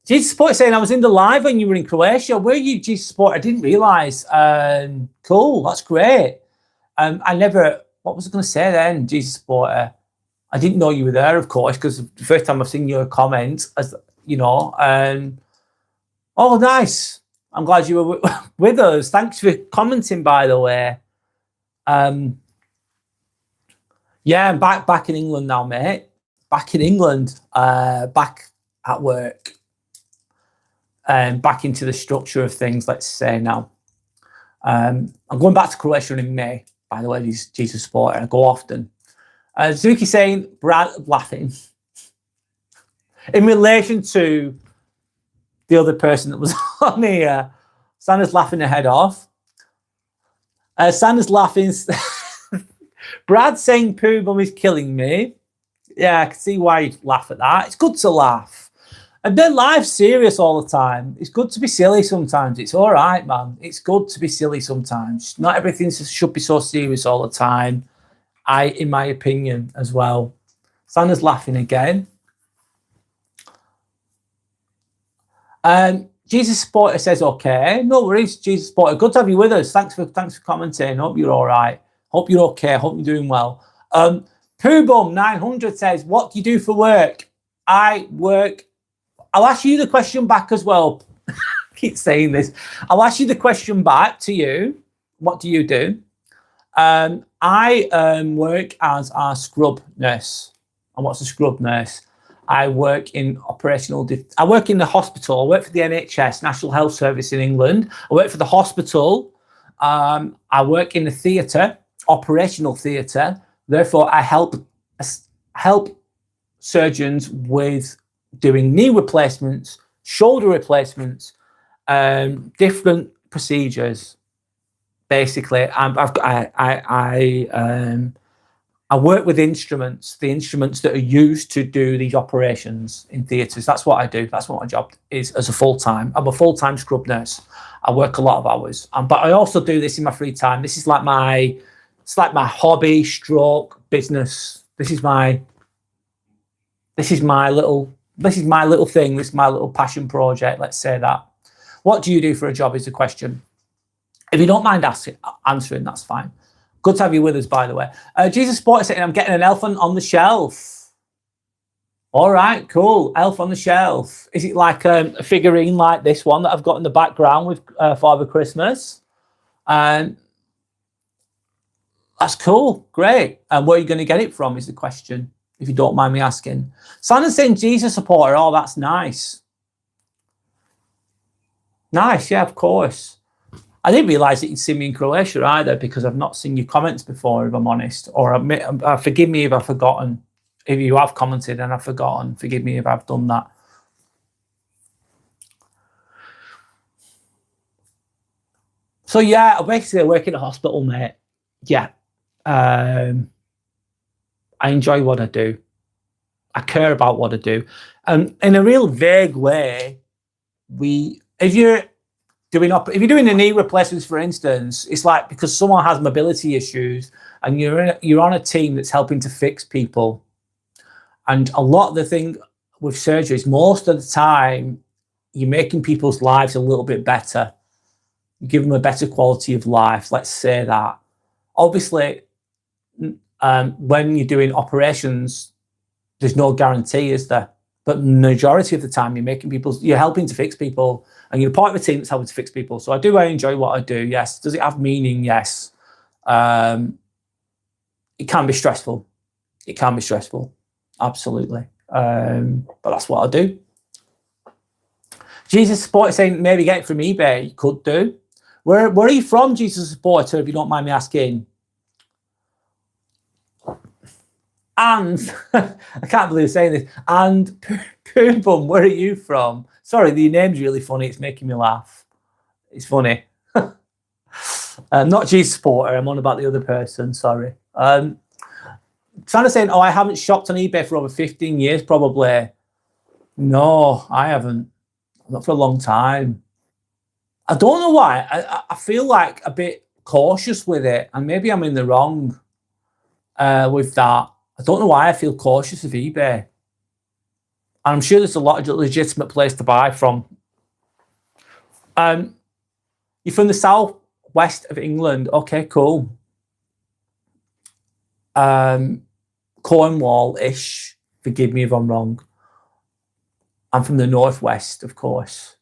Jesus Supporter saying, I was in the live when you were in Croatia. Were you, Jesus Supporter? I didn't realise. Cool, that's great. What was I going to say then, Jesus Supporter? I didn't know you were there, of course, because the first time I've seen your comment, as you know. Oh, nice. I'm glad you were with us. Thanks for commenting, by the way. Yeah, I'm back in England now, mate. Back in England, back at work, back into the structure of things, let's say now. I'm going back to Croatia in May, by the way, Jesus Supporter. I go often. Zuki saying, Brad, laughing. In relation to the other person that was on here, Sandra's laughing her head off. Sandra's laughing. Brad saying Pooh Bum is killing me. Yeah, I can see why you'd laugh at that. It's good to laugh. And then life's serious all the time. It's good to be silly sometimes. It's all right, man. It's good to be silly sometimes. Not everything should be so serious all the time. In my opinion, as well. Sandra's laughing again. Jesus Supporter says, okay. No worries, Jesus Supporter. Good to have you with us. Thanks for commenting. Hope you're all right. Hope you're okay. Hope you're doing well. Pooh Bum 900 says, what do you do for work? I work. I'll ask you the question back as well. I keep saying this. I'll ask you the question back to you. What do you do? I work as a scrub nurse. And what's a scrub nurse? I work in I work in the hospital. I work for the NHS, National Health Service in England. I work for the hospital. I work in the theatre, operational theatre. Therefore, I help surgeons with doing knee replacements, shoulder replacements, different procedures. Basically, I work with instruments, the instruments that are used to do these operations in theatres. That's what I do. That's what my job is as a full-time. I'm a full-time scrub nurse. I work a lot of hours, but I also do this in my free time. This is like my hobby stroke business. This is my little thing. This is my little passion project. Let's say that. What do you do for a job is the question. If you don't mind answering, that's fine. Good to have you with us, by the way. Jesus Sport saying, I'm getting an elf on the shelf. All right, cool. Elf on the shelf. Is it like a figurine like this one that I've got in the background with Father Christmas? And that's cool. Great. And where are you going to get it from is the question, if you don't mind me asking. Santa's saying Jesus Supporter. Oh, that's nice. Nice, yeah, of course. I didn't realise that you'd seen me in Croatia either, because I've not seen your comments before, if I'm honest. Or forgive me if I've forgotten. If you have commented and I've forgotten, forgive me if I've done that. So yeah, basically I work in a hospital, mate. Yeah. I enjoy what I do. I care about what I do. And in a real vague way, if you're doing a knee replacements, for instance, it's like because someone has mobility issues and you're on a team that's helping to fix people. And a lot of the thing with surgeries, most of the time, you're making people's lives a little bit better. You give them a better quality of life, let's say that. Obviously, when you're doing operations, there's no guarantee, is there? But majority of the time, you're helping to fix people, and you're part of a team that's helping to fix people. So I enjoy what I do. Yes. Does it have meaning? Yes. It can be stressful. It can be stressful. Absolutely. But that's what I do. Jesus Supporter saying maybe get it from eBay. You could do. Where are you from, Jesus Supporter, if you don't mind me asking? And I can't believe saying this. And Poo Bum, where are you from? Sorry, the name's really funny. It's making me laugh. It's funny. Not Jesus Supporter. I'm on about the other person. Sorry. Trying to say, I haven't shopped on eBay for over 15 years, probably. No, I haven't. Not for a long time. I don't know why. I feel like a bit cautious with it, and maybe I'm in the wrong with that. I don't know why I feel cautious of eBay. And I'm sure there's a lot of legitimate place to buy from. You're from the southwest of England. Okay, cool. Cornwall-ish. Forgive me if I'm wrong. I'm from the northwest, of course,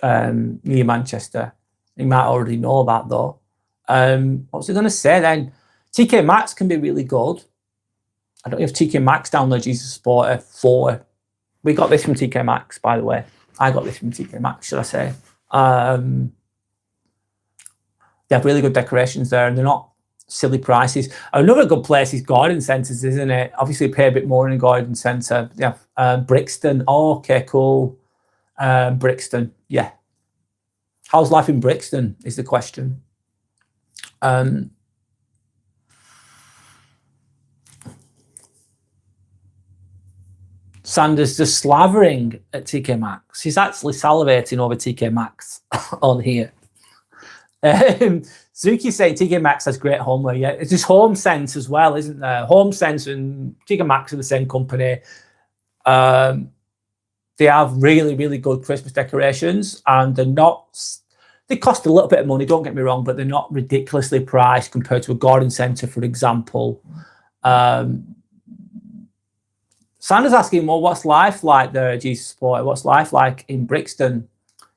near Manchester. You might already know that, though. What was I going to say then? TK Maxx can be really good. I don't have TK Maxx down there, Jesus Supporter 4. We got this from TK Maxx, by the way. I got this from TK Maxx, should I say. They have really good decorations there, and they're not silly prices. Another good place is garden centres, isn't it? Obviously, pay a bit more in a garden centre. Yeah, Brixton. Oh, okay, cool. Brixton, yeah. How's life in Brixton is the question. Sanders just slavering at TK Maxx. He's actually salivating over TK Maxx on here. Zuki saying TK Maxx has great homeware. Yeah, it's just Home Sense as well, isn't there? Home Sense and TK Maxx are the same company. They have really, really good Christmas decorations, and they cost a little bit of money, don't get me wrong, but they're not ridiculously priced compared to a garden centre, for example. Sanders asking, well, what's life like there, Jesus Supporter? What's life like in Brixton?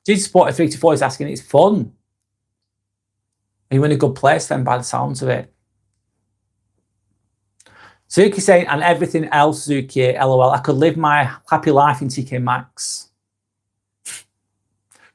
Jesus Supporter 324 is asking, it's fun. Are you in a good place then, by the sounds of it? Zuki saying, and everything else, Zuki, LOL, I could live my happy life in TK Maxx.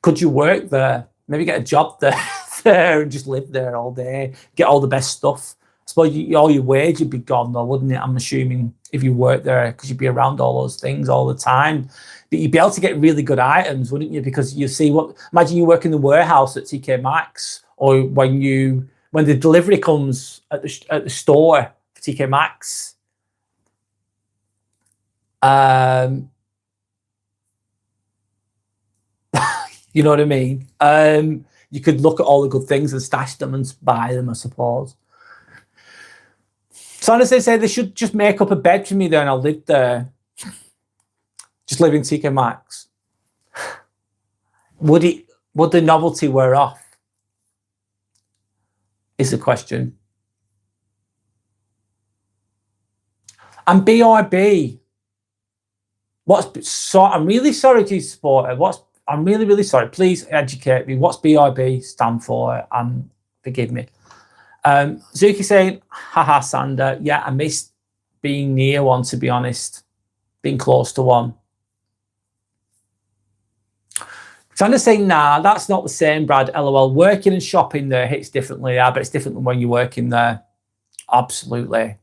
Could you work there? Maybe get a job there and just live there all day, get all the best stuff. I suppose all your wage would be gone though, wouldn't it? I'm assuming if you work there, because you'd be around all those things all the time. But you'd be able to get really good items, wouldn't you? Because you see imagine you work in the warehouse at TK Maxx, or when the delivery comes at the store for TK Maxx. You know what I mean? You could look at all the good things and stash them and buy them, I suppose. So honestly, say they should just make up a bed for me there and I'll live there. Just live in TK Maxx. Would the novelty wear off? Is the question. And BRB. I'm really sorry, Jesus Supporter. I'm really, really sorry. Please educate me. What's BRB stand for? Forgive me. Zuki saying, haha, Sander. Yeah, I missed being near one, to be honest. Being close to one. Trying to say, nah, that's not the same, Brad. LOL. Working and shopping there hits differently. Yeah, but it's different than when you're working there. Absolutely.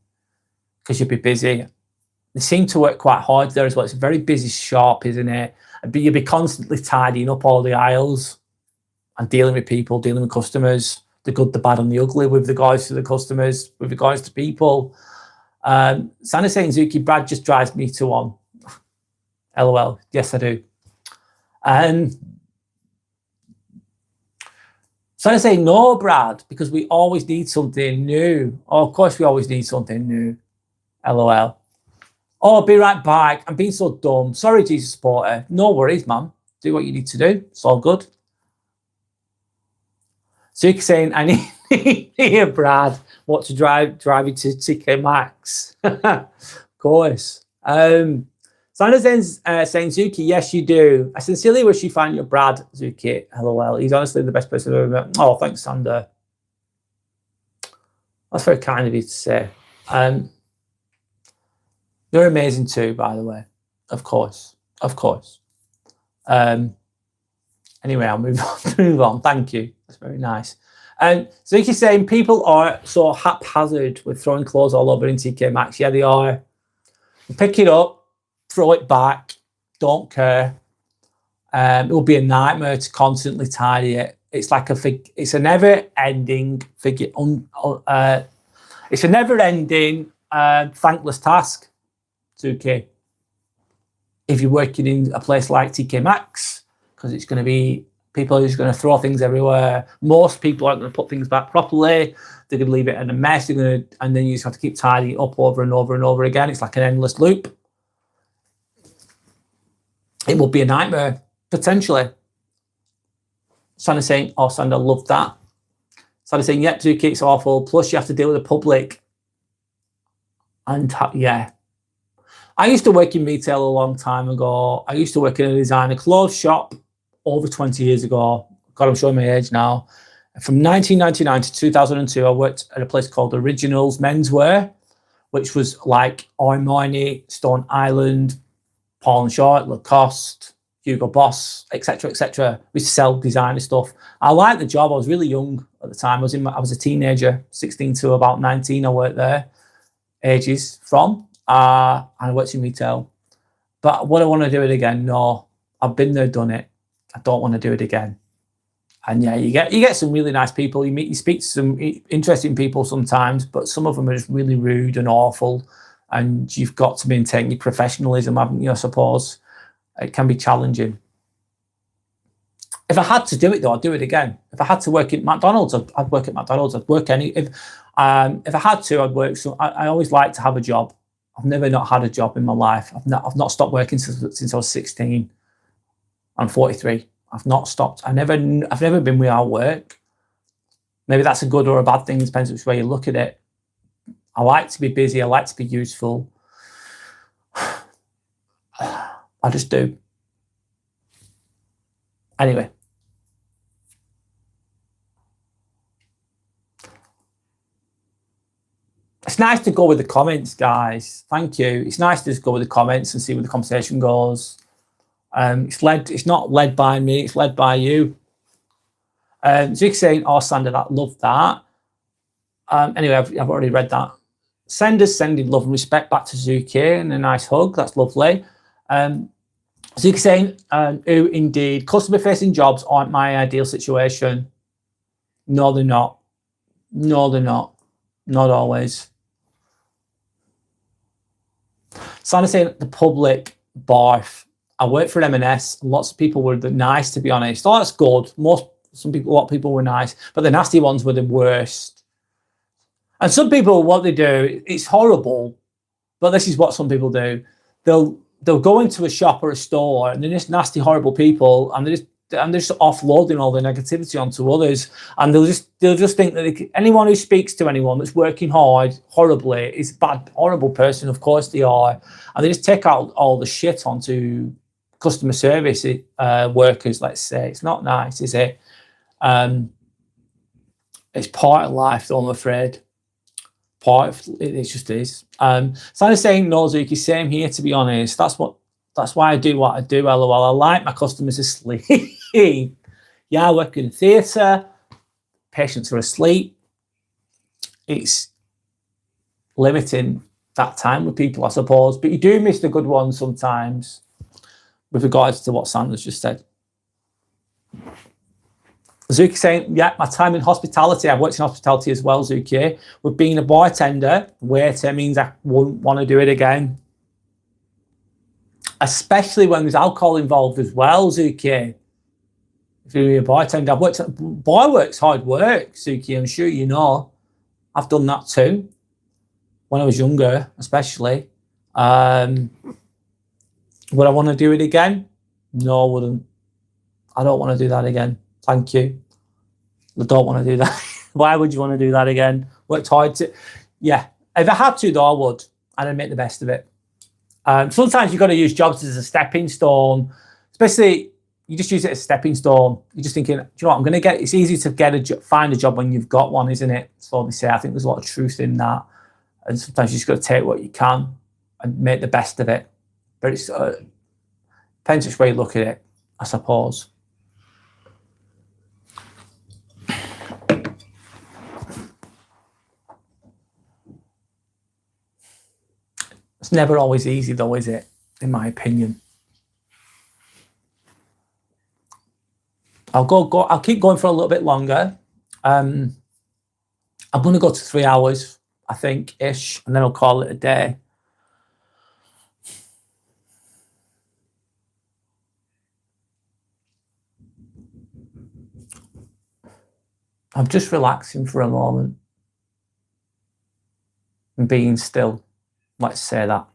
Because you'll be busy. They seem to work quite hard there as well. It's a very busy shop, isn't it? But you'll be constantly tidying up all the aisles and dealing with people, dealing with customers, the good, the bad, and the ugly, with regards to the customers, with regards to people. Santa's saying, Zuki, Brad just drives me to one. LOL. Yes, I do. Santa's saying, no, Brad, because we always need something new. Oh, of course we always need something new. LOL. Oh, I'll be right back. I'm being so dumb. Sorry, Jesus Supporter. No worries, man. Do what you need to do. It's all good. Zuki saying, I need here, Brad, what to drive you to TK Maxx. Of course. Sandra's saying, Zuki, yes, you do. I sincerely wish you find your Brad, Zuki. LOL. He's honestly the best person I've ever met. Oh, thanks, Sandra. That's very kind of you to say. You're amazing too, by the way. Of course. Of course. Anyway, I'll move on. Thank you. That's very nice. Zuki's saying people are so haphazard with throwing clothes all over in TK Maxx. Yeah, they are. You pick it up, throw it back, don't care. It will be a nightmare to constantly tidy it. It's like it's a never-ending figure. It's a never-ending thankless task. Zuki. If you're working in a place like TK Maxx, because it's going to be people who's going to throw things everywhere. Most people aren't going to put things back properly. They're going to leave it in a mess. And then you just have to keep tidying it up over and over and over again. It's like an endless loop. It will be a nightmare, potentially. Sandra's saying, oh, Sandra, love that. Sandra's saying, yep, Zuki, it's awful. Plus, you have to deal with the public. And yeah. I used to work in retail a long time ago. I used to work in a designer clothes shop over 20 years ago. God, I'm showing my age now. From 1999 to 2002, I worked at a place called Originals Menswear, which was like Armani, Stone Island, Paul & Short, Lacoste, Hugo Boss, etc., etc. We sell designer stuff. I liked the job. I was really young at the time. I was a teenager, 16 to about 19. I worked there, ages from. And I worked in retail. But would I want to do it again? No. I've been there, done it. I don't want to do it again. And yeah, you get some really nice people. You speak to some interesting people sometimes, but some of them are just really rude and awful. And you've got to maintain your professionalism, haven't you, I suppose? It can be challenging. If I had to do it, though, I'd do it again. If I had to work at McDonald's, I'd work at McDonald's. I'd work if I had to, I'd work. So I always like to have a job. I've never not had a job in my life. I've not stopped working since I was 16. I'm 43. I've not stopped. I've never been without work. Maybe that's a good or a bad thing. It depends which way you look at it. I like to be busy. I like to be useful. I just do. Anyway. It's nice to go with the comments, guys. Thank you. It's nice to just go with the comments and see where the conversation goes. It's not led by me. It's led by you. Zig's saying, "Oh, Sandra, that love that." Anyway, I've already read that. Sender's sending love and respect back to Zuki and a nice hug. That's lovely. Zuki saying, "Oh, indeed, customer-facing jobs aren't my ideal situation." No, they're not. No, they're not. Not always. Sandra saying, "The public barf." I worked for M&S. Lots of people were nice, to be honest. Oh, that's good. A lot of people were nice, but the nasty ones were the worst. And some people, what they do, it's horrible, but this is what some people do. They'll go into a shop or a store, and they're just nasty, horrible people, and they're just offloading all the negativity onto others, and they'll just think that anyone who speaks to anyone that's working hard horribly is a bad, horrible person. Of course they are, and they just take out all the shit onto customer service workers. Let's say it's not nice, is it? It's part of life, though, I'm afraid. Part of it just is. Sandra's saying, "No, Zuki, same here. To be honest, that's That's why I do what I do, LOL. I like my customers asleep. Yeah, I work in theatre. Patients are asleep. It's limiting that time with people, I suppose. But you do miss the good ones sometimes with regards to what Sandra's just said. Zuki saying, yeah, my time in hospitality. I've worked in hospitality as well, Zuki. With being a bartender, waiter means I wouldn't want to do it again. Especially when there's alcohol involved as well, Zuki. If you're a bartender, I've worked at bar work's hard work, Zuki, I'm sure you know. I've done that too. When I was younger, especially. Would I want to do it again? No, I wouldn't. I don't want to do that again. Thank you. I don't want to do that. Why would you want to do that again? Worked hard to... Yeah. If I had to, though, I would. And I'd make the best of it. Sometimes you've got to use jobs as a stepping stone. Especially, you just use it as a stepping stone. You're just thinking, do you know what I'm going to get? It's easy to find a job when you've got one, isn't it? So they say. I think there's a lot of truth in that. And sometimes you just got to take what you can and make the best of it. But it's depends which way you look at it, I suppose. It's never always easy, though, is it? In my opinion. I'll keep going for a little bit longer. I'm going to go to 3 hours, I think, ish, and then I'll call it a day. I'm just relaxing for a moment and being still. Let's say that.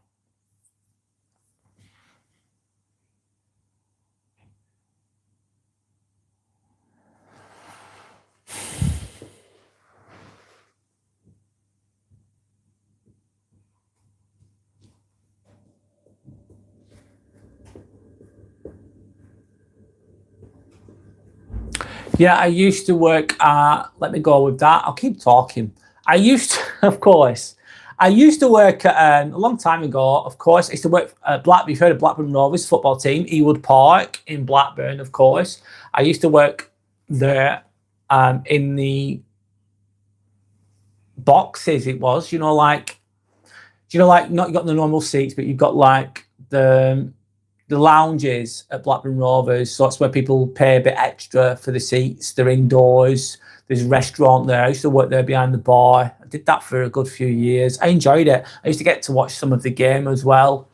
Yeah, I used to work at, let me go with that. I'll keep talking. I used to, of course, I used to work at, a long time ago, of course, I used to work at Blackburn. You've heard of Blackburn Rovers football team, Ewood Park in Blackburn, of course. I used to work there in the boxes, it was, like, not you got the normal seats, but you've got like the lounges at Blackburn Rovers. So that's where people pay a bit extra for the seats. They're indoors. There's a restaurant there. I used to work there behind the bar. I did that for a good few years. I enjoyed it. I used to get to watch some of the game as well.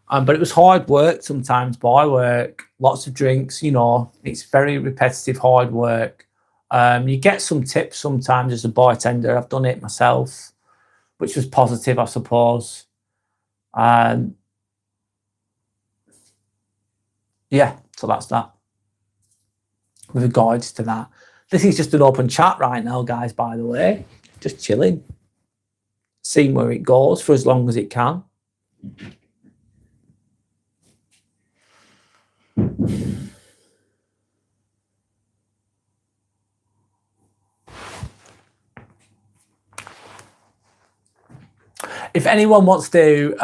But it was hard work sometimes, bar work, lots of drinks, it's very repetitive, hard work. You get some tips sometimes as a bartender. I've done it myself, which was positive, I suppose. Yeah, so that's that. With regards to that. This is just an open chat right now, guys, by the way. Just chilling. Seeing where it goes for as long as it can. If anyone wants to,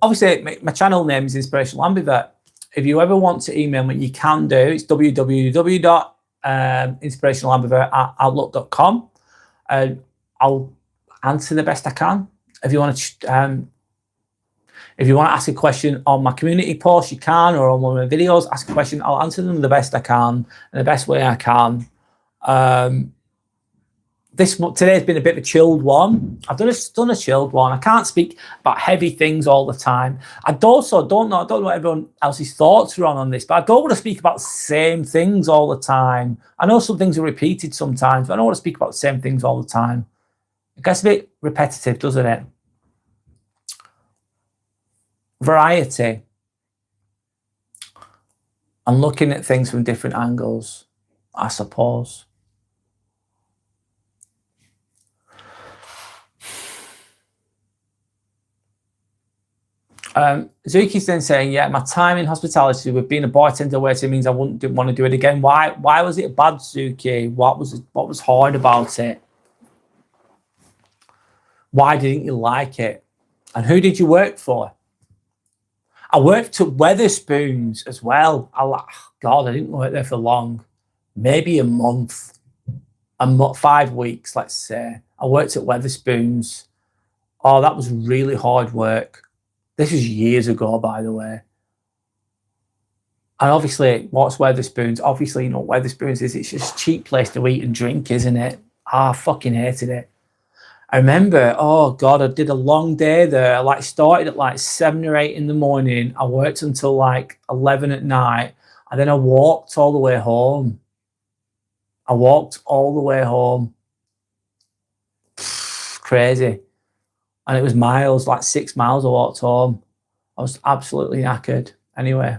obviously my channel name is Inspirational Ambivert. If you ever want to email me, you can do. It's www.inspirationalambivert@outlook.com. I'll answer the best I can. If you want to ask a question on my community post, you can, or on one of my videos, ask a question. I'll answer them the best I can, in the best way I can. Today's been a bit of a chilled one. I've done a chilled one. I can't speak about heavy things all the time. I don't know what everyone else's thoughts are on this, but I don't want to speak about the same things all the time. I know some things are repeated sometimes, but I don't want to speak about the same things all the time. It gets a bit repetitive, doesn't it? Variety. And looking at things from different angles, I suppose. Zuki's then saying, yeah, my time in hospitality with being a bartender waiter means I wouldn't want to do it again. Why was it bad, Zuki? What was hard about it? Why didn't you like it? And who did you work for? I worked at Weatherspoons as well. God, I didn't work there for long, maybe a month, 5 weeks, let's say. I worked at Weatherspoons. Oh, that was really hard work. This was years ago, by the way. And obviously, what's Weatherspoons? Obviously, you know what Weatherspoons is. It's just a cheap place to eat and drink, isn't it? I fucking hated it. I remember, oh God, I did a long day there. I like started at like 7 or 8 in the morning. I worked until like 11 at night. And then I walked all the way home. I walked all the way home. Crazy. And it was miles, like 6 miles I walked home. I was absolutely knackered. Anyway.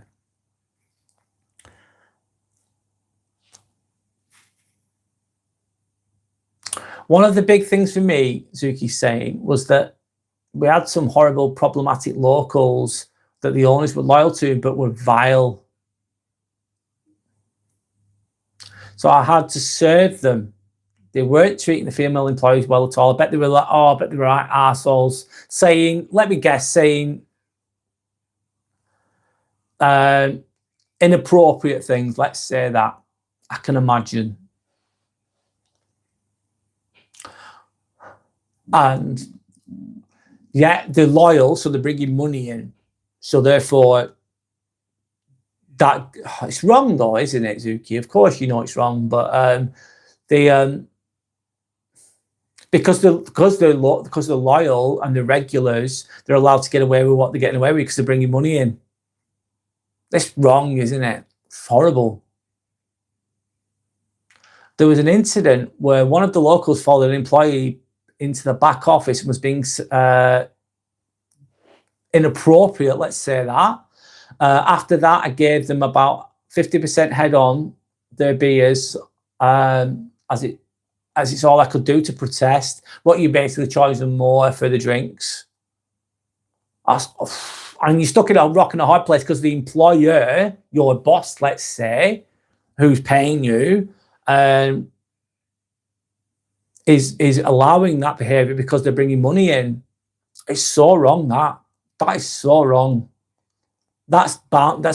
One of the big things for me, Zuki's saying, was that we had some horrible, problematic locals that the owners were loyal to, but were vile. So I had to serve them. They weren't treating the female employees well at all. I bet they were like, oh, I bet they were like arseholes, saying, let me guess, saying inappropriate things. Let's say that. I can imagine. And yeah, they're loyal, so they're bringing money in. So therefore, that it's wrong though, isn't it, Zuki? Of course, you know it's wrong, but because they're loyal and they're regulars, they're allowed to get away with what they're getting away with because they're bringing money in. That's wrong, isn't it? It's horrible. There was an incident where one of the locals followed an employee into the back office and was being inappropriate, let's say that. After that, I gave them about 50% head on their beers, as it's all I could do to protest. What you basically charge them more for the drinks. And you're stuck in a rock and a hard place because the employer, your boss, let's say, who's paying you, is allowing that behavior because they're bringing money in. It's so wrong. That is so wrong. That's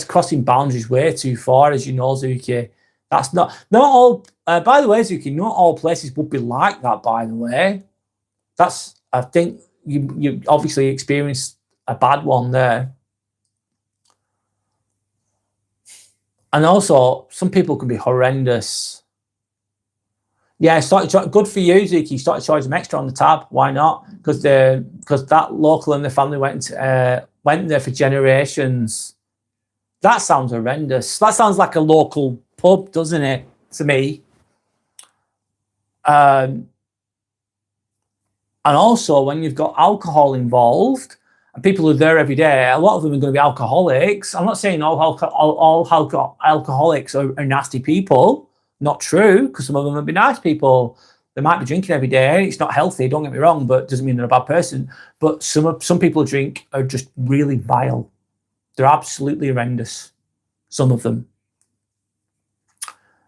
crossing boundaries way too far, as you know, Zuki. That's not all. By the way, Zuki, not all places would be like that. By the way, I think you obviously experienced a bad one there. And also, some people can be horrendous. Yeah, good for you, Zuki. Started charging them extra on the tab. Why not? Because that local and the family went there for generations. That sounds horrendous. That sounds like a local pub, doesn't it? To me. And also, when you've got alcohol involved and people are there every day, a lot of them are going to be alcoholics. I'm not saying all alcoholics are nasty people. Not true, because some of them would be nice people. They might be drinking every day. It's not healthy, don't get me wrong, but it doesn't mean they're a bad person. But some people who drink are just really vile. They're absolutely horrendous, some of them.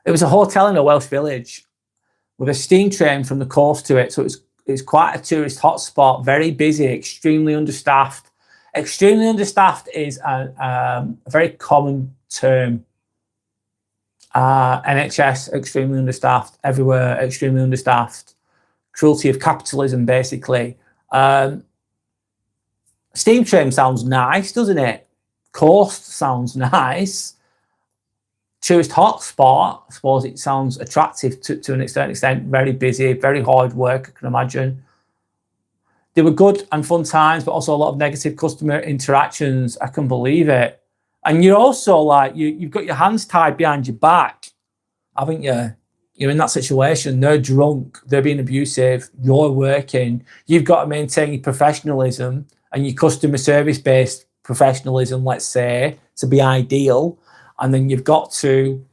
It was a hotel in a Welsh village with a steam train from the coast to it. So it's quite a tourist hotspot, very busy, extremely understaffed. Extremely understaffed is a very common term. NHS, extremely understaffed. Everywhere, extremely understaffed. Cruelty of capitalism, basically. Steam train sounds nice, doesn't it? Coast sounds nice. Tourist hotspot, I suppose it sounds attractive to an extent. Very busy, very hard work, I can imagine. They were good and fun times, but also a lot of negative customer interactions. I can believe it. And you're also like, you've got your hands tied behind your back, haven't you? You're in that situation. They're drunk. They're being abusive. You're working. You've got to maintain your professionalism and your customer service-based professionalism, let's say, to be ideal. And then you've got to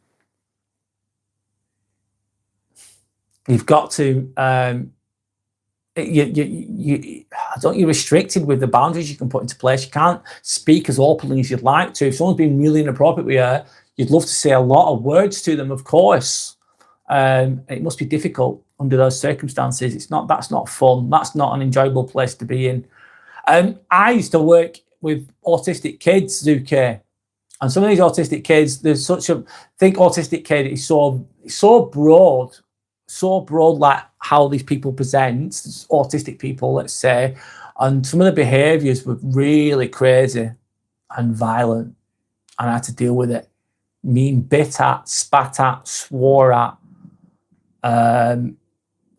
you're restricted with the boundaries you can put into place. You can't speak as openly as you'd like to. If someone's been really inappropriate with you, you'd love to say a lot of words to them, of course. It must be difficult under those circumstances. That's not fun. That's not an enjoyable place to be in. I used to work with autistic kids, Zuki. And some of these autistic kids, there's such a think autistic kid is so broad, like how these people present, autistic people, let's say, and some of the behaviours were really crazy and violent, and I had to deal with it. Mean, bit at, spat at, swore at,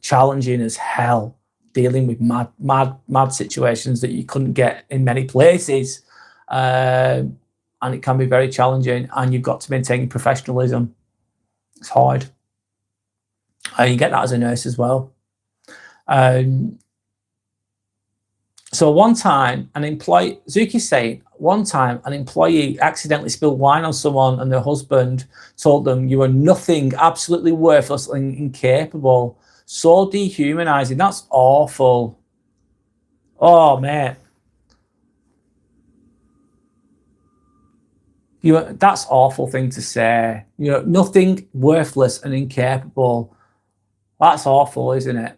challenging as hell, dealing with mad situations that you couldn't get in many places. And it can be very challenging, and you've got to maintain professionalism. It's hard. You get that as a nurse as well. So one time, Zuki's saying, one time an employee accidentally spilled wine on someone, and their husband told them, "You are nothing, absolutely worthless and incapable." So dehumanizing. That's awful. Oh, mate. That's awful thing to say. Nothing, worthless and incapable. That's awful, isn't it?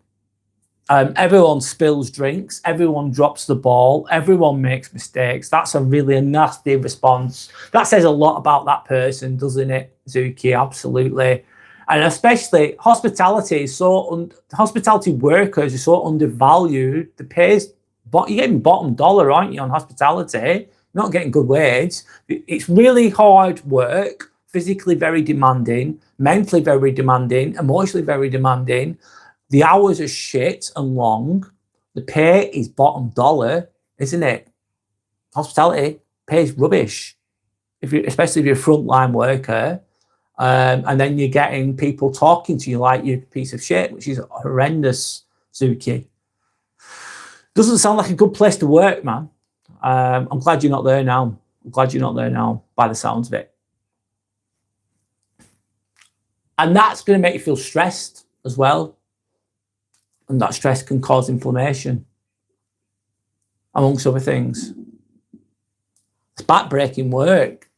Everyone spills drinks. Everyone drops the ball. Everyone makes mistakes. That's a really nasty response. That says a lot about that person, doesn't it, Zuki? Absolutely. And especially hospitality workers are so undervalued. The pay's, you're getting bottom dollar, aren't you, on hospitality? Not getting good wage. It's really hard work, physically very demanding, mentally very demanding, emotionally very demanding. The hours are shit and long. The pay is bottom dollar, isn't it? Hospitality pays rubbish, especially if you're a frontline worker. And then you're getting people talking to you like you're a piece of shit, which is horrendous, Zuki. Doesn't sound like a good place to work, man. I'm glad you're not there now. By the sounds of it. And that's going to make you feel stressed as well. And that stress can cause inflammation, amongst other things. It's backbreaking work,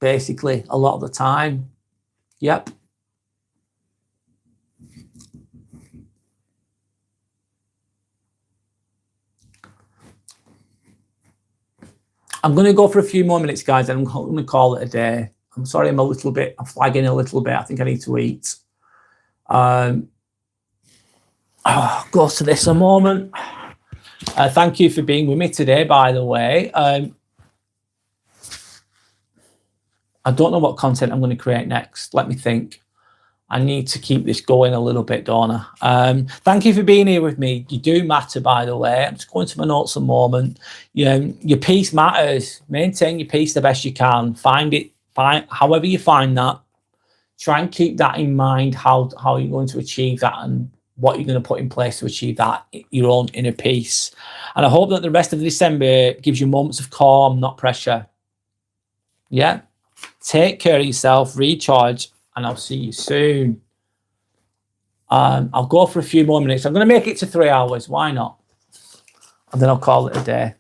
basically, a lot of the time. Yep. I'm going to go for a few more minutes, guys, and I'm going to call it a day. I'm sorry I'm flagging a little bit. I think I need to eat. Go to this a moment. Thank you for being with me today, by the way. I don't know what content I'm going to create next. Let me think. I need to keep this going a little bit, don't I? Thank you for being here with me. You do matter, by the way. I'm just going to my notes a moment. Your peace matters. Maintain your peace the best you can. However you find that. Try and keep that in mind, how you're going to achieve that and what you're going to put in place to achieve that, your own inner peace. And I hope that the rest of December gives you moments of calm, not pressure. Yeah? Take care of yourself, recharge, and I'll see you soon. I'll go for a few more minutes. I'm going to make it to 3 hours. Why not? And then I'll call it a day.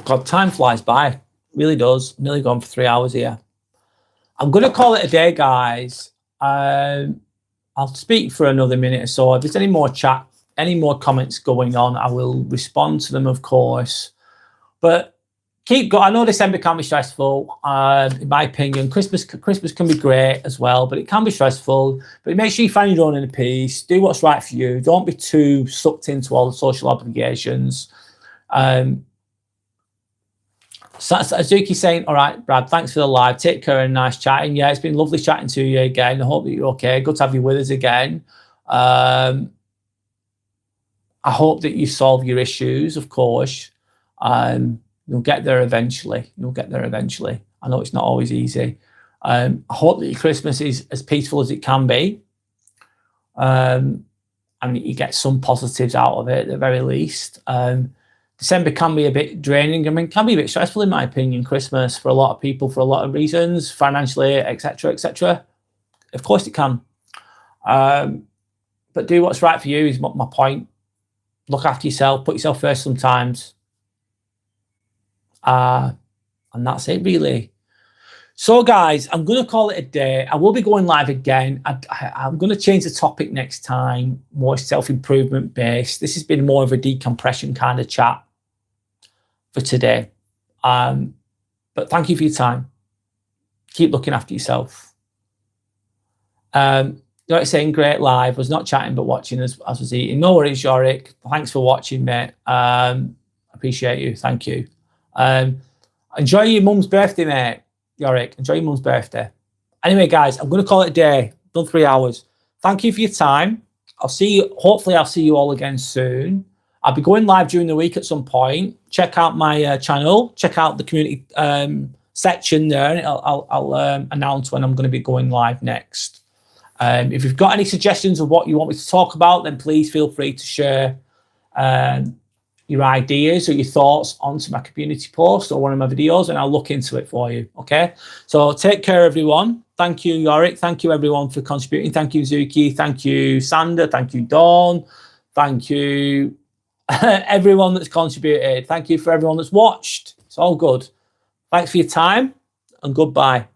God, time flies by. Really does. Nearly gone for 3 hours here. I'm going to call it a day, guys. I'll speak for another minute or so. If there's any more chat, any more comments going on, I will respond to them, of course. But keep going. I know December can be stressful, in my opinion. Christmas can be great as well, but it can be stressful. But make sure you find your own inner peace. Do what's right for you. Don't be too sucked into all the social obligations. So Azuki saying, all right, Brad, thanks for the live. Take care and nice chatting. Yeah, it's been lovely chatting to you again. I hope that you're okay. Good to have you with us again. I hope that you solve your issues, of course. You'll get there eventually. I know it's not always easy. I hope that your Christmas is as peaceful as it can be. And you get some positives out of it at the very least. December can be a bit draining. I mean, can be a bit stressful in my opinion, Christmas, for a lot of people, for a lot of reasons, financially, etc., etc. Of course it can. But do what's right for you is my point. Look after yourself, put yourself first sometimes. And that's it, really. So, guys, I'm going to call it a day. I will be going live again. I'm going to change the topic next time, more self-improvement based. This has been more of a decompression kind of chat for today. But thank you for your time. Keep looking after yourself. Like saying great live. Was not chatting but watching as I was eating. No worries, Yorick. Thanks for watching, mate. Appreciate you. Thank you. Enjoy your mum's birthday, mate. Yorick, enjoy your mum's birthday. Anyway, guys, I'm going to call it a day. Done 3 hours. Thank you for your time. I'll see you. Hopefully, I'll see you all again soon. I'll be going live during the week at some point. Check out my channel. Check out the community section there. And I'll announce when I'm going to be going live next. If you've got any suggestions of what you want me to talk about, then please feel free to share your ideas or your thoughts onto my community post or one of my videos, and I'll look into it for you. Okay, so take care, everyone. Thank you, Yorick. Thank you, everyone, for contributing. Thank you, Zuki. Thank you, Sander. Thank you, Dawn. Thank you, everyone that's contributed. Thank you for everyone that's watched. It's all good. Thanks for your time, and goodbye.